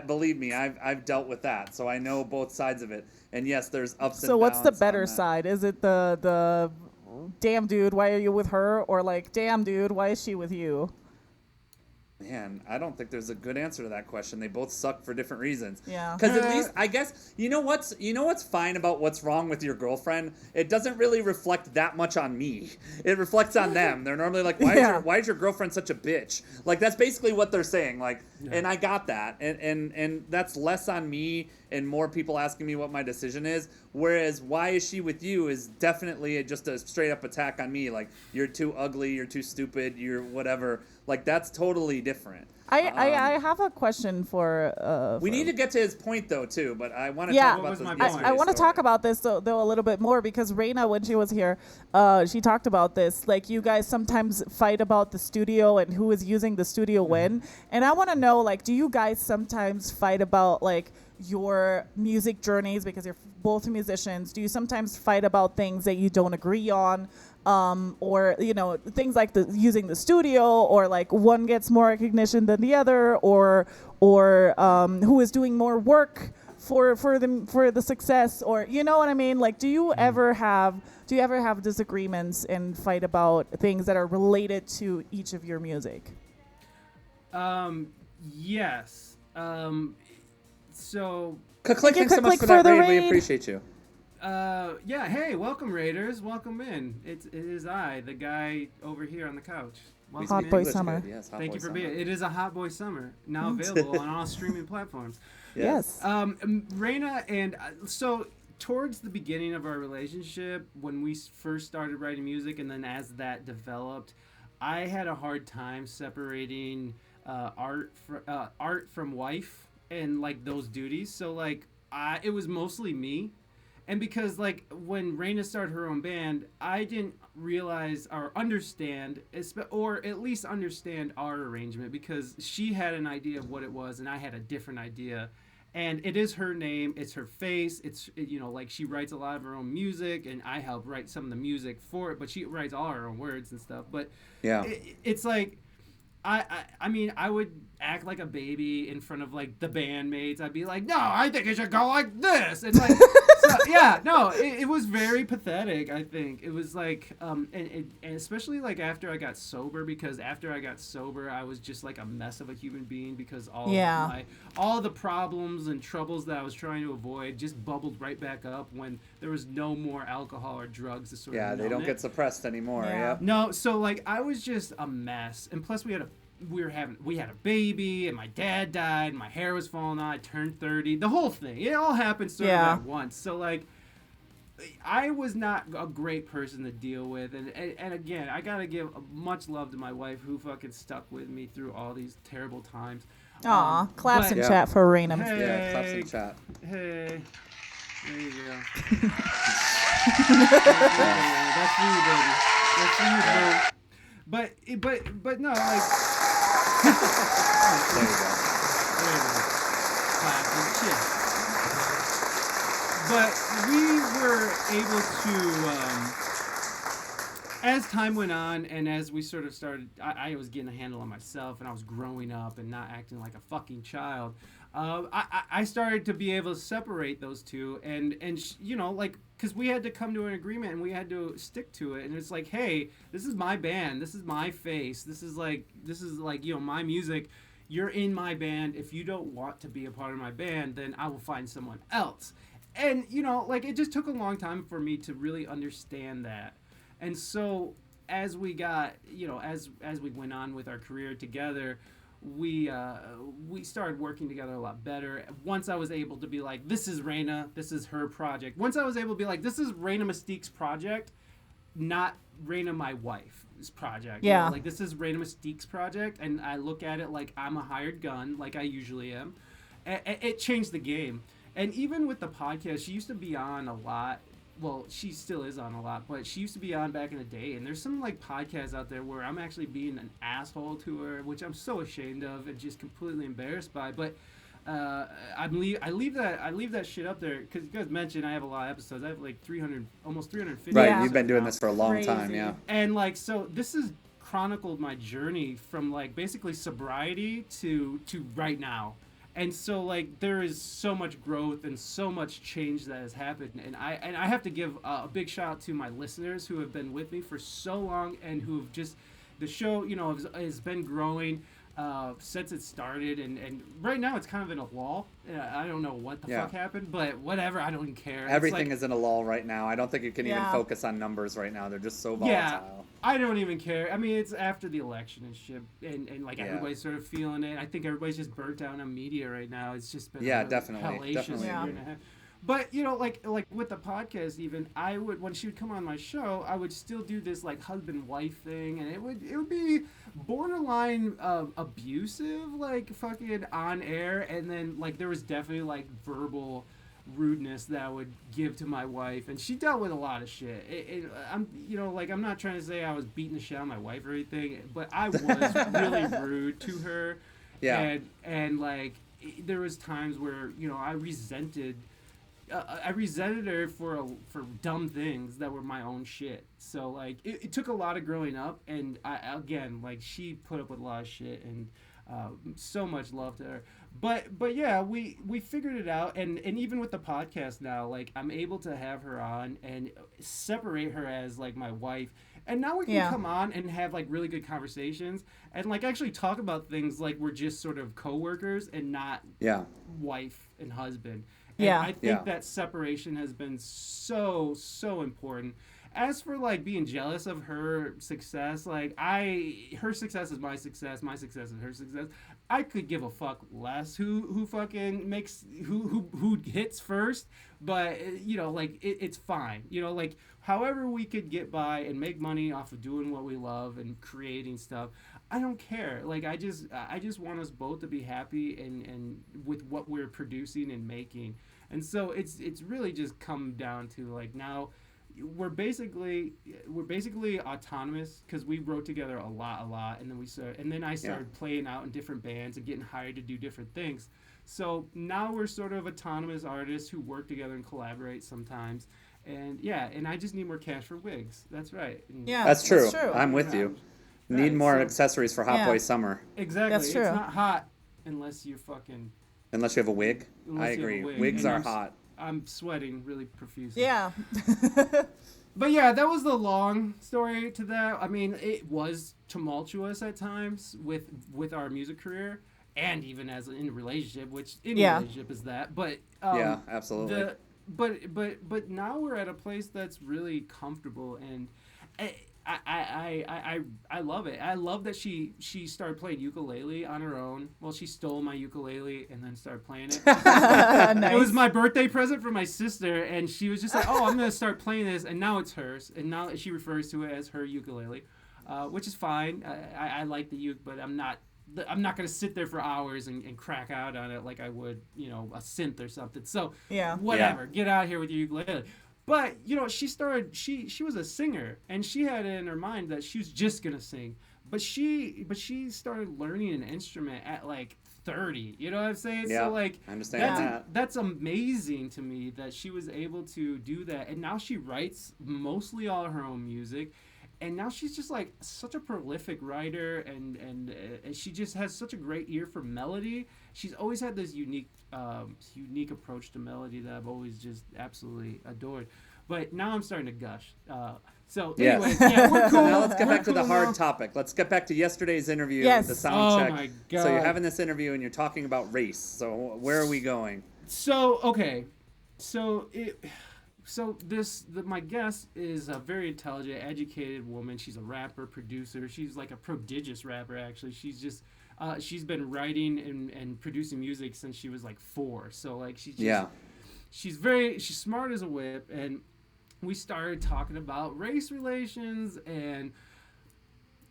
believe me, I've dealt with that, so I know both sides of it. And yes, there's ups and downs. So what's the better side? Is it the damn dude, why are you with her, or like damn dude, why is she with you? Man, I don't think there's a good answer to that question. They both suck for different reasons. Yeah. Because at least, I guess, you know what's fine about What's Wrong with Your Girlfriend? It doesn't really reflect that much on me. It reflects on them. They're normally like, why is your girlfriend such a bitch? Like, that's basically what they're saying. Like, and I got that. And that's less on me and more people asking me what my decision is. Whereas, why is she with you is definitely just a straight up attack on me. Like, you're too ugly, you're too stupid, you're whatever. Like, that's totally different. I have a question for. We need to get to his point though too, but I want to talk about this. I want to talk about this though a little bit more because Reina, when she was here, she talked about this. Like, you guys sometimes fight about the studio and who is using the studio when, and I want to know, like, do you guys sometimes fight about like your music journeys because you're both musicians? Do you sometimes fight about things that you don't agree on? Or, you know, things like using the studio, or like one gets more recognition than the other, or who is doing more work for the success, or, you know what I mean? Like, do you ever have disagreements and fight about things that are related to each of your music? Yes. So. Click, thanks so much for that raid. We appreciate you. Hey, welcome Raiders, welcome in. It is I, the guy over here on the couch. Hot Boy Summer. Yes, Thank you for being. It is a Hot Boy Summer, now available on all streaming platforms. Yes. Reina, and so towards the beginning of our relationship, when we first started writing music, and then as that developed, I had a hard time separating art from wife and like those duties. So like it was mostly me. And because, like, when Reina started her own band, I didn't realize or understand, or at least understand our arrangement, because she had an idea of what it was, and I had a different idea. And it is her name, it's her face, it's, you know, like, she writes a lot of her own music, and I help write some of the music for it, but she writes all her own words and stuff. But yeah, it's like, I mean, I would act like a baby in front of, like, the bandmates. I'd be like, no, I think it should go like this. It's like, so, yeah, no, it was very pathetic, I think. It was like, and especially, like, after I got sober, because after I got sober, I was just, like, a mess of a human being, because all the problems and troubles that I was trying to avoid just bubbled right back up when there was no more alcohol or drugs to sort of they don't get suppressed anymore. Yeah. No, so, like, I was just a mess. And plus we had a baby, and my dad died, and my hair was falling out, I turned 30, the whole thing. It all happened sort of at once. So, like, I was not a great person to deal with. And again, I gotta give much love to my wife, who fucking stuck with me through all these terrible times. Aw, claps in chat for Reina. Hey, yeah, claps in chat. Hey, there you go. That's for you, baby. That's for you, baby. But no, like. There you go. Classic shit. But we were able to, as time went on, and as we sort of started, I was getting a handle on myself, and I was growing up and not acting like a fucking child. I started to be able to separate those two, and you know, like, because we had to come to an agreement, and we had to stick to it. And it's like, hey, this is my band, this is my face, this is like, you know, my music. You're in my band. If you don't want to be a part of my band, then I will find someone else. And, you know, like, it just took a long time for me to really understand that. And so as we got, as we went on with our career together, we started working together a lot better. Once I was able to be like, this is Raina, this is her project. Once I was able to be like, this is Raina Mystique's project, not Raina my wife's project. Yeah. Like, this is Raina Mystique's project, and I look at it like I'm a hired gun, like I usually am. It changed the game. And even with the podcast, she used to be on a lot. Well, she still is on a lot, but she used to be on back in the day. And there's some like podcasts out there where I'm actually being an asshole to her, which I'm so ashamed of and just completely embarrassed by. But I leave that shit up there because you guys mentioned I have a lot of episodes. I have like 300, almost 350. Right, Yeah. you've been doing now. this for a long Crazy. time, yeah. And like, so this has chronicled my journey from like basically sobriety to right now. And so like there is so much growth and so much change that has happened, and I have to give a big shout out to my listeners who have been with me for so long and who have just, the show has been growing since it started, and right now it's kind of in a lull. I don't know what the fuck happened, but whatever, I don't even care. Everything is in a lull right now. I don't think you can even Yeah. focus on numbers right now. They're just so volatile. Yeah, I don't even care. I mean, it's after the election and shit, and like Yeah. everybody's sort of feeling it. I think everybody's just burnt down on media right now. It's just been Yeah, a definitely, hellacious definitely. year and a half. But like with the podcast, even I would, when she would come on my show, I would still do this like husband wife thing, and it would be borderline abusive, like fucking on air, and then like there was definitely like verbal rudeness that I would give to my wife, and she dealt with a lot of shit. I'm not trying to say I was beating the shit out of my wife or anything, but I was really rude to her. Yeah. And like there was times where I resented her for dumb things that were my own shit. So like it took a lot of growing up, and she put up with a lot of shit, and so much love to her. But yeah, we figured it out, and even with the podcast now, like I'm able to have her on and separate her as like my wife, and now we can come on and have like really good conversations and like actually talk about things like we're just sort of coworkers and not wife and husband. And I think that separation has been so important. As for like being jealous of her success, like her success is my success is her success. I could give a fuck less who fucking makes who hits first, but it's fine. Like however we could get by and make money off of doing what we love and creating stuff, I don't care. Like I just want us both to be happy and with what we're producing and making. And so it's really just come down to like now we're basically autonomous because we wrote together a lot, and then I started playing out in different bands and getting hired to do different things. So now we're sort of autonomous artists who work together and collaborate sometimes. And and I just need more cash for wigs. That's right. And that's true. I'm with you. Right, Need more so- accessories for Hot Boy Summer. Exactly. That's true. It's not hot unless you're fucking. Unless you have a wig. Unless I you have a agree. wig. Wigs And are hot. I'm sweating really profusely. Yeah. But yeah, that was the long story to that. I mean, it was tumultuous at times with our music career, and even as in a relationship, which any relationship is that. But yeah, absolutely. But now we're at a place that's really comfortable, and I love it. I love that she started playing ukulele on her own. Well, she stole my ukulele and then started playing it. Nice. It was my birthday present from my sister, and she was just like, "Oh, I'm gonna start playing this," and now it's hers, and now she refers to it as her ukulele, which is fine. I like the uke, but I'm not gonna sit there for hours and crack out on it like I would, a synth or something. So whatever, get out here with your ukulele. But she was a singer, and she had it in her mind that she was just gonna sing. But she started learning an instrument at like 30. You know what I'm saying? Yeah, So like I understand that. That's amazing to me that she was able to do that. And now she writes mostly all her own music. And now she's just like such a prolific writer, and she just has such a great ear for melody. She's always had this unique approach to melody that I've always just absolutely adored. But now I'm starting to gush. So anyways, we're cool. Now let's get back to the We're hard cool now. topic. Let's get back to yesterday's interview, Yes. the sound check. Oh my God. So you're having this interview and you're talking about race. So where are we going? So okay, so So my guest is a very intelligent, educated woman. She's a rapper, producer. She's like a prodigious rapper, actually. She's been writing and producing music since she was like 4. So like she's smart as a whip. And we started talking about race relations, and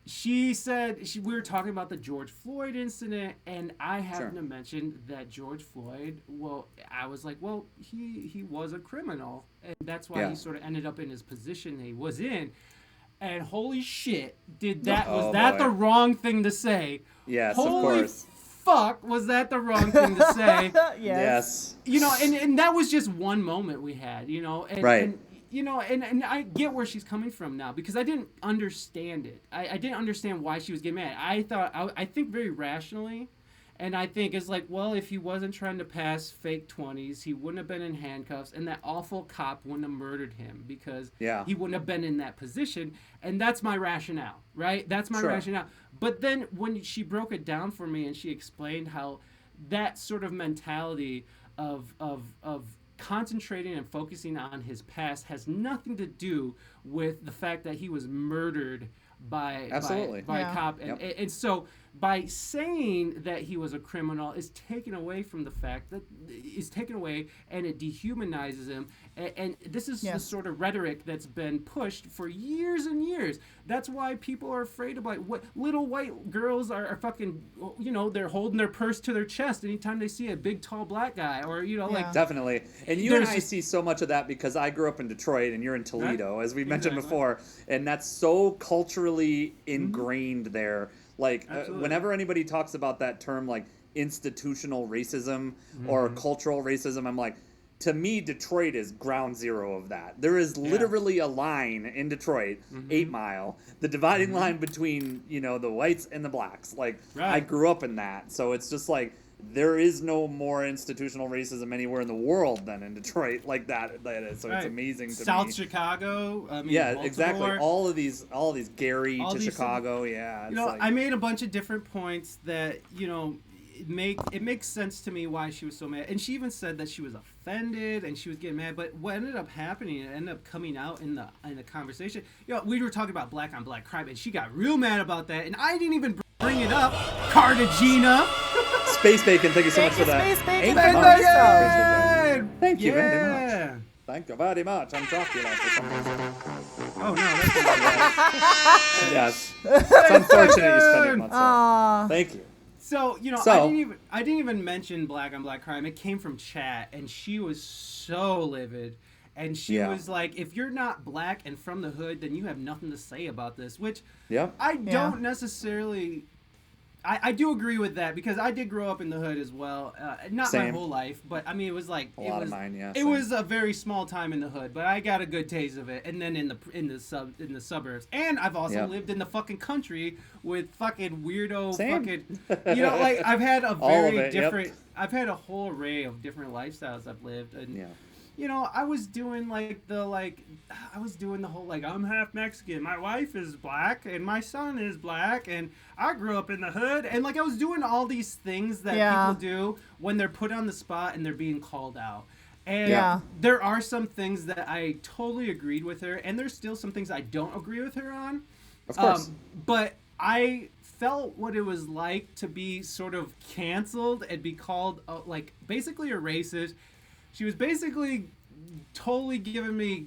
she said we were talking about the George Floyd incident, and I happened to mention that George Floyd. Well, I was like, well, he was a criminal, and that's why he sort of ended up in his position he was in. And holy shit, was that the wrong thing to say? Yes, holy of course. Fuck, was that the wrong thing to say? Yes. You know, and that was just one moment we had, you know, and, right. And, you know, and I get where she's coming from now, because I didn't understand it. I didn't understand why she was getting mad. I think very rationally, and I think it's like, well, if he wasn't trying to pass fake 20s, he wouldn't have been in handcuffs, and that awful cop wouldn't have murdered him, because he wouldn't have been in that position. And that's my rationale, right? That's my rationale. But then when she broke it down for me and she explained how that sort of mentality of concentrating and focusing on his past has nothing to do with the fact that he was murdered by a cop. And so by saying that he was a criminal is taken away from the fact that is taken away, and it dehumanizes him. And this is the sort of rhetoric that's been pushed for years and years. That's why people are afraid of, like, what little white girls are fucking, you know, they're holding their purse to their chest anytime they see a big tall black guy, or, you know, like. Definitely. And you and I see so much of that because I grew up in Detroit and you're in Toledo, as we mentioned before, and that's so culturally ingrained there. Like, whenever anybody talks about that term, like institutional racism or cultural racism, I'm like, to me, Detroit is ground zero of that. There is literally a line in Detroit, 8 Mile, the dividing line between, you know, the whites and the blacks. Like, I grew up in that. So it's just like, there is no more institutional racism anywhere in the world than in Detroit like that. So it's amazing to me. South Chicago. I mean, Baltimore. Exactly. All of these Gary to Chicago. You know, like, I made a bunch of different points that, you know, it makes sense to me why she was so mad. And she even said that she was offended and she was getting mad. But what ended up happening, it ended up coming out in the conversation. You know, we were talking about black on black crime, and she got real mad about that. And I didn't even bring it up. Cartagena. Space Bacon, thank you so much for that. Space Bacon. Thank you very much. Thank you very much. I'm Dracula for some reason. Oh, no, that's yes. It's unfortunate you're spending months. Thank you. So, you know, I didn't even mention black on black crime. It came from chat, and she was so livid. And she was like, if you're not black and from the hood, then you have nothing to say about this, which I don't necessarily... I do agree with that, because I did grow up in the hood as well. Not my whole life, but I mean, it was like it was a very small time in the hood, but I got a good taste of it. And then in the suburbs, and I've also lived in the fucking country with fucking weirdo fucking, you know, like I've had a very different. I've had a whole array of different lifestyles I've lived, and you know, I was doing the whole, like, I'm half Mexican, my wife is black, and my son is black, and I grew up in the hood, and, like, I was doing all these things that people do when they're put on the spot and they're being called out. And there are some things that I totally agreed with her, and there's still some things I don't agree with her on. Of course. But I felt what it was like to be sort of canceled and be called, like, basically a racist. She was basically totally giving me.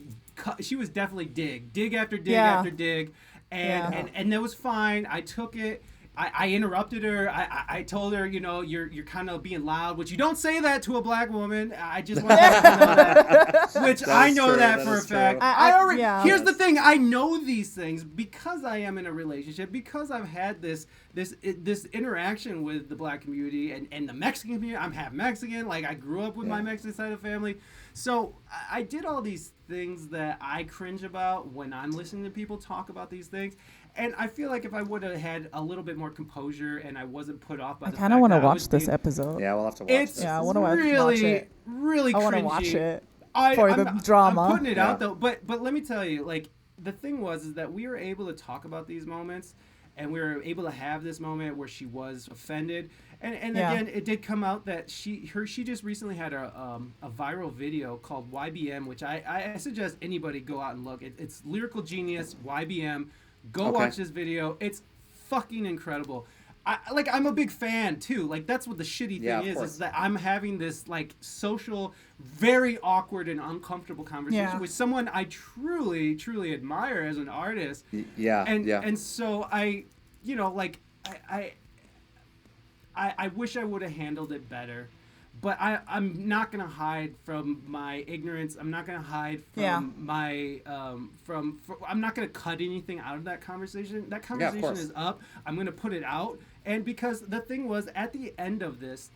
She was definitely dig after dig after dig, and that was fine. I took it. I interrupted her. I told her, you know, you're kind of being loud, which you don't say that to a black woman. I just want to let you know that, which I know that for a fact. Here's the thing: I know these things because I am in a relationship, because I've had this interaction with the black community and the Mexican community. I'm half Mexican. Like, I grew up with my Mexican side of the family. So I did all these things that I cringe about when I'm listening to people talk about these things. And I feel like if I would have had a little bit more composure and I wasn't put off by the fact that I kind of want to watch this episode. Yeah, we'll have to watch it. Yeah, I want to watch it. Really cringy. I want to watch it for the drama. I'm putting it out, though. But let me tell you, like, the thing is that we were able to talk about these moments. and we were able to have this moment where she was offended. And Yeah. again, it did come out that she just recently had a viral video called YBM, which I suggest anybody go out and look. It's Lyrical Genius YBM. Go watch this video. It's fucking incredible. I'm a big fan too. Like, that's what the shitty thing is that I'm having this like social, very awkward and uncomfortable conversation with someone I truly, truly admire as an artist. And so I wish I would have handled it better. But I'm not going to hide from my ignorance. I'm not going to hide from my I'm not going to cut anything out of that conversation. That conversation is up. I'm going to put it out. And because the thing was, at the end of this,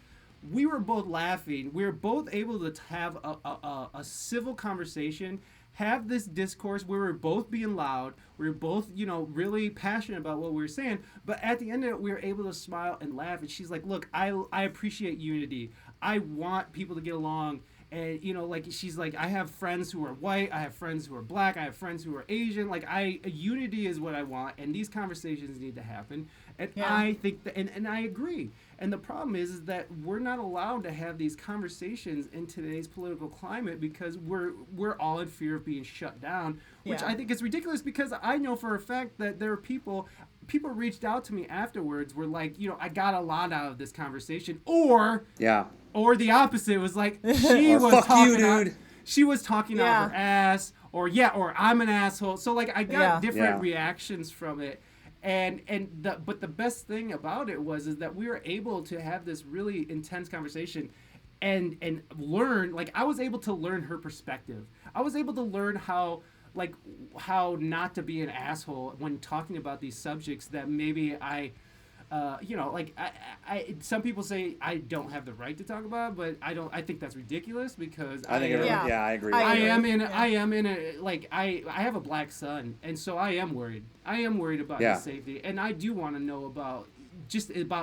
we were both laughing. We were both able to have a civil conversation, have this discourse. We were both being loud. We were both, really passionate about what we were saying. But at the end of it, we were able to smile and laugh. And she's like, look, I appreciate unity. I want people to get along. And, she's like, I have friends who are white. I have friends who are black. I have friends who are Asian. Like, unity is what I want. And these conversations need to happen. And I think that, and I agree. And the problem is that we're not allowed to have these conversations in today's political climate because we're all in fear of being shut down, which I think is ridiculous, because I know for a fact that there are people reached out to me afterwards, were like, I got a lot out of this conversation, or the opposite, was like, she was talking dude. She was talking out her ass, or I'm an asshole. So like, I got different reactions from it. But the best thing about it is that we were able to have this really intense conversation and learn. Like, I was able to learn her perspective. I was able to learn how not to be an asshole when talking about these subjects that maybe I some people say I don't have the right to talk about, but I think that's ridiculous, because I agree. I have a black son, and so I am worried. I am worried about his safety, and I do want to know about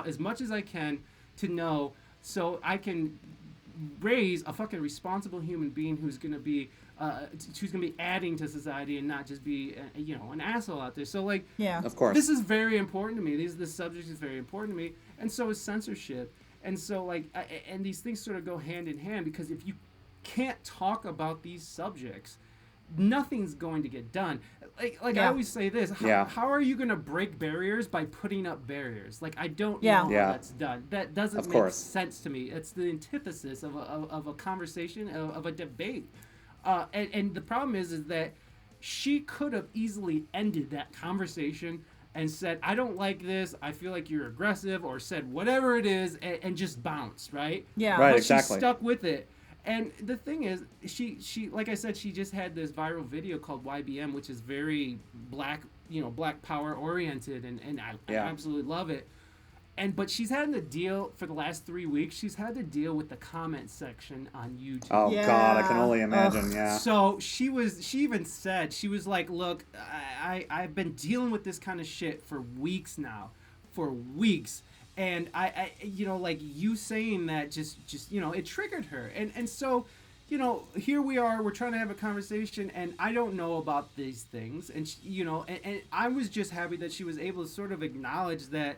as much as I can to know, so I can raise a fucking responsible human being who's going to be adding to society and not just be an asshole out there. So like, of course, this is very important to me. This subject is very important to me, and so is censorship. And so like, and these things sort of go hand in hand, because if you can't talk about these subjects, nothing's going to get done. Like I always say this: how are you going to break barriers by putting up barriers? Like, I don't know how that's done. That doesn't make sense to me. It's the antithesis of a conversation, of a debate. And the problem is that she could have easily ended that conversation and said, I don't like this, I feel like you're aggressive, or said whatever it is, and just bounced, right? Yeah. Right, but exactly. She stuck with it. And the thing is, she like I said, she just had this viral video called YBM, which is very black power oriented, and I absolutely love it. But she's had to deal, for the last 3 weeks, she's had to deal with the comment section on YouTube. Oh, God, I can only imagine, So she even said, she was like, look, I've been dealing with this kind of shit for weeks now. And I like, you saying that just it triggered her. And so, here we are, we're trying to have a conversation, and I don't know about these things. And, and I was just happy that she was able to sort of acknowledge that,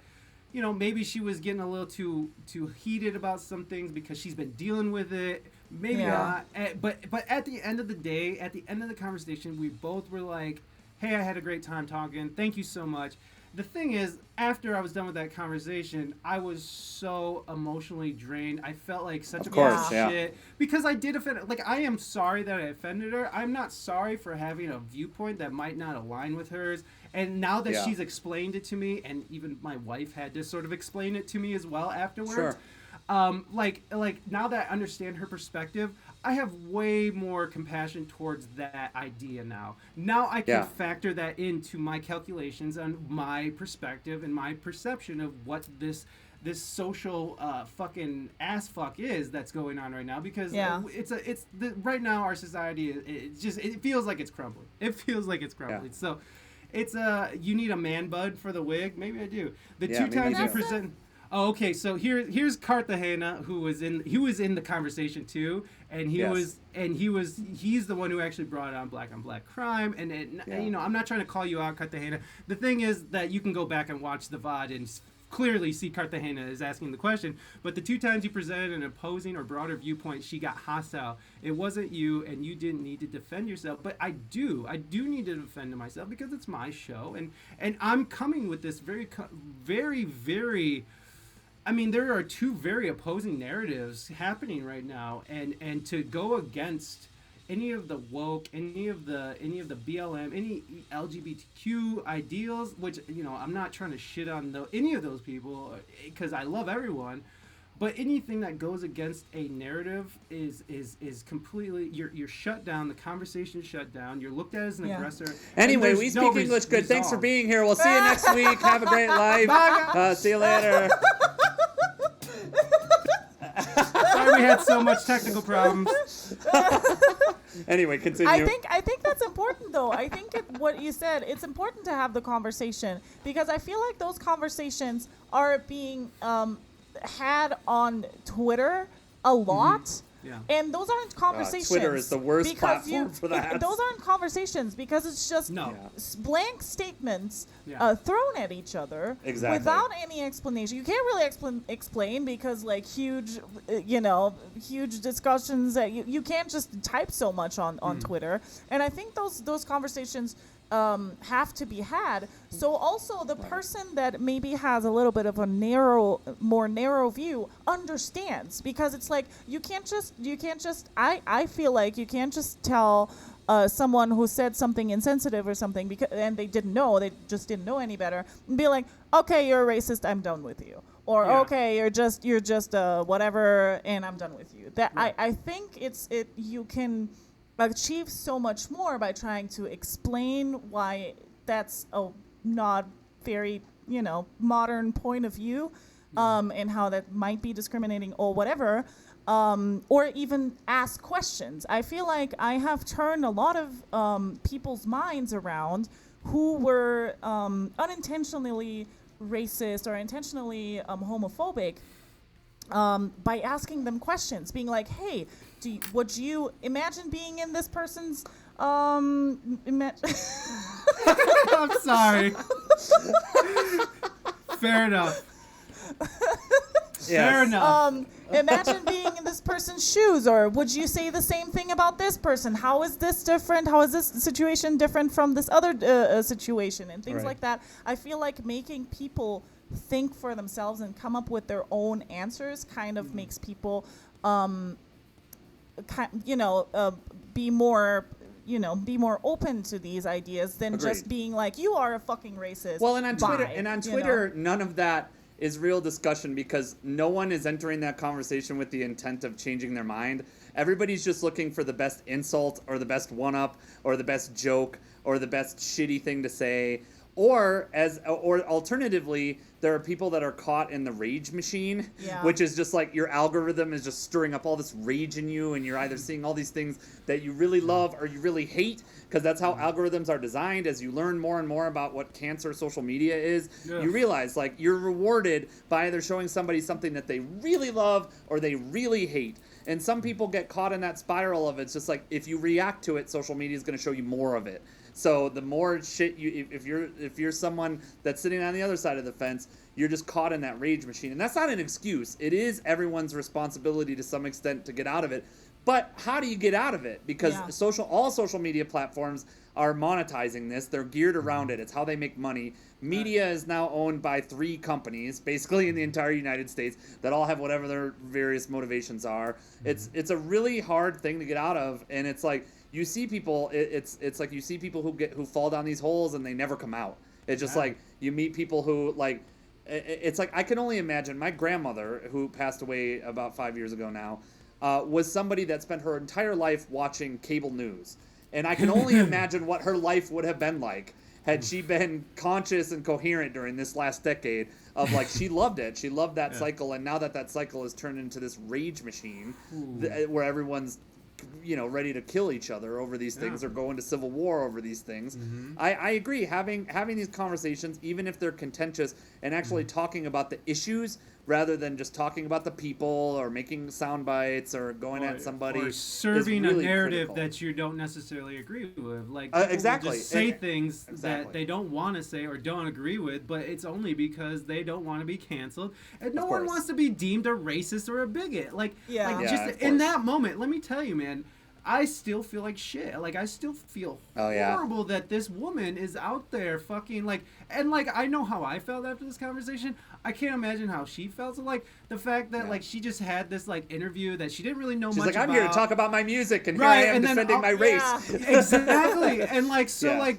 maybe she was getting a little too heated about some things because she's been dealing with it. Maybe not. But at the end of the day, at the end of the conversation, we both were like, hey, I had a great time talking. Thank you so much. The thing is, after I was done with that conversation, I was so emotionally drained. I felt like such a piece of shit. Because I did offend her. Like, I am sorry that I offended her. I'm not sorry for having a viewpoint that might not align with hers. And now that she's explained it to me, and even my wife had to sort of explain it to me as well afterwards. Sure. Like now that I understand her perspective, I have way more compassion towards that idea now. Now I can factor that into my calculations on my perspective and my perception of what this social fucking ass fuck is that's going on right now, because right now our society it feels like it's crumbling. It feels like it's crumbling. So it's you need a man bud for the wig. Maybe I do. The two times you present. Oh, okay. So here's Cartagena, who was in the conversation too, and he's the one who actually brought on black crime. And I'm not trying to call you out, Cartagena. The thing is that you can go back and watch the VOD and clearly see Cartagena is asking the question. But the 2 times you presented an opposing or broader viewpoint, she got hostile. It wasn't you, and you didn't need to defend yourself. But I do need to defend myself because it's my show, and I'm coming with this very, very. I mean, there are 2 very opposing narratives happening right now, and to go against any of the woke, any of the BLM, any LGBTQ ideals, which I'm not trying to shit on any of those people because I love everyone, but anything that goes against a narrative is completely you're shut down. The conversation is shut down. You're looked at as an aggressor. Anyway, we speak English good. Thanks for being here. We'll see you next week. Have a great life. See you later. Sorry we had so much technical problems. Anyway, continue. I think that's important, though. I think what you said, it's important to have the conversation because I feel like those conversations are being had on Twitter a lot. Mm-hmm. Yeah. And those aren't conversations. Twitter is the worst platform for that. Those aren't conversations because it's just blank statements thrown at each other without any explanation. You can't really explain because like huge discussions that you can't just type so much on Twitter. And I think those conversations have to be had. So also the person that maybe has a little bit of a more narrow view understands because it's like you can't just I feel like you can't just tell someone who said something insensitive or something and they just didn't know any better and be like, okay, you're a racist, I'm done with you. Or okay, you're just whatever and I'm done with you. That I think you can achieve so much more by trying to explain why that's a not very modern point of view and how that might be discriminating or whatever, or even ask questions. I feel like I have turned a lot of people's minds around who were unintentionally racist or intentionally homophobic by asking them questions, being like, hey, would you imagine being in this person's I'm sorry. Fair enough. Fair enough. Imagine being in this person's shoes, or would you say the same thing about this person? How is this different? How is this situation different from this other situation? And things like that. I feel like making people think for themselves and come up with their own answers kind of makes people be more open to these ideas than just being like, you are a fucking racist. Well, and on Twitter, none of that is real discussion because no one is entering that conversation with the intent of changing their mind. Everybody's just looking for the best insult or the best one-up or the best joke or the best shitty thing to say. Or alternatively, there are people that are caught in the rage machine, which is just like your algorithm is just stirring up all this rage in you, and you're either seeing all these things that you really love or you really hate, because that's how algorithms are designed. As you learn more and more about what cancer social media is, you realize like you're rewarded by either showing somebody something that they really love or they really hate. And some people get caught in that spiral of it's just like if you react to it, social media is going to show you more of it. So the more shit if you're someone that's sitting on the other side of the fence, you're just caught in that rage machine. And that's not an excuse. It is everyone's responsibility to some extent to get out of it. But how do you get out of it? Because all social media platforms are monetizing this. They're geared around it. It's how they make money. Media is now owned by 3 companies, basically in the entire United States, that all have whatever their various motivations are. It's a really hard thing to get out of, and it's like you see people. It's like you see people who fall down these holes and they never come out. It's just like you meet people who like. It's like I can only imagine my grandmother, who passed away about 5 years ago now, was somebody that spent her entire life watching cable news. And I can only imagine what her life would have been like had she been conscious and coherent during this last decade of like, she loved it. She loved that cycle. And now that cycle has turned into this rage machine where everyone's ready to kill each other over these things or go into civil war over these things. I agree. Having these conversations, even if they're contentious, and actually talking about the issues rather than just talking about the people or making sound bites or going at somebody, or serving really a narrative critical. that you don't necessarily agree with. Like exactly. will just say things that they don't want to say or don't agree with, but it's only because they don't want to be canceled, and no one wants to be deemed a racist or a bigot. Just in that moment, let me tell you, man, I still feel like shit. Like, I still feel horrible that this woman is out there fucking, I know how I felt after this conversation. I can't imagine how she felt. So, the fact that, she just had this, interview that she didn't really know much about. She's like, I'm here to talk about my music, and here I am defending my race. Exactly. And,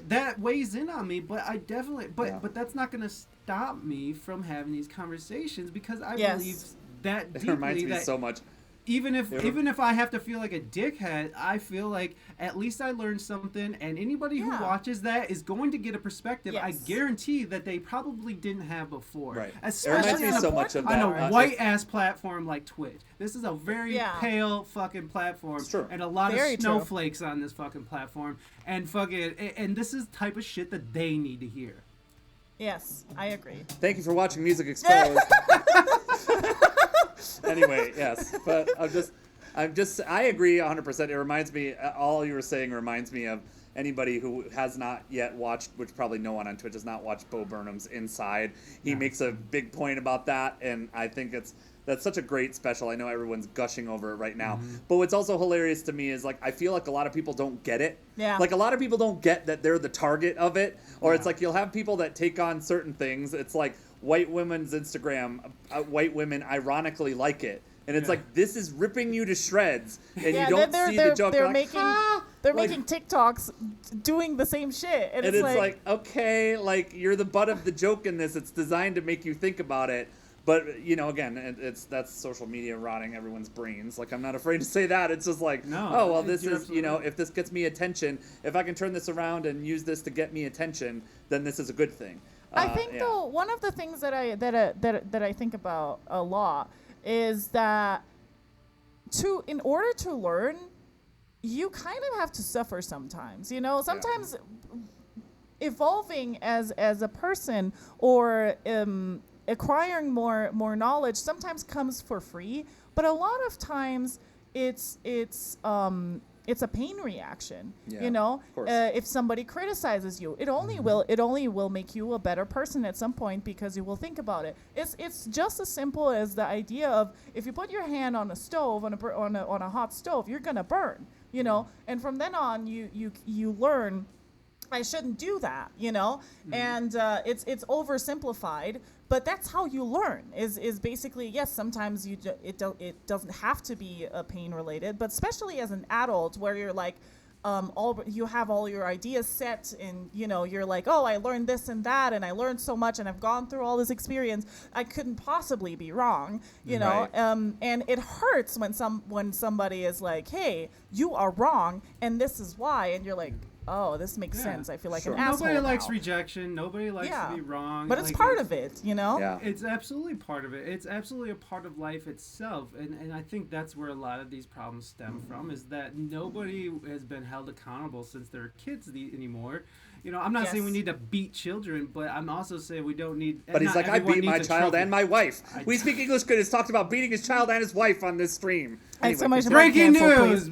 that weighs in on me, but I definitely, but that's not going to stop me from having these conversations, because I believe that deeply. It reminds me so much. Even if I have to feel like a dickhead, I feel like at least I learned something, and anybody who watches that is going to get a perspective I guarantee that they probably didn't have before. Right. Especially on a white-ass platform like Twitch. This is a very pale fucking platform, and a lot of snowflakes on this fucking platform, and this is the type of shit that they need to hear. Yes, I agree. Thank you for watching Music Exposed. Anyway, yes, but I agree 100%. It reminds me, all you were saying reminds me of anybody who has not yet watched, which probably no one on Twitch has not watched Bo Burnham's Inside. He makes a big point about that, and I think that's such a great special. I know everyone's gushing over it right now. But what's also hilarious to me is, I feel like a lot of people don't get it. Yeah. A lot of people don't get that they're the target of it. Or it's you'll have people that take on certain things. It's white women's Instagram, white women ironically like it. And it's this is ripping you to shreds, and you don't see the joke. They're making TikToks doing the same shit, and it's okay, you're the butt of the joke in this. It's designed to make you think about it, but again, that's social media rotting everyone's brains. I'm not afraid to say that. It's just this is if this gets me attention, if I can turn this around and use this to get me attention, then this is a good thing. I think though one of the things that I think about a lot is that in order to learn, you kind of have to suffer sometimes. Sometimes evolving as a person or acquiring more knowledge sometimes comes for free, but a lot of times it's a pain reaction. If somebody criticizes you, it only will make you a better person at some point, because you will think about it. It's just as simple as the idea of, if you put your hand on a stove, on a hot stove, you're gonna burn. And from then on, you learn, I shouldn't do that. And it's oversimplified. But that's how you learn. Is basically, yes, sometimes it doesn't have to be pain related, but especially as an adult, where you're you have all your ideas set, and you're oh, I learned this and that, and I learned so much, and I've gone through all this experience. I couldn't possibly be wrong, know. And it hurts when somebody is hey, you are wrong, and this is why, and you're oh, this makes sense. I feel like an asshole. Nobody likes rejection. Nobody likes to be wrong. But it's part of it, Yeah. It's absolutely part of it. It's absolutely a part of life itself. And I think that's where a lot of these problems stem from, is that nobody has been held accountable since they're kids anymore. I'm not saying we need to beat children, but I'm also saying we don't need... But he's I beat my child and my wife. We Speak English Good has talked about beating his child and his wife on this stream. Anyway, so much breaking news!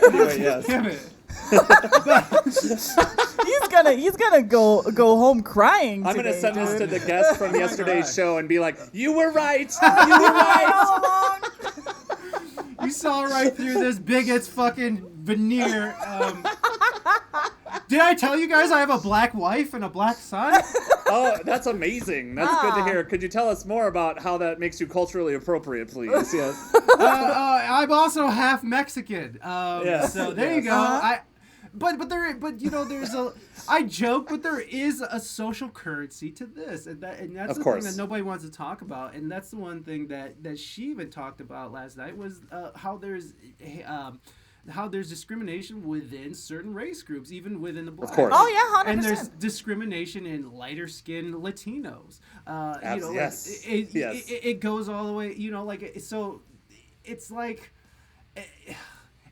Anyway, yes. Damn it. He's gonna go home crying. I'm today, gonna send this to the guest from yesterday's show and be you were right. You were right. You saw right through this bigot's fucking veneer. Did I tell you guys I have a black wife and a black son? Oh, that's amazing. That's good to hear. Could you tell us more about how that makes you culturally appropriate, please? Yes. I'm also half Mexican. So there you go. There's I joke, but there is a social currency to this, and that's the thing that nobody wants to talk about, and that's the one thing that she even talked about last night, was how there's discrimination within certain race groups, even within the black. Of course. Oh yeah, 100%. And there's discrimination in lighter skinned Latinos. Yes. It goes all the way. So it's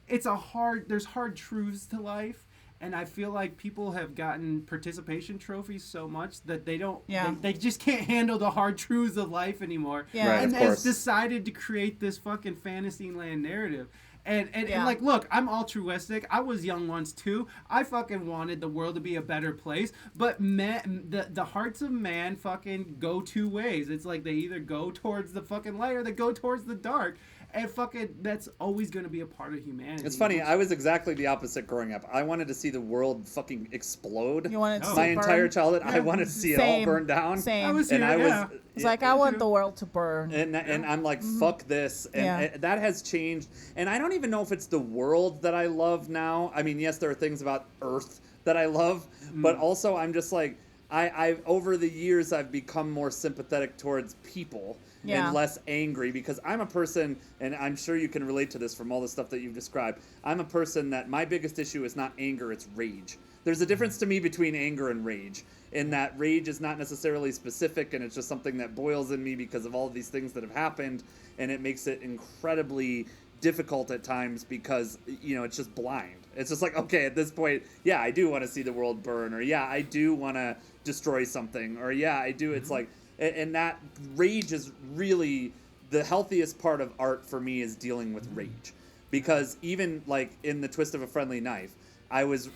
there's hard truths to life. And I feel like people have gotten participation trophies so much that they don't, they just can't handle the hard truths of life anymore. Yeah. Right, and of course. has decided to create this fucking fantasy land narrative. And like, look, I'm altruistic. I was young once too. I fucking wanted the world to be a better place. But the hearts of man fucking go two ways. It's like they either go towards the fucking light or they go towards the dark. And fucking, that's always going to be a part of humanity. It's funny. I was exactly the opposite growing up. I wanted to see the world fucking explode. You wanted to see my it burn? entire childhood. I wanted to see it all burn down. Same. I was And here, I yeah. was. It's like, I want the world to burn. And I'm like, fuck this. And that has changed. And I don't even know if it's the world that I love now. I mean, yes, there are things about Earth that I love, but also I'm just like, I've over the years I've become more sympathetic towards people and less angry, because I'm a person, and I'm sure you can relate to this from all the stuff that you've described. I'm a person that my biggest issue is not anger, it's rage. There's a difference to me between anger and rage, in that rage is not necessarily specific, and it's just something that boils in me because of all of these things that have happened, and it makes it incredibly difficult at times because, you know, it's just blind. It's just like, okay, at this point, yeah, I do want to see the world burn, or yeah, I do want to destroy something, or yeah, I do. It's like, and that rage is really the healthiest part of art for me, is dealing with rage, because even like in The Twist of a Friendly Knife, I was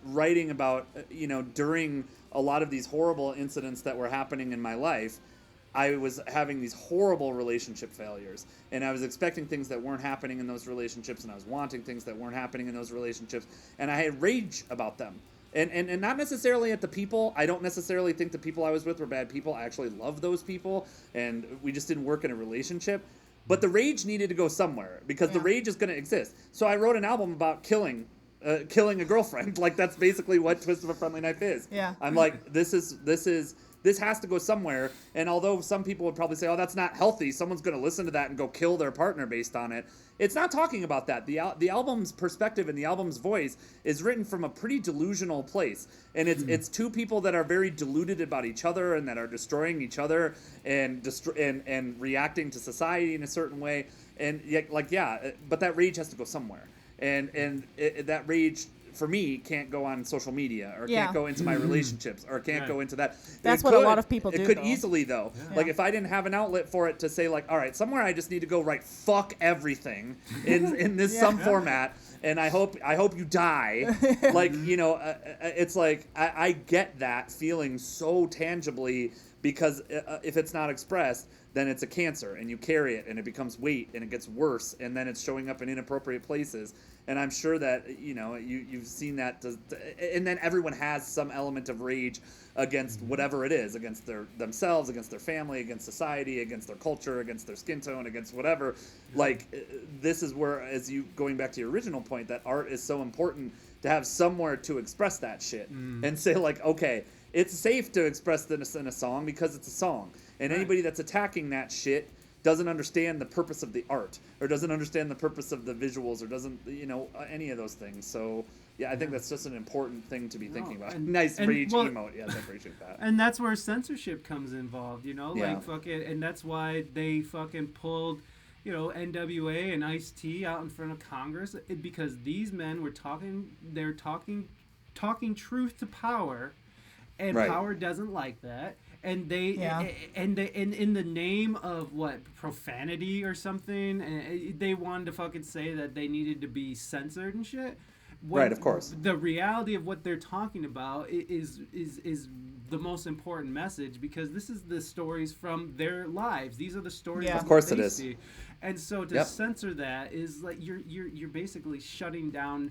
writing about, you know, during a lot of these horrible incidents that were happening in my life, I was having these horrible relationship failures, and I was expecting things that weren't happening in those relationships, and I was wanting things that weren't happening in those relationships, and I had rage about them. And not necessarily at the people. I don't necessarily think the people I was with were bad people. I actually love those people, and we just didn't work in a relationship. But the rage needed to go somewhere, because the rage is going to exist. So I wrote an album about killing a girlfriend. Like, that's basically what Twist of a Friendly Knife is. Yeah. I'm like, this has to go somewhere. And although some people would probably say, oh, that's not healthy, someone's going to listen to that and go kill their partner based on it. It's not talking about that. The album's perspective and the album's voice is written from a pretty delusional place. And it's two people that are very deluded about each other and that are destroying each other and reacting to society in a certain way. And yet, like, yeah, but that rage has to go somewhere. And that rage, for me, can't go on social media, or can't go into my relationships, or can't go into that. That's what a lot of people do, It could though. easily, though. Yeah. Like, if I didn't have an outlet for it to say, like, all right, somewhere I just need to go write fuck everything in this some format, and I hope you die. Like, you know, it's like, I get that feeling so tangibly, because if it's not expressed, then it's a cancer, and you carry it, and it becomes weight, and it gets worse, and then it's showing up in inappropriate places. And I'm sure that, you know, you've seen that. And then everyone has some element of rage against whatever it is, against themselves, against their family, against society, against their culture, against their skin tone, against whatever. Like, this is where, as you, going back to your original point, that art is so important to have somewhere to express that shit. And say, like, okay, it's safe to express this in a song because it's a song. And anybody that's attacking that shit doesn't understand the purpose of the art, or doesn't understand the purpose of the visuals, or doesn't, you know, any of those things. So, yeah, I think that's just an important thing to be thinking about. Nice rage emote. Yes, I appreciate that. And that's where censorship comes involved, you know? Yeah. Like, fucking, and that's why they fucking pulled, you know, NWA and Ice-T out in front of Congress, because these men were talking truth to power, and power doesn't like that. And and in the name of what, profanity or something, they wanted to fucking say that they needed to be censored and shit. Right, of course. The reality of what they're talking about is the most important message, because this is the stories from their lives. These are the stories. Of course it is. See. And so to censor that is like you're basically shutting down.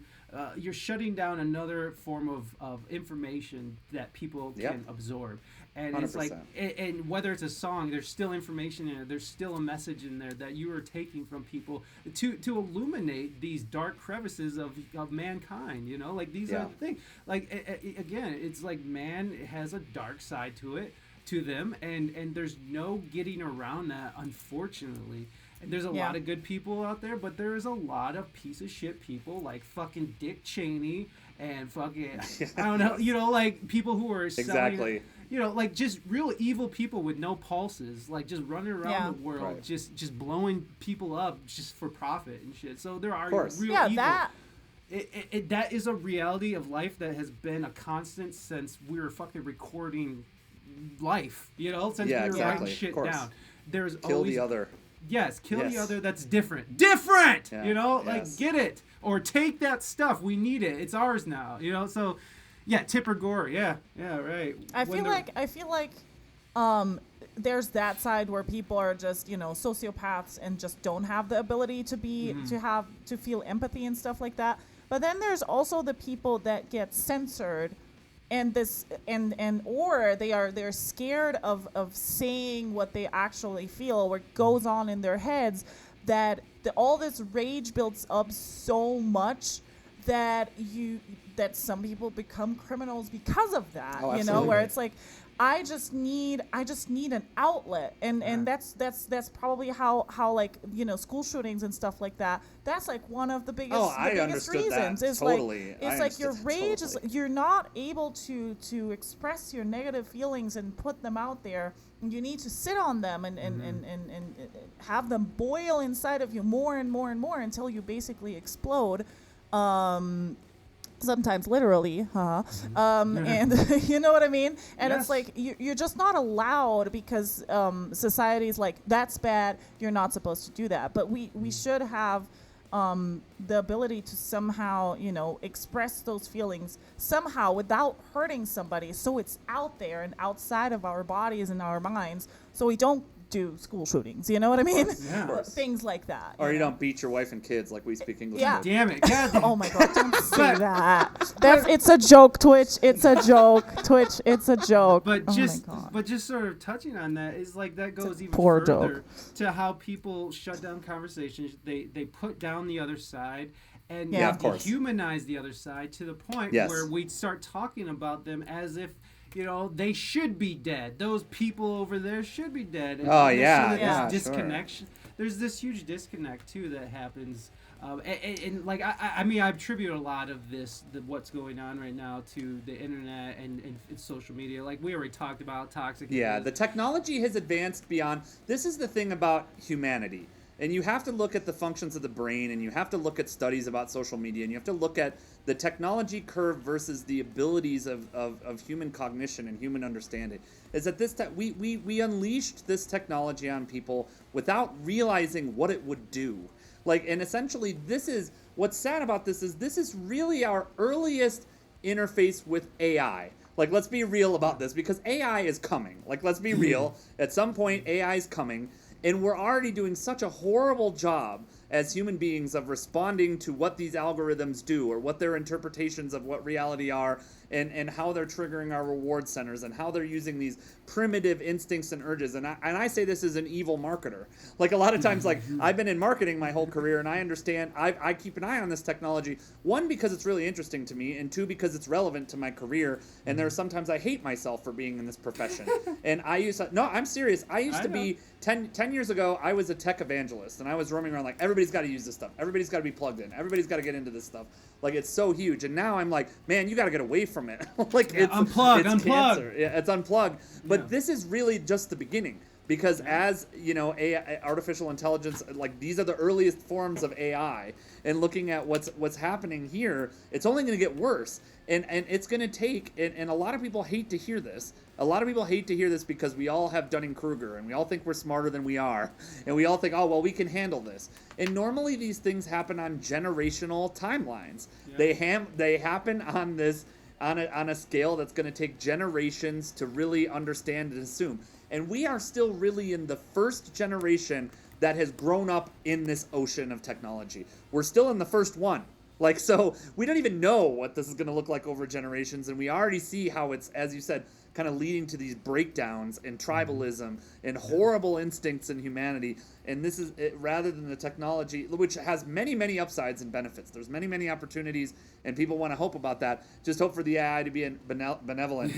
You're shutting down another form of information that people can absorb. And 100%. It's like, and whether it's a song, there's still information in it. There's still a message in there that you are taking from people to illuminate these dark crevices of mankind. You know, like, these are the things. Like, again, it's like man has a dark side to them, and there's no getting around that, unfortunately. And there's a lot of good people out there, but there's a lot of piece of shit people like fucking Dick Cheney and fucking I don't know, you know, like people who are selling, like just real evil people with no pulses, like just running around the world, just blowing people up just for profit and shit. So there are real evil. That is a reality of life that has been a constant since we were fucking recording life, since we were writing shit down. There's kill always the other. Yes, kill the other that's different. Like get it or take that stuff. We need it. It's ours now. So tip or gore. Yeah, right. I feel like there's that side where people are just sociopaths and just don't have the ability to be to feel empathy and stuff like that. But then there's also the people that get censored, and or they're scared of saying what they actually feel, what goes on in their heads, that all this rage builds up so much that some people become criminals because of that. Where it's like, I just need an outlet, and that's probably how like school shootings and stuff like that. That's like one of the biggest reasons. That. Is totally. Like it's like your rage is you're not able to express your negative feelings and put them out there. You need to sit on them and have them boil inside of you more and more and more until you basically explode. Sometimes literally, and you know what I mean? And it's like, you're just not allowed because society's like, that's bad, you're not supposed to do that. But we should have the ability to somehow, express those feelings somehow without hurting somebody, so it's out there and outside of our bodies and our minds, so we don't do school shootings, you know what I mean? Things like that. Or you don't beat your wife and kids like We Speak English. Yeah. Damn it. God. Oh my God, don't say that. It's a joke, Twitch. It's a joke. Twitch, it's a joke. But just sort of touching on that is like that goes even further joke. To how people shut down conversations. They put down the other side and dehumanize the other side to the point where we start talking about them as if they should be dead. Those people over there should be dead. And disconnection. Sure. There's this huge disconnect too that happens, and like I mean I attribute a lot of what's going on right now to the internet and social media. Like we already talked about toxic. Yeah, the technology has advanced beyond. This is the thing about humanity. And you have to look at the functions of the brain, and you have to look at studies about social media, and you have to look at the technology curve versus the abilities of human cognition and human understanding. Is that we unleashed this technology on people without realizing what it would do. And essentially, this is what's sad about this is really our earliest interface with AI. Let's be real about this, because AI is coming. Let's be real. At some point, AI is coming. And we're already doing such a horrible job as human beings of responding to what these algorithms do, or what their interpretations of what reality are, and how they're triggering our reward centers, and how they're using these primitive instincts and urges. And I say this as an evil marketer. A lot of times, I've been in marketing my whole career, and I understand, I keep an eye on this technology, one, because it's really interesting to me, and two, because it's relevant to my career. And there are sometimes I hate myself for being in this profession. And I'm serious. I used to be, 10 years ago, I was a tech evangelist, and I was roaming around everybody's got to use this stuff. Everybody's got to be plugged in. Everybody's got to get into this stuff. It's so huge. And now I'm like, man, you got to get away from it. It's unplug. Cancer. Yeah, it's unplugged. But this is really just the beginning. Because as, AI, artificial intelligence, these are the earliest forms of AI. And looking at what's happening here, it's only going to get worse. And it's going to take, and a lot of people hate to hear this. A lot of people hate to hear this because we all have Dunning-Kruger, and we all think we're smarter than we are. And we all think, oh, well, we can handle this. And normally these things happen on generational timelines. Yeah. They happen on this, on a scale that's going to take generations to really understand and assume. And we are still really in the first generation that has grown up in this ocean of technology. We're still in the first one. So we don't even know what this is going to look like over generations, and we already see how it's, as you said, kind of leading to these breakdowns and tribalism and horrible instincts in humanity. And this is it, rather than the technology, which has many, many upsides and benefits. There's many, many opportunities, and people want to hope about that. Just hope for the AI to be benevolent.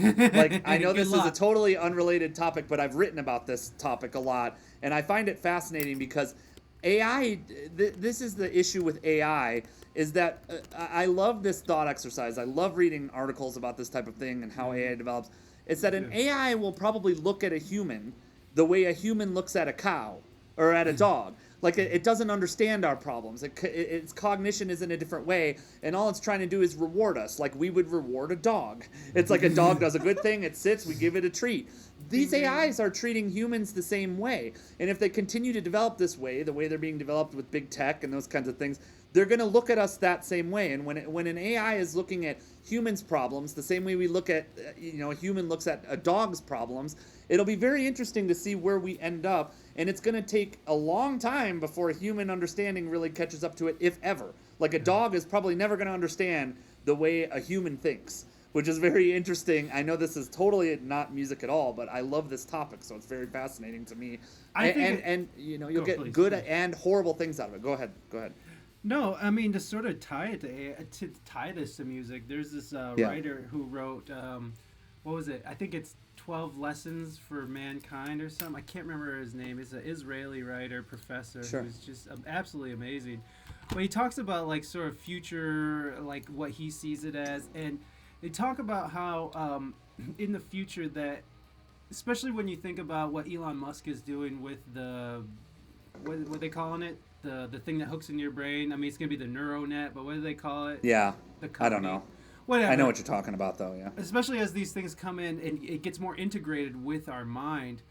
I know this is a totally unrelated topic, but I've written about this topic a lot, and I find it fascinating because AI, this is the issue with AI, is that I love this thought exercise. I love reading articles about this type of thing and how AI develops. is that an AI will probably look at a human the way a human looks at a cow or at a dog. Like, it doesn't understand our problems. Its cognition is in a different way, and all it's trying to do is reward us, like we would reward a dog. It's like a dog does a good thing, it sits, we give it a treat. These AIs are treating humans the same way, and if they continue to develop this way, the way they're being developed with big tech and those kinds of things, they're going to look at us that same way. And when an AI is looking at humans' problems the same way we look at, a human looks at a dog's problems, it'll be very interesting to see where we end up. And it's going to take a long time before a human understanding really catches up to it, if ever. Like, a dog is probably never going to understand the way a human thinks, which is very interesting. I know this is totally not music at all, but I love this topic, so it's very fascinating to me. You'll get good and horrible things out of it. Go ahead. No, I mean, to sort of tie this to music, there's this writer who wrote, what was it? I think it's 12 Lessons for Mankind or something. I can't remember his name. He's an Israeli writer, professor, who's just absolutely amazing. But he talks about, like, sort of future, like, what he sees it as. And they talk about how in the future that, especially when you think about what Elon Musk is doing with the, what are they calling it? The thing that hooks in your brain. I mean, it's going to be the neural net, but what do they call it? Yeah, I don't know. Whatever. I know what you're talking about, though, yeah. Especially as these things come in and it gets more integrated with our mind,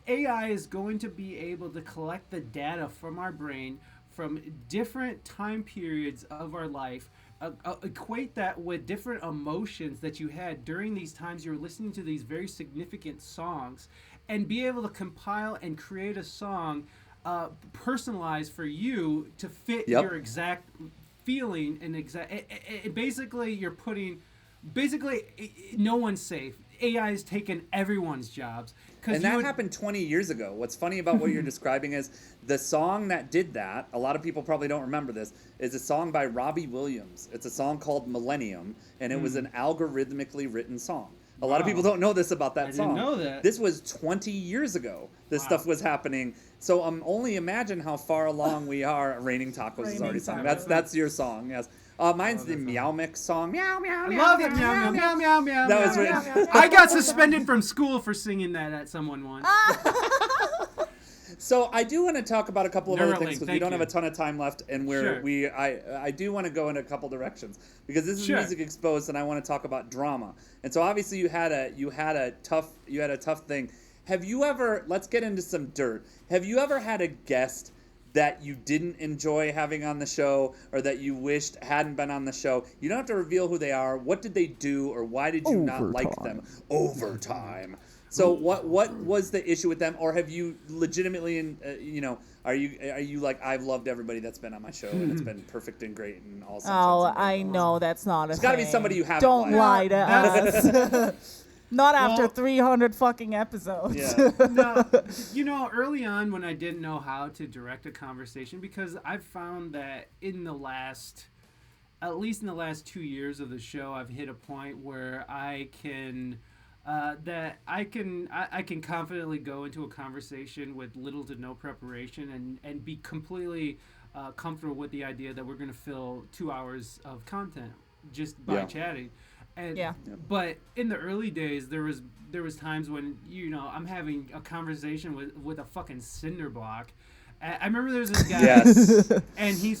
AI is going to be able to collect the data from our brain from different time periods of our life, equate that with different emotions that you had during these times you were listening to these very significant songs, and be able to compile and create a song personalized for you to fit your exact feeling and basically you're putting no one's safe. AI is taking everyone's jobs. And that happened 20 years ago. What's funny about what you're describing is the song that did that, a lot of people probably don't remember this, is a song by Robbie Williams. It's a song called Millennium, and it was an algorithmically written song. A lot of people don't know this about that song. I didn't know that. This was 20 years ago. This stuff was happening. So only imagine how far along we are. Raining Tacos is already sung. That's your song, yes. Mine's the Meow Mix song. Meow, meow, meow. I love it. Meow, meow, meow, meow. That was written. I got suspended from school for singing that at someone once. So I do want to talk about a couple of other things because we don't have a ton of time left, and I do want to go in a couple directions because this is Music Exposed, and I want to talk about drama. And so obviously you had a tough thing. Have you ever? Let's get into some dirt. Have you ever had a guest that you didn't enjoy having on the show, or that you wished hadn't been on the show? You don't have to reveal who they are. What did they do, or why did you not like them? Overtime. So what was the issue with them, or have you legitimately, are you like, I've loved everybody that's been on my show and it's been perfect and great and all? I know that's not a. It's got to be somebody you haven't. Don't lie to us. Not after 300 fucking episodes. Yeah. No, early on when I didn't know how to direct a conversation, because I've found that at least in the last 2 years of the show, I've hit a point where I can confidently go into a conversation with little to no preparation and be completely comfortable with the idea that we're going to fill 2 hours of content just by chatting. But in the early days, there was times when I'm having a conversation with a fucking cinder block. I remember there was this guy, and he's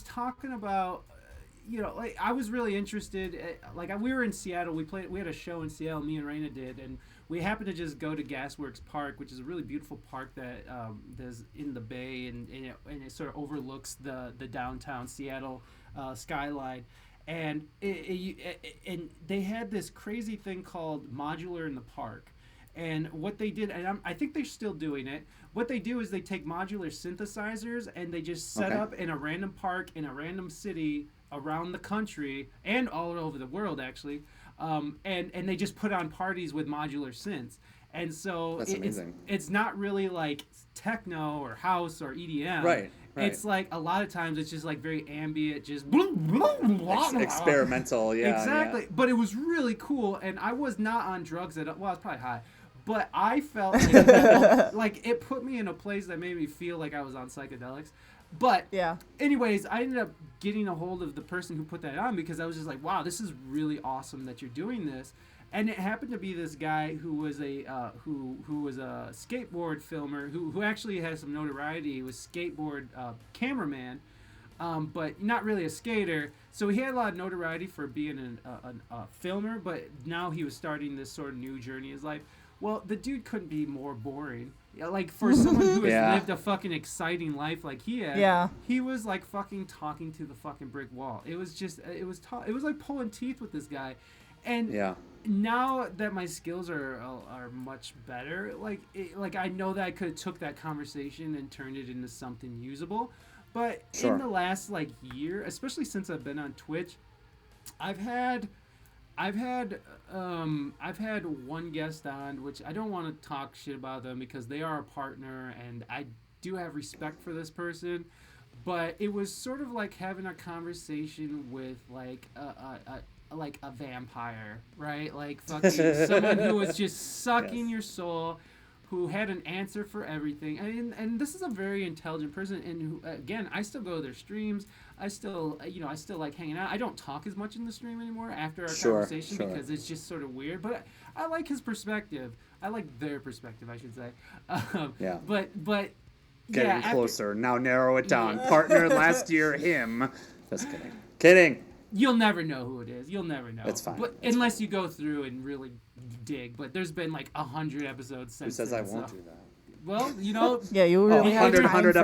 talking about. Like, I was really interested. We were in Seattle. We had a show in Seattle. Me and Raina did, and we happened to just go to Gasworks Park, which is a really beautiful park that is in the bay, and it sort of overlooks the downtown Seattle skyline. And and they had this crazy thing called modular in the park. And what they did, and I think they're still doing it, what they do is they take modular synthesizers and they just set up in a random park in a random city around the country and all over the world, actually. And they just put on parties with modular synths. And so it's not really like techno or house or EDM. Right. It's like a lot of times it's just like very ambient, just experimental. Yeah. Exactly. Yeah. But it was really cool, and I was not on drugs at all. Well, I was probably high. But I felt like it put me in a place that made me feel like I was on psychedelics. But Yeah. anyways, I ended up getting a hold of the person who put that on because I was just like, wow, this is really awesome that you're doing this. And it happened to be this guy who was a who was a skateboard filmer who actually has some notoriety. He was skateboard cameraman, but not really a skater. So he had a lot of notoriety for being a filmer, but now he was starting this sort of new journey in his life. Well, the dude couldn't be more boring. Yeah, like for someone who has lived a fucking exciting life like he had, he was like fucking talking to the fucking brick wall. It was just, it was like pulling teeth with this guy. And now that my skills are much better, like I know that I could have took that conversation and turned it into something usable. But in the last like year, especially since I've been on Twitch, I've had one guest on, which I don't want to talk shit about them because they are a partner and I do have respect for this person, but it was sort of like having a conversation with like a vampire, right? Like fucking someone who was just sucking your soul, who had an answer for everything. And this is a very intelligent person, and who, again, I still go to their streams. I still like hanging out. I don't talk as much in the stream anymore after our conversation because it's just sort of weird. But I like his perspective. I like their perspective, I should say. But getting closer. Now narrow it down. Partner last year, him. Just kidding. You'll never know who it is. You'll never know. It's fine. But unless you go through and really dig. But there's been like 100 episodes since. Who says I won't do that? Well, you know. Yeah, you really have 100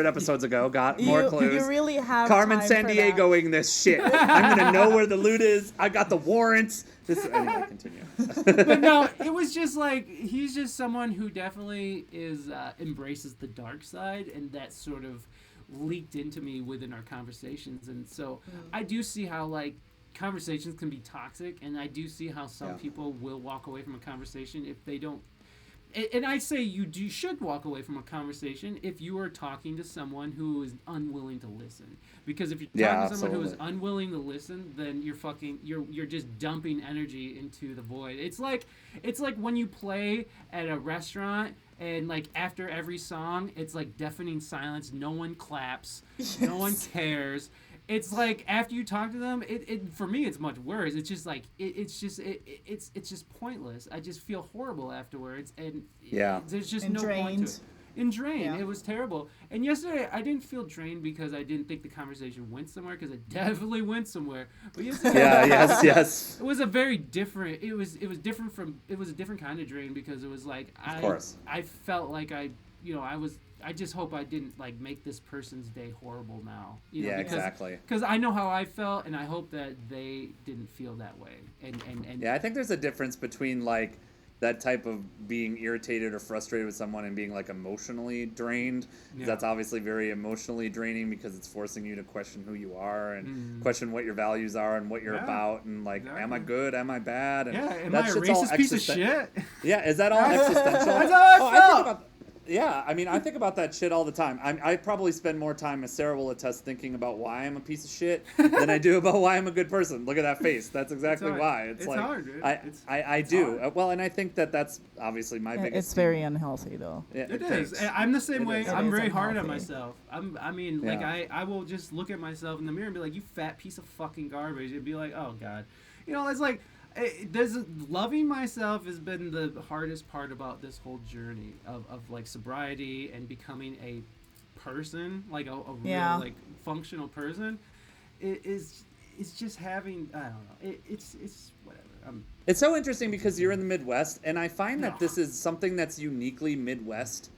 episodes ago. Got more clues. You really have Carmen time Sandiegoing this shit. I'm gonna know where the loot is. I got the warrants. Anyway, continue. But no, it was just like he's just someone who definitely embraces the dark side, and that sort of leaked into me within our conversations. And so I do see how like conversations can be toxic, and I do see how some people will walk away from a conversation if they don't. And I say you should walk away from a conversation if you are talking to someone who is unwilling to listen. Because if you're talking to someone who is unwilling to listen, then you're just dumping energy into the void. It's like when you play at a restaurant and like after every song, it's like deafening silence. No one claps. Yes. No one cares. It's like after you talk to them, it for me it's much worse. It's just like it's just pointless. I just feel horrible afterwards, and there's just no point to it. And drained. Yeah. It was terrible. And yesterday I didn't feel drained because I didn't think the conversation went somewhere, because it definitely went somewhere. But yesterday, yes. It was a very different. It was a different kind of drain, because it was like I felt like I just hope I didn't like make this person's day horrible now. Exactly. Because I know how I felt, and I hope that they didn't feel that way. And I think there's a difference between like that type of being irritated or frustrated with someone and being like emotionally drained. That's obviously very emotionally draining, because it's forcing you to question who you are and question what your values are and what you're about, and like, am I good? Am I bad? And am I a racist piece of shit? Yeah, is that all existential? That's how I felt. I think about that shit all the time. I probably spend more time, as Sarah will attest, thinking about why I'm a piece of shit than I do about why I'm a good person. Look at that face. That's exactly why. It's like hard, dude. I do. Well, and I think that's obviously my biggest. It's very unhealthy, though. Yeah, it is. I'm the same way. I'm very hard on unhealthy. myself. I will just look at myself in the mirror and be like, you fat piece of fucking garbage, and be like, oh God. It's like, loving myself has been the hardest part about this whole journey of like sobriety and becoming a person, like a real like functional person. It's just having, I don't know. It's whatever. It's so interesting because you're in the Midwest, and I find that this is something that's uniquely Midwest.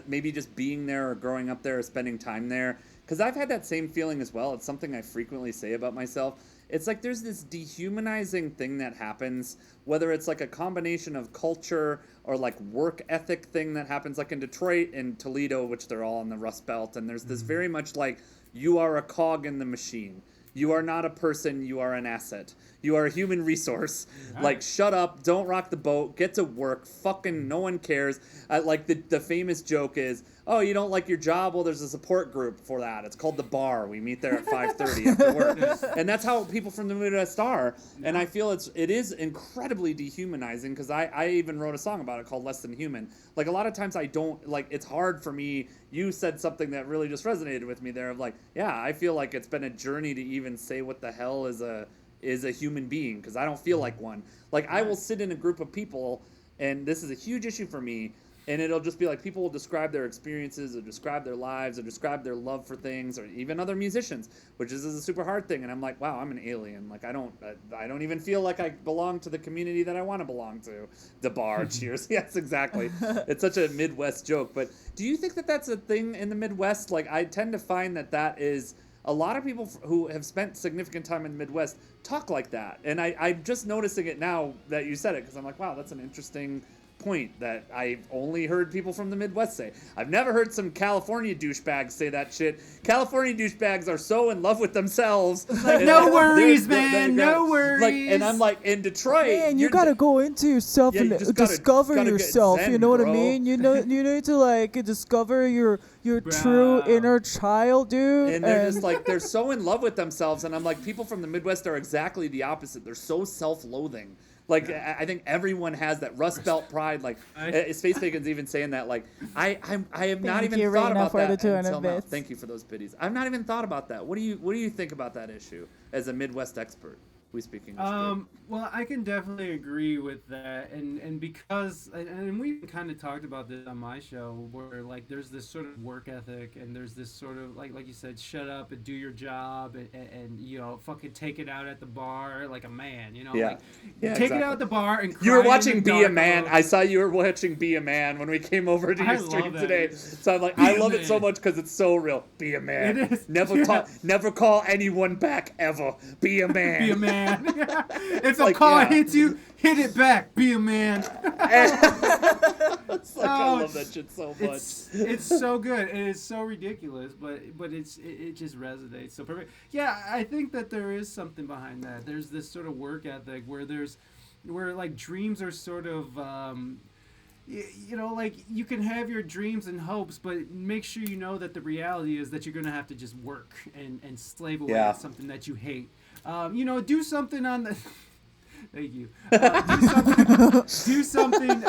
Maybe just being there or growing up there or spending time there, because I've had that same feeling as well. It's something I frequently say about myself. It's like there's this dehumanizing thing that happens, whether it's like a combination of culture or like work ethic thing that happens, like in Detroit and Toledo, which they're all in the Rust Belt. And there's this very much like, you are a cog in the machine. You are not a person, you are an asset. You are a human resource. Right. Like, shut up, don't rock the boat, get to work, fucking no one cares. Like, the famous joke is, oh, you don't like your job? Well, there's a support group for that. It's called The Bar. We meet there at 5:30 after work. And that's how people from the Midwest are. And I feel it is incredibly dehumanizing, because I even wrote a song about it called Less Than Human. Like, a lot of times I don't, like, it's hard for me. You said something that really just resonated with me there of like, yeah, I feel like it's been a journey to even say what the hell is a human being, because I don't feel like one. Like, I will sit in a group of people, and this is a huge issue for me, and it'll just be like people will describe their experiences or describe their lives or describe their love for things, or even other musicians, which is a super hard thing. And I'm like, wow, I'm an alien. Like, I don't even feel like I belong to the community that I want to belong to. The Bar, cheers. Yes, exactly. It's such a Midwest joke. But do you think that that's a thing in the Midwest? Like, I tend to find that is a lot of people who have spent significant time in the Midwest talk like that. And I'm just noticing it now that you said it, because I'm like, wow, that's an interesting point that I've only heard people from the Midwest say. I've never heard some California douchebags say that shit. California douchebags are so in love with themselves. Like, no worries, man. No worries. Like, and I'm like, in Detroit, Man, you gotta go into yourself and discover yourself. Zen, you know what I bro. mean? You need to like discover your true inner child, dude. And they're just like, they're so in love with themselves. And I'm like, people from the Midwest are exactly the opposite. They're so self-loathing. Like, I think everyone has that Rust Belt pride. Like, Space Bacon's even saying that. Like, I have not even thought about that until now. Thank you for those biddies. I've not even thought about that. What do you think about that issue as a Midwest expert? We speak English. Well, I can definitely agree with that, and because we kind of talked about this on my show, where like there's this sort of work ethic, and there's this sort of like you said, shut up and do your job, and you know, fucking take it out at the bar like a man, you know, take it out at the bar and cry. You were watching Be a Man. I saw you were watching Be a Man when we came over to your stream today. So I'm like, I love it so much because it's so real. Be a man. It is. Never call anyone back ever. Be a man. Be a man. If a car hits you, hit it back. Be a man. It's like, I love that shit so much. It's so good. It is so ridiculous, but it just resonates so perfect. Yeah, I think that there is something behind that. There's this sort of work ethic where like dreams are sort of you know, like you can have your dreams and hopes, but make sure you know that the reality is that you're gonna have to just work and slave away at something that you hate. You know, do something on the. Thank you. Do something.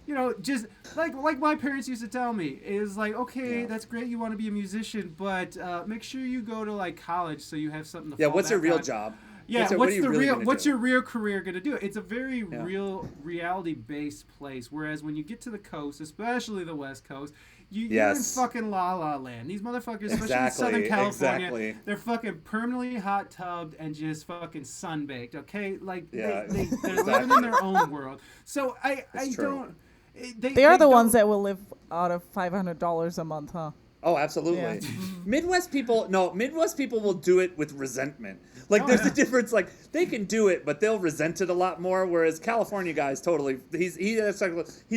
You know, just like my parents used to tell me is like, okay, that's great. You want to be a musician, but make sure you go to like college so you have something to. Yeah. What's your real job? Yeah. What's your real career gonna do? It's a very real reality-based place. Whereas when you get to the coast, especially the West Coast. You're in fucking La La Land. These motherfuckers, especially in Southern California, they're fucking permanently hot tubbed and just fucking sunbaked. Okay, like they're living in their own world. So I don't. They are the ones that will live out of $500 a month, huh? Oh, absolutely. Yeah. Midwest people will do it with resentment. Like, there's a difference. Like, they can do it, but they'll resent it a lot more. Whereas California guys, totally, he's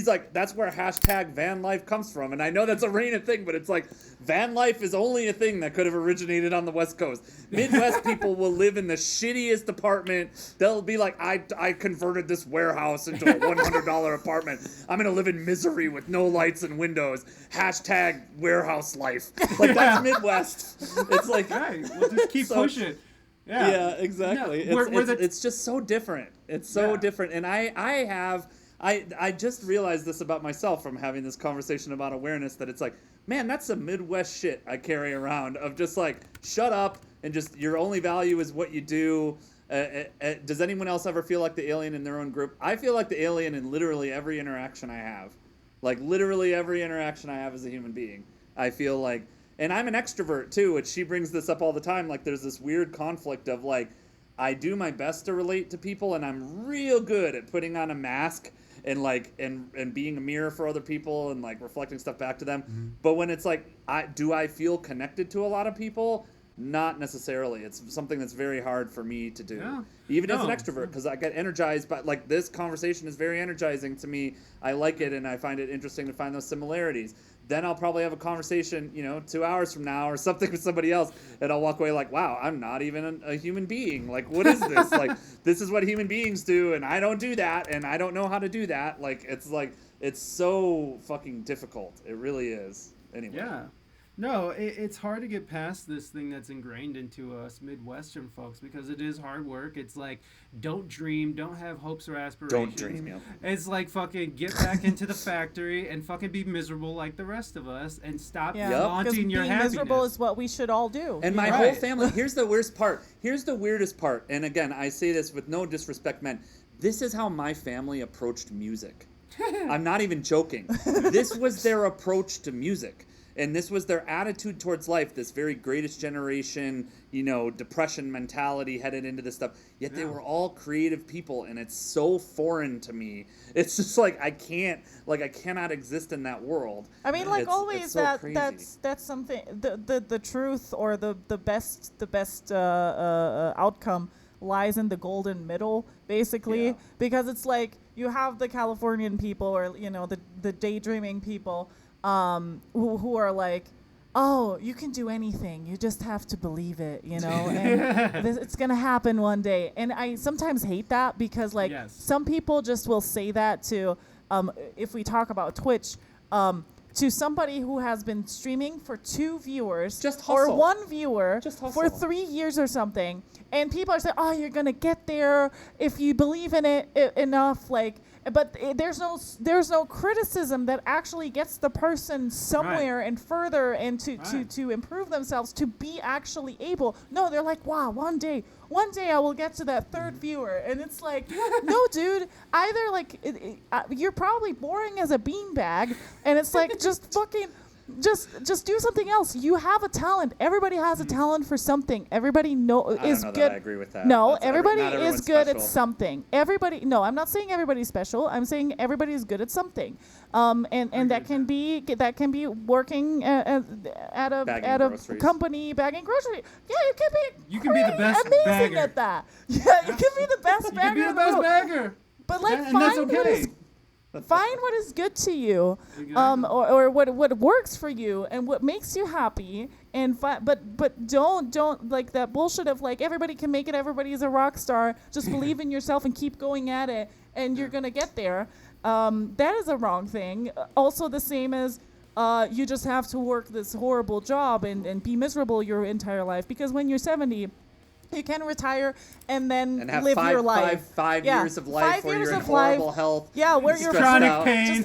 like, that's where hashtag van life comes from. And I know that's a Raina thing, but it's like, van life is only a thing that could have originated on the West Coast. Midwest people will live in the shittiest apartment. They'll be like, I converted this warehouse into a $100 apartment. I'm gonna live in misery with no lights and windows. Hashtag warehouse life. Like, that's Midwest. It's like, hey, we'll just keep pushing. Yeah, exactly. No, it's just so different. It's so different. And I just realized this about myself from having this conversation about awareness, that it's like, man, that's some Midwest shit I carry around of just like, shut up and just your only value is what you do. Does anyone else ever feel like the alien in their own group? I feel like the alien in literally every interaction I have. Like, literally every interaction I have as a human being. I feel like, and I'm an extrovert too, which she brings this up all the time. Like, there's this weird conflict of like, I do my best to relate to people, and I'm real good at putting on a mask and like, and being a mirror for other people and like reflecting stuff back to them. Mm-hmm. But when it's like, do I feel connected to a lot of people? Not necessarily. It's something that's very hard for me to do, even as an extrovert, because I get energized. But like, this conversation is very energizing to me. I like it, and I find it interesting to find those similarities. Then I'll probably have a conversation, 2 hours from now or something with somebody else, and I'll walk away like, wow, I'm not even a human being. Like, what is this? Like, this is what human beings do, and I don't do that, and I don't know how to do that. Like, it's like, It's so fucking difficult. It really is. Anyway. Yeah. No, it's hard to get past this thing that's ingrained into us Midwestern folks because it is hard work. It's like, don't dream, don't have hopes or aspirations. Don't dream, yeah. It's like fucking get back into the factory and fucking be miserable like the rest of us and stop flaunting your being happiness. miserable is what we should all do. And my whole family, here's the worst part. Here's the weirdest part. And again, I say this with no disrespect, men. This is how my family approached music. I'm not even joking. This was their approach to music. And this was their attitude towards life, this very greatest generation, depression mentality headed into this stuff. Yet they were all creative people, and it's so foreign to me. It's just like I cannot exist in that world. I mean, like always, it's so crazy. that's something. The truth or the best outcome lies in the golden middle, basically, because it's like you have the Californian people or the daydreaming people. Who are like, oh, you can do anything. You just have to believe it, and it's going to happen one day. And I sometimes hate that because, like, some people just will say that to, if we talk about Twitch, to somebody who has been streaming for 2 viewers or 1 viewer for 3 years or something. And people are saying, oh, you're going to get there if you believe in it enough, like. But there's no criticism that actually gets the person somewhere and further and to improve themselves to be actually able. No, they're like, wow, one day I will get to that 3rd viewer, and it's like, no, dude. Either like you're probably boring as a beanbag, and it's like just fucking. Just do something else. You have a talent. Everybody has a talent for something. Everybody is good. That I agree with that. No, everybody is good special. at something. No, I'm not saying everybody's special. I'm saying everybody is good at something. And that can be working at a company bagging groceries. Yeah, you can be the best amazing bagger at that. Yeah, you can be the best bagger. You can be the best bagger. But like, and that's okay. Find what is good to you, or what works for you and what makes you happy, and but don't like that bullshit of like everybody can make it, everybody is a rock star. Just believe in yourself and keep going at it, and you're gonna get there. That is a wrong thing. Also, the same as you just have to work this horrible job and be miserable your entire life, because when you're 70. You can retire and then live your life. Five years of life where you're in horrible health. Yeah, where you're chronic pain.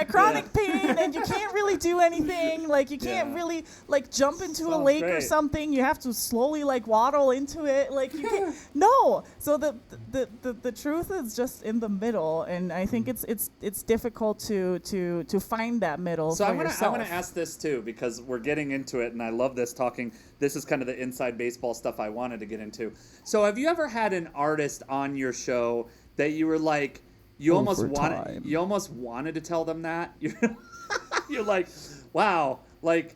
Chronic pain, and you can't really do anything. Like you can't really like jump into a lake or something. You have to slowly like waddle into it. Like you can't. No. So the truth is just in the middle, and I think it's difficult to find that middle. So for I yourself. want to ask this too, because we're getting into it, and I love this talking. This is kind of the inside baseball stuff I wanted to get into. So have you ever had an artist on your show that you were like, you almost wanted to tell them that? You're like, wow, like,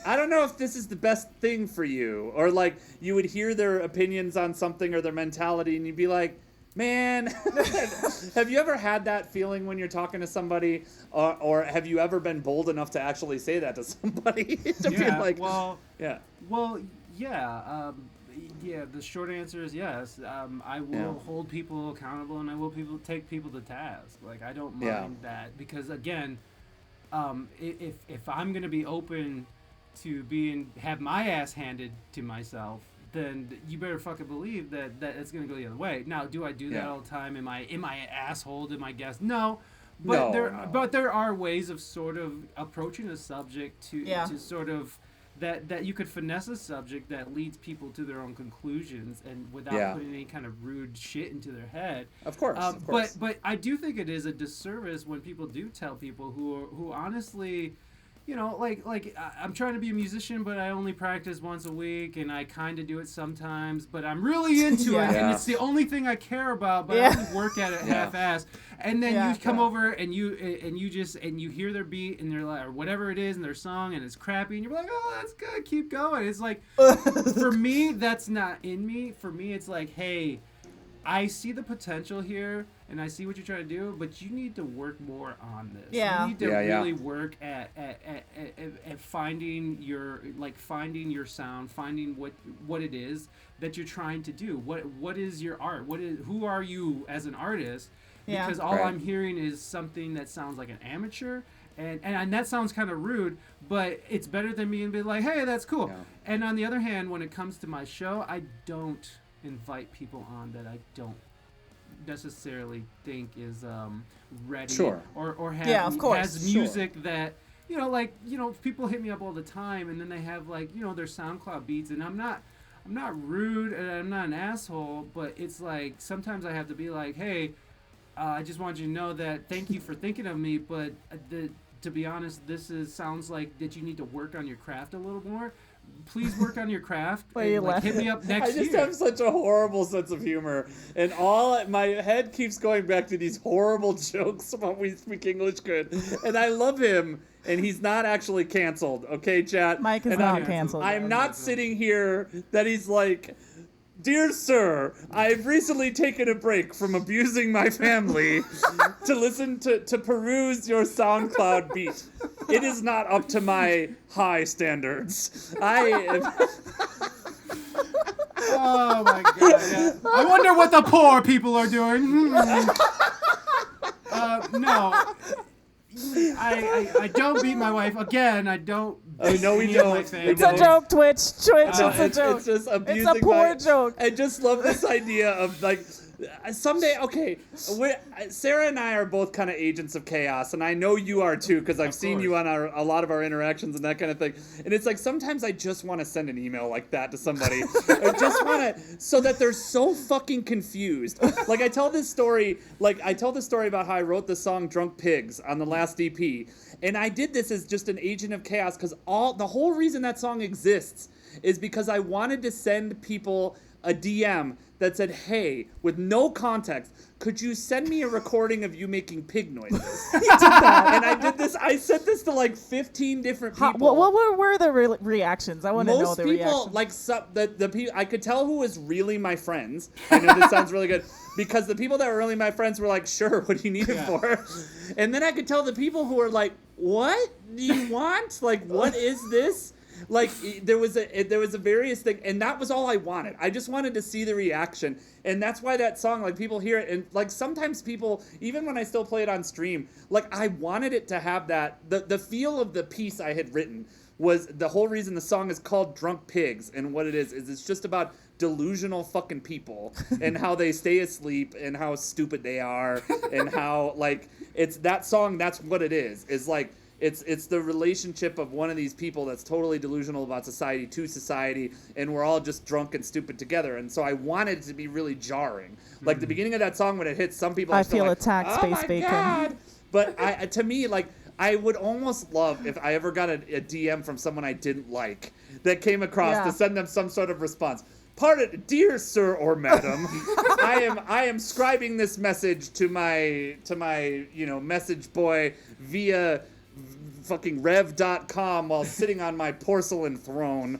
I don't know if this is the best thing for you. Or like you would hear their opinions on something or their mentality and you'd be like, man, have you ever had that feeling when you're talking to somebody, or have you ever been bold enough to actually say that to somebody? The short answer is yes. I will hold people accountable, and I will take people to task. Like, I don't mind that, because again, if I'm gonna be open to have my ass handed to myself, then you better fucking believe that it's gonna go the other way. Now, do I do that all the time? Am I an asshole to my guests? No. But there are ways of sort of approaching a subject to sort of that you could finesse a subject that leads people to their own conclusions and without putting any kind of rude shit into their head. Of course. But I do think it is a disservice when people do tell people who honestly, like I'm trying to be a musician, but I only practice once a week, and I kind of do it sometimes, but I'm really into it, and it's the only thing I care about, but I only work at it half-assed. And then you come over and you hear their beat and they're like, or whatever it is, in their song, and it's crappy, and you're like, oh, that's good, keep going. It's like, for me, that's not in me. For me, it's like, hey, I see the potential here, and I see what you're trying to do, but you need to work more on this. Yeah. You need to really work at finding your sound, finding what it is that you're trying to do. What is your art? Who are you as an artist? Yeah. because all Right. I'm hearing is something that sounds like an amateur. And that sounds kind of rude, but it's better than me and be like, hey, that's cool. Yeah. And on the other hand, when it comes to my show, I don't invite people on that I don't necessarily think is ready Sure. or Yeah, of course. has music that people hit me up all the time, and then they have like their SoundCloud beats, and I'm not rude and I'm not an asshole, but it's like sometimes I have to be like, hey, I just want you to know that thank you for thinking of me, but to be honest, sounds like that you need to work on your craft a little more. Please work on your craft. Wait, you and, hit me up next I just year. have such a horrible sense of humor, and my head keeps going back to these horrible jokes about We Speak English Good, and I love him, and he's not actually canceled, okay, chat? Mike is and not canceled. I'm not sitting here that he's like, dear sir, I've recently taken a break from abusing my family to listen to peruse your SoundCloud beat. It is not up to my high standards. Oh my god! Yeah. I wonder what the poor people are doing. No, I don't beat my wife again. I don't. Oh, no, we beat don't. my We family. It's a joke, Twitch. No, It's a joke. It's just abusing It's a poor joke. I just love this idea of like someday. Okay, Sarah and I are both kind of agents of chaos, and I know you are too because I've seen you on a lot of our interactions and that kind of thing. And it's like sometimes I just want to send an email like that to somebody. I just want to so that they're so fucking confused. Like I tell this story about how I wrote the song "Drunk Pigs" on the last EP. And I did this as just an agent of chaos because the whole reason that song exists is because I wanted to send people a DM that said, hey, with no context, could you send me a recording of you making pig noises? And I did this. I sent this to like 15 different people. What were the reactions? I want to know the reactions. Most people, like the people, I could tell who was really my friends. I know this sounds really good because the people that were really my friends were like, sure, what do you need it for? And then I could tell the people who were like, what do you want? Like, what is this? Like there was a various thing, and that was all I wanted. I just wanted to see the reaction, and that's why that song, like people hear it, and like sometimes people, even when I still play it on stream, like I wanted it to have that the feel of the piece I had written was the whole reason the song is called Drunk Pigs, and what it is it's just about delusional fucking people and how they stay asleep and how stupid they are and how like it's that song. That's what it is like. It's the relationship of one of these people that's totally delusional about society to society, and we're all just drunk and stupid together. And so I wanted it to be really jarring. Like the beginning of that song when it hits, some people are still like, attacked, oh Space my Bacon. God. But to me, like I would almost love if I ever got a DM from someone I didn't like that came across to send them some sort of response. Pardon, dear sir or madam, I am scribing this message to my message boy via fucking rev.com while sitting on my porcelain throne.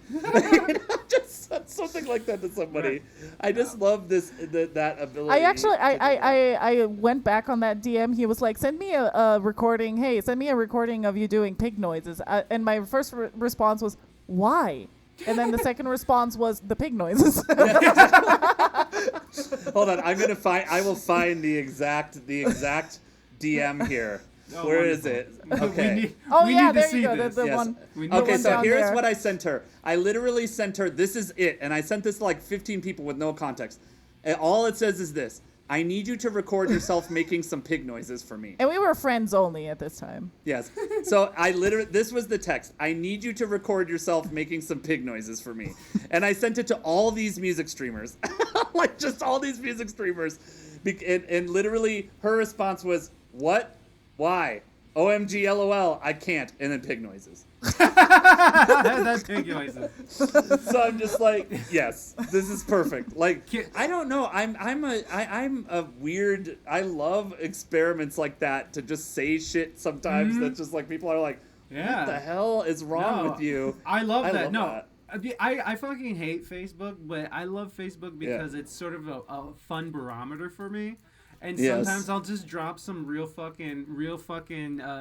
Just something like that to somebody. Right. I just love that ability. I went back on that DM. He was like, send me a recording. Hey, send me a recording of you doing pig noises. And my first response was, why? And then the second response was the pig noises. Hold on, I will find the exact DM here. Oh, where wonderful. is it? Okay. we need to there see you go. this. The Yes. one. Okay, so down here's there. what I sent her. I literally sent her, this is it, and I sent this to like 15 people with no context. And all it says is this: I need you to record yourself making some pig noises for me. And we were friends only at this time. Yes. So this was the text. I need you to record yourself making some pig noises for me. And I sent it to all these music streamers. Like just all these music streamers. And literally her response was, what? Why? OMG, LOL, I can't. And then pig noises. That's pig noises. So I'm just like, yes, this is perfect. Like, I don't know. I'm a weird. I love experiments like that to just say shit sometimes that just like people are like, what the hell is wrong with you? I love that. That. I fucking hate Facebook, but I love Facebook because it's sort of a fun barometer for me. And sometimes I'll just drop some real fucking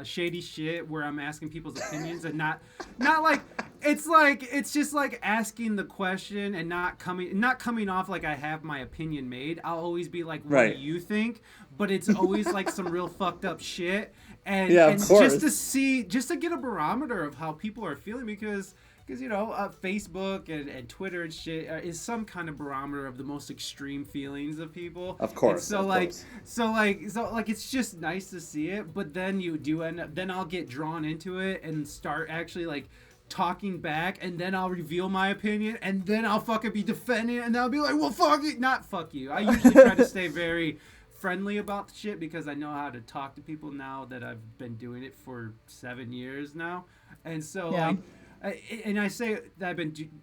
shady shit where I'm asking people's opinions and not like it's just like asking the question and not coming off like I have my opinion made. I'll always be like, what do you think? But it's always like some real fucked up shit. And just to get a barometer of how people are feeling, because Facebook and Twitter and shit is some kind of barometer of the most extreme feelings of people. Of course. And so it's just nice to see it, but then you do end up, then I'll get drawn into it and start actually like talking back, and then I'll reveal my opinion, and then I'll fucking be defending it, and I'll be like, well, fuck it, not fuck you. I usually try to stay very friendly about shit because I know how to talk to people now that I've been doing it for 7 years now, and so and I say that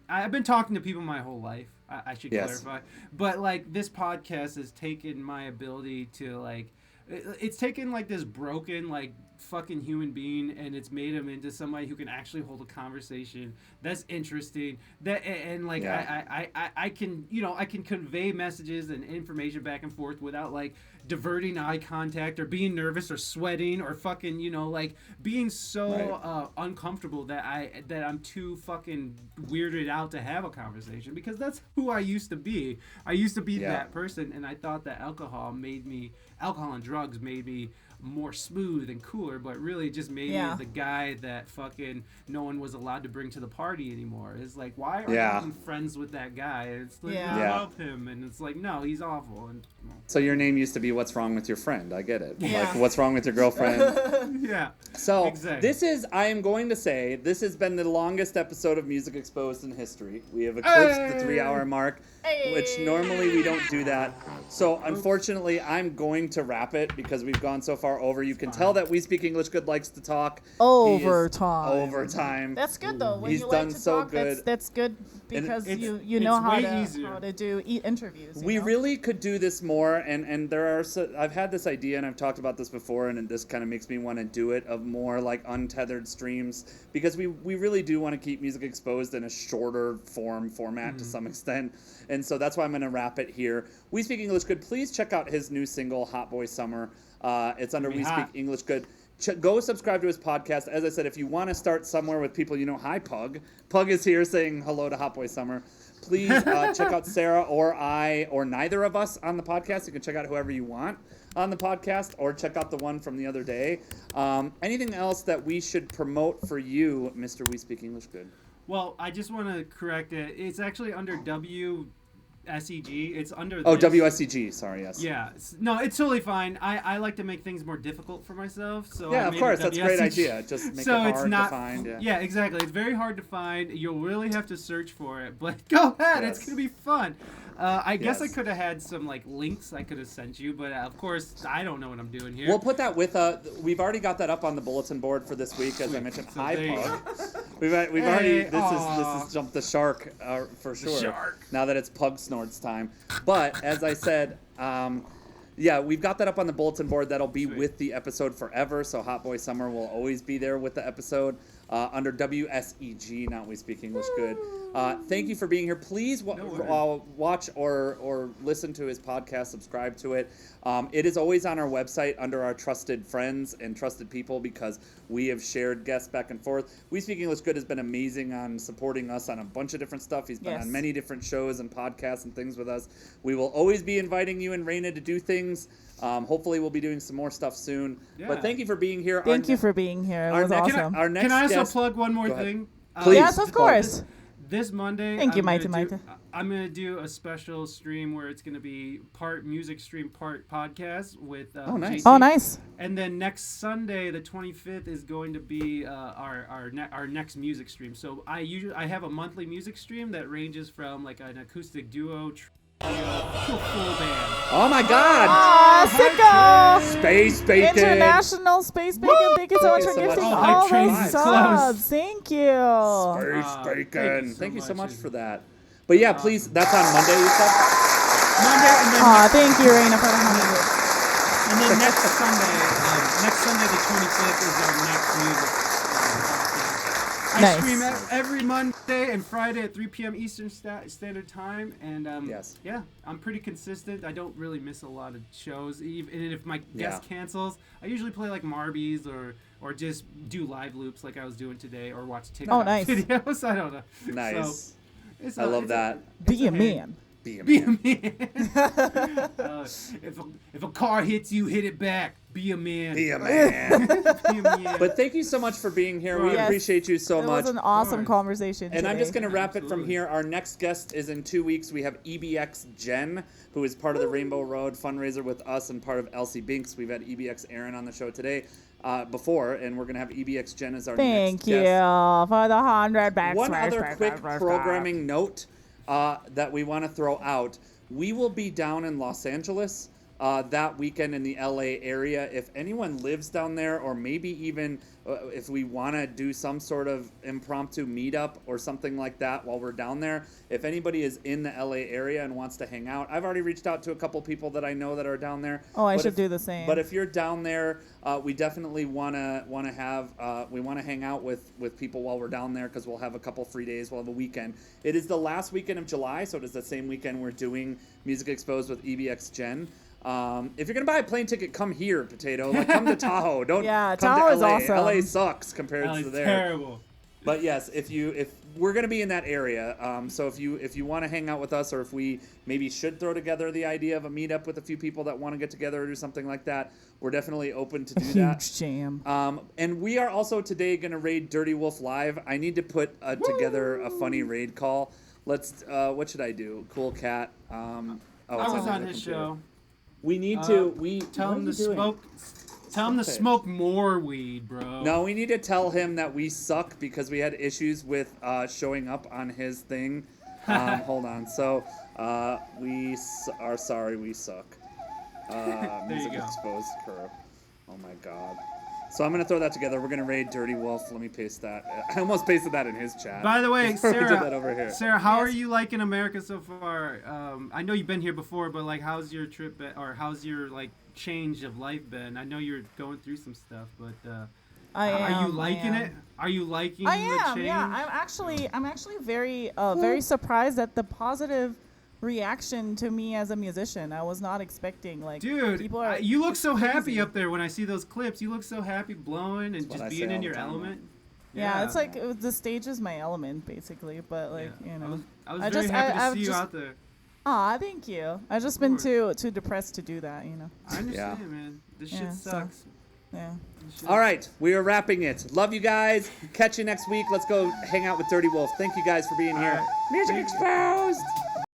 I've been talking to people my whole life. I should clarify, but like this podcast has taken my ability to like, it's taken like this broken like fucking human being, and it's made him into somebody who can actually hold a conversation that's interesting, I can convey messages and information back and forth without like diverting eye contact or being nervous or sweating or fucking like being so uncomfortable that I'm too fucking weirded out to have a conversation, because that's who I used to be. I used to be that person, and I thought that alcohol and drugs made me more smooth and cooler, but really just made me the guy that fucking no one was allowed to bring to the party anymore. It's like, why are you friends with that guy? It's like, I love him, and it's like, no, he's awful. And so your name used to be What's Wrong with Your Friend? I get it. Like, what's wrong with your girlfriend? So exactly. I am going to say, this has been the longest episode of Music Exposed in history. We have eclipsed the 3-hour mark, which normally we don't do that. So unfortunately, I'm going to wrap it because we've gone so far over. You can tell that We Speak English Good likes to talk. Overtime. That's good though. When he's you done like to so talk, good. That's good because you know how to do interviews. We really could do this more, and there are. I've had this idea, and I've talked about this before, and this kind of makes me want to do it, of more like untethered streams, because we really do want to keep Music Exposed in a shorter format to some extent, and so that's why I'm going to wrap it here. We Speak English Good. Please check out his new single, Hot Boy Summer. It's under We Speak English Good. Go subscribe to his podcast. As I said, if you want to start somewhere with people, hi, Pug. Pug is here saying hello to Hot Boy Summer. Please check out Sarah or I or neither of us on the podcast. You can check out whoever you want on the podcast, or check out the one from the other day. Anything else that we should promote for you, Mr. We Speak English Good? Well, I just want to correct it. It's actually under WSEG. It's under WSEG. Sorry, yes. Yeah. No, it's totally fine. I like to make things more difficult for myself. So yeah, of course. That's a great idea. Just make it hard to find. Yeah, exactly. It's very hard to find. You'll really have to search for it. But go ahead. Yes. It's going to be fun. I guess I could have had some links I could have sent you, but of course I don't know what I'm doing here. We'll put that with we've already got that up on the bulletin board for this week, as I mentioned. So hi, Pug. We've already this is jumped the shark for sure. The shark. Now that it's Pug Snorts time, but as I said, we've got that up on the bulletin board. That'll be with the episode forever. So Hot Boy Summer will always be there with the episode. Under WSEG, not We Speak English Good. Thank you for being here. Please watch or listen to his podcast, subscribe to it. It is always on our website under our trusted friends and trusted people, because we have shared guests back and forth. We Speak English Good has been amazing on supporting us on a bunch of different stuff. He's been on many different shows and podcasts and things with us. We will always be inviting you and Raina to do things. Hopefully we'll be doing some more stuff soon. Yeah. But thank you for being here. Thank you for being here. It was awesome. Can I also plug one more thing? Please. Yes, of course. This Monday, thank you, Maite. I'm going to do a special stream where it's going to be part music stream, part podcast with nice. JT. Oh, nice. And then next Sunday, the 25th, is going to be our next music stream. So I have a monthly music stream that ranges from an acoustic duo to a full band. Oh my God! Sicko! Space Bacon! International Space Bacon. Woo! Thank you so much for gifting all my subs. Thank you. Space Bacon. Thank you so much for that. But yeah, please, that's on Monday, you said? Monday, and then thank you, Raina, for the 100. And then next Sunday the 25th, is our next music. I stream every Monday and Friday at 3 p.m. Eastern Standard Time, and yeah, I'm pretty consistent. I don't really miss a lot of shows. Even if my guest cancels, I usually play like Marbies or just do live loops like I was doing today, or watch TikTok videos. I don't know. Nice. So, I love that. Be a man. Be a man. If a car hits you, hit it back. Be a man. Be a man. Be a man. But thank you so much for being here. We appreciate you so much. It was an awesome conversation today. And I'm just going to wrap it from here. Our next guest is in 2 weeks. We have EBX Jen, who is part of the Rainbow Road fundraiser with us and part of Elsie Binks. We've had EBX Aaron on the show today before, and we're going to have EBX Jen as our next guest. Thank you for the 100 back. One other quick programming note that we want to throw out. We will be down in Los Angeles that weekend in the LA area. If anyone lives down there, or maybe even if we want to do some sort of impromptu meetup or something like that while we're down there, if anybody is in the LA area and wants to hang out, I've already reached out to a couple people that I know that are down there. Oh, I should do the same. But if you're down there, we definitely want to hang out with people while we're down there, because we'll have a couple free days. We'll have a weekend. It is the last weekend of July, so it is the same weekend we're doing Music Exposed with EBX Jen. If you're gonna buy a plane ticket, come here, Potato. Like, come to Tahoe. Don't come Tahoe to is LA. awesome. LA sucks compared to there. Terrible. But yes, if we're gonna be in that area, so if you want to hang out with us, or if we maybe should throw together the idea of a meetup with a few people that want to get together or do something like that, we're definitely open to do that. Huge jam. And we are also today gonna raid Dirty Wolf Live. I need to put together a funny raid call. Let's. What should I do? Cool Cat. I was on his show. We need to. Tell him to smoke. Tell him to smoke more weed, bro. No, we need to tell him that we suck because we had issues with showing up on his thing. Hold on. So we are sorry. We suck. Music Exposed crew. Oh my god. So I'm going to throw that together. We're going to raid Dirty Wolf. Let me paste that. I almost pasted that in his chat. By the way, Sarah, did that over here. Sarah, how are you liking America so far? I know you've been here before, but like, how's your trip or how's your like change of life been? I know you're going through some stuff, but are you liking it? Are you liking the change? Yeah. I'm actually very very surprised at the positive reaction to me as a musician. I was not expecting, like, dude, people are you look so crazy. happy up there when I see those clips. You look so happy blowing and just being in your element. Yeah, it's like the stage is my element basically, but like, you know, I was very happy to see you out there. Aw, thank you. I've just been too depressed to do that, you know. I understand, man. This shit sucks. All right, we are wrapping it. Love you guys. Catch you next week. Let's go hang out with Dirty Wolf. Thank you guys for being here. Music Exposed.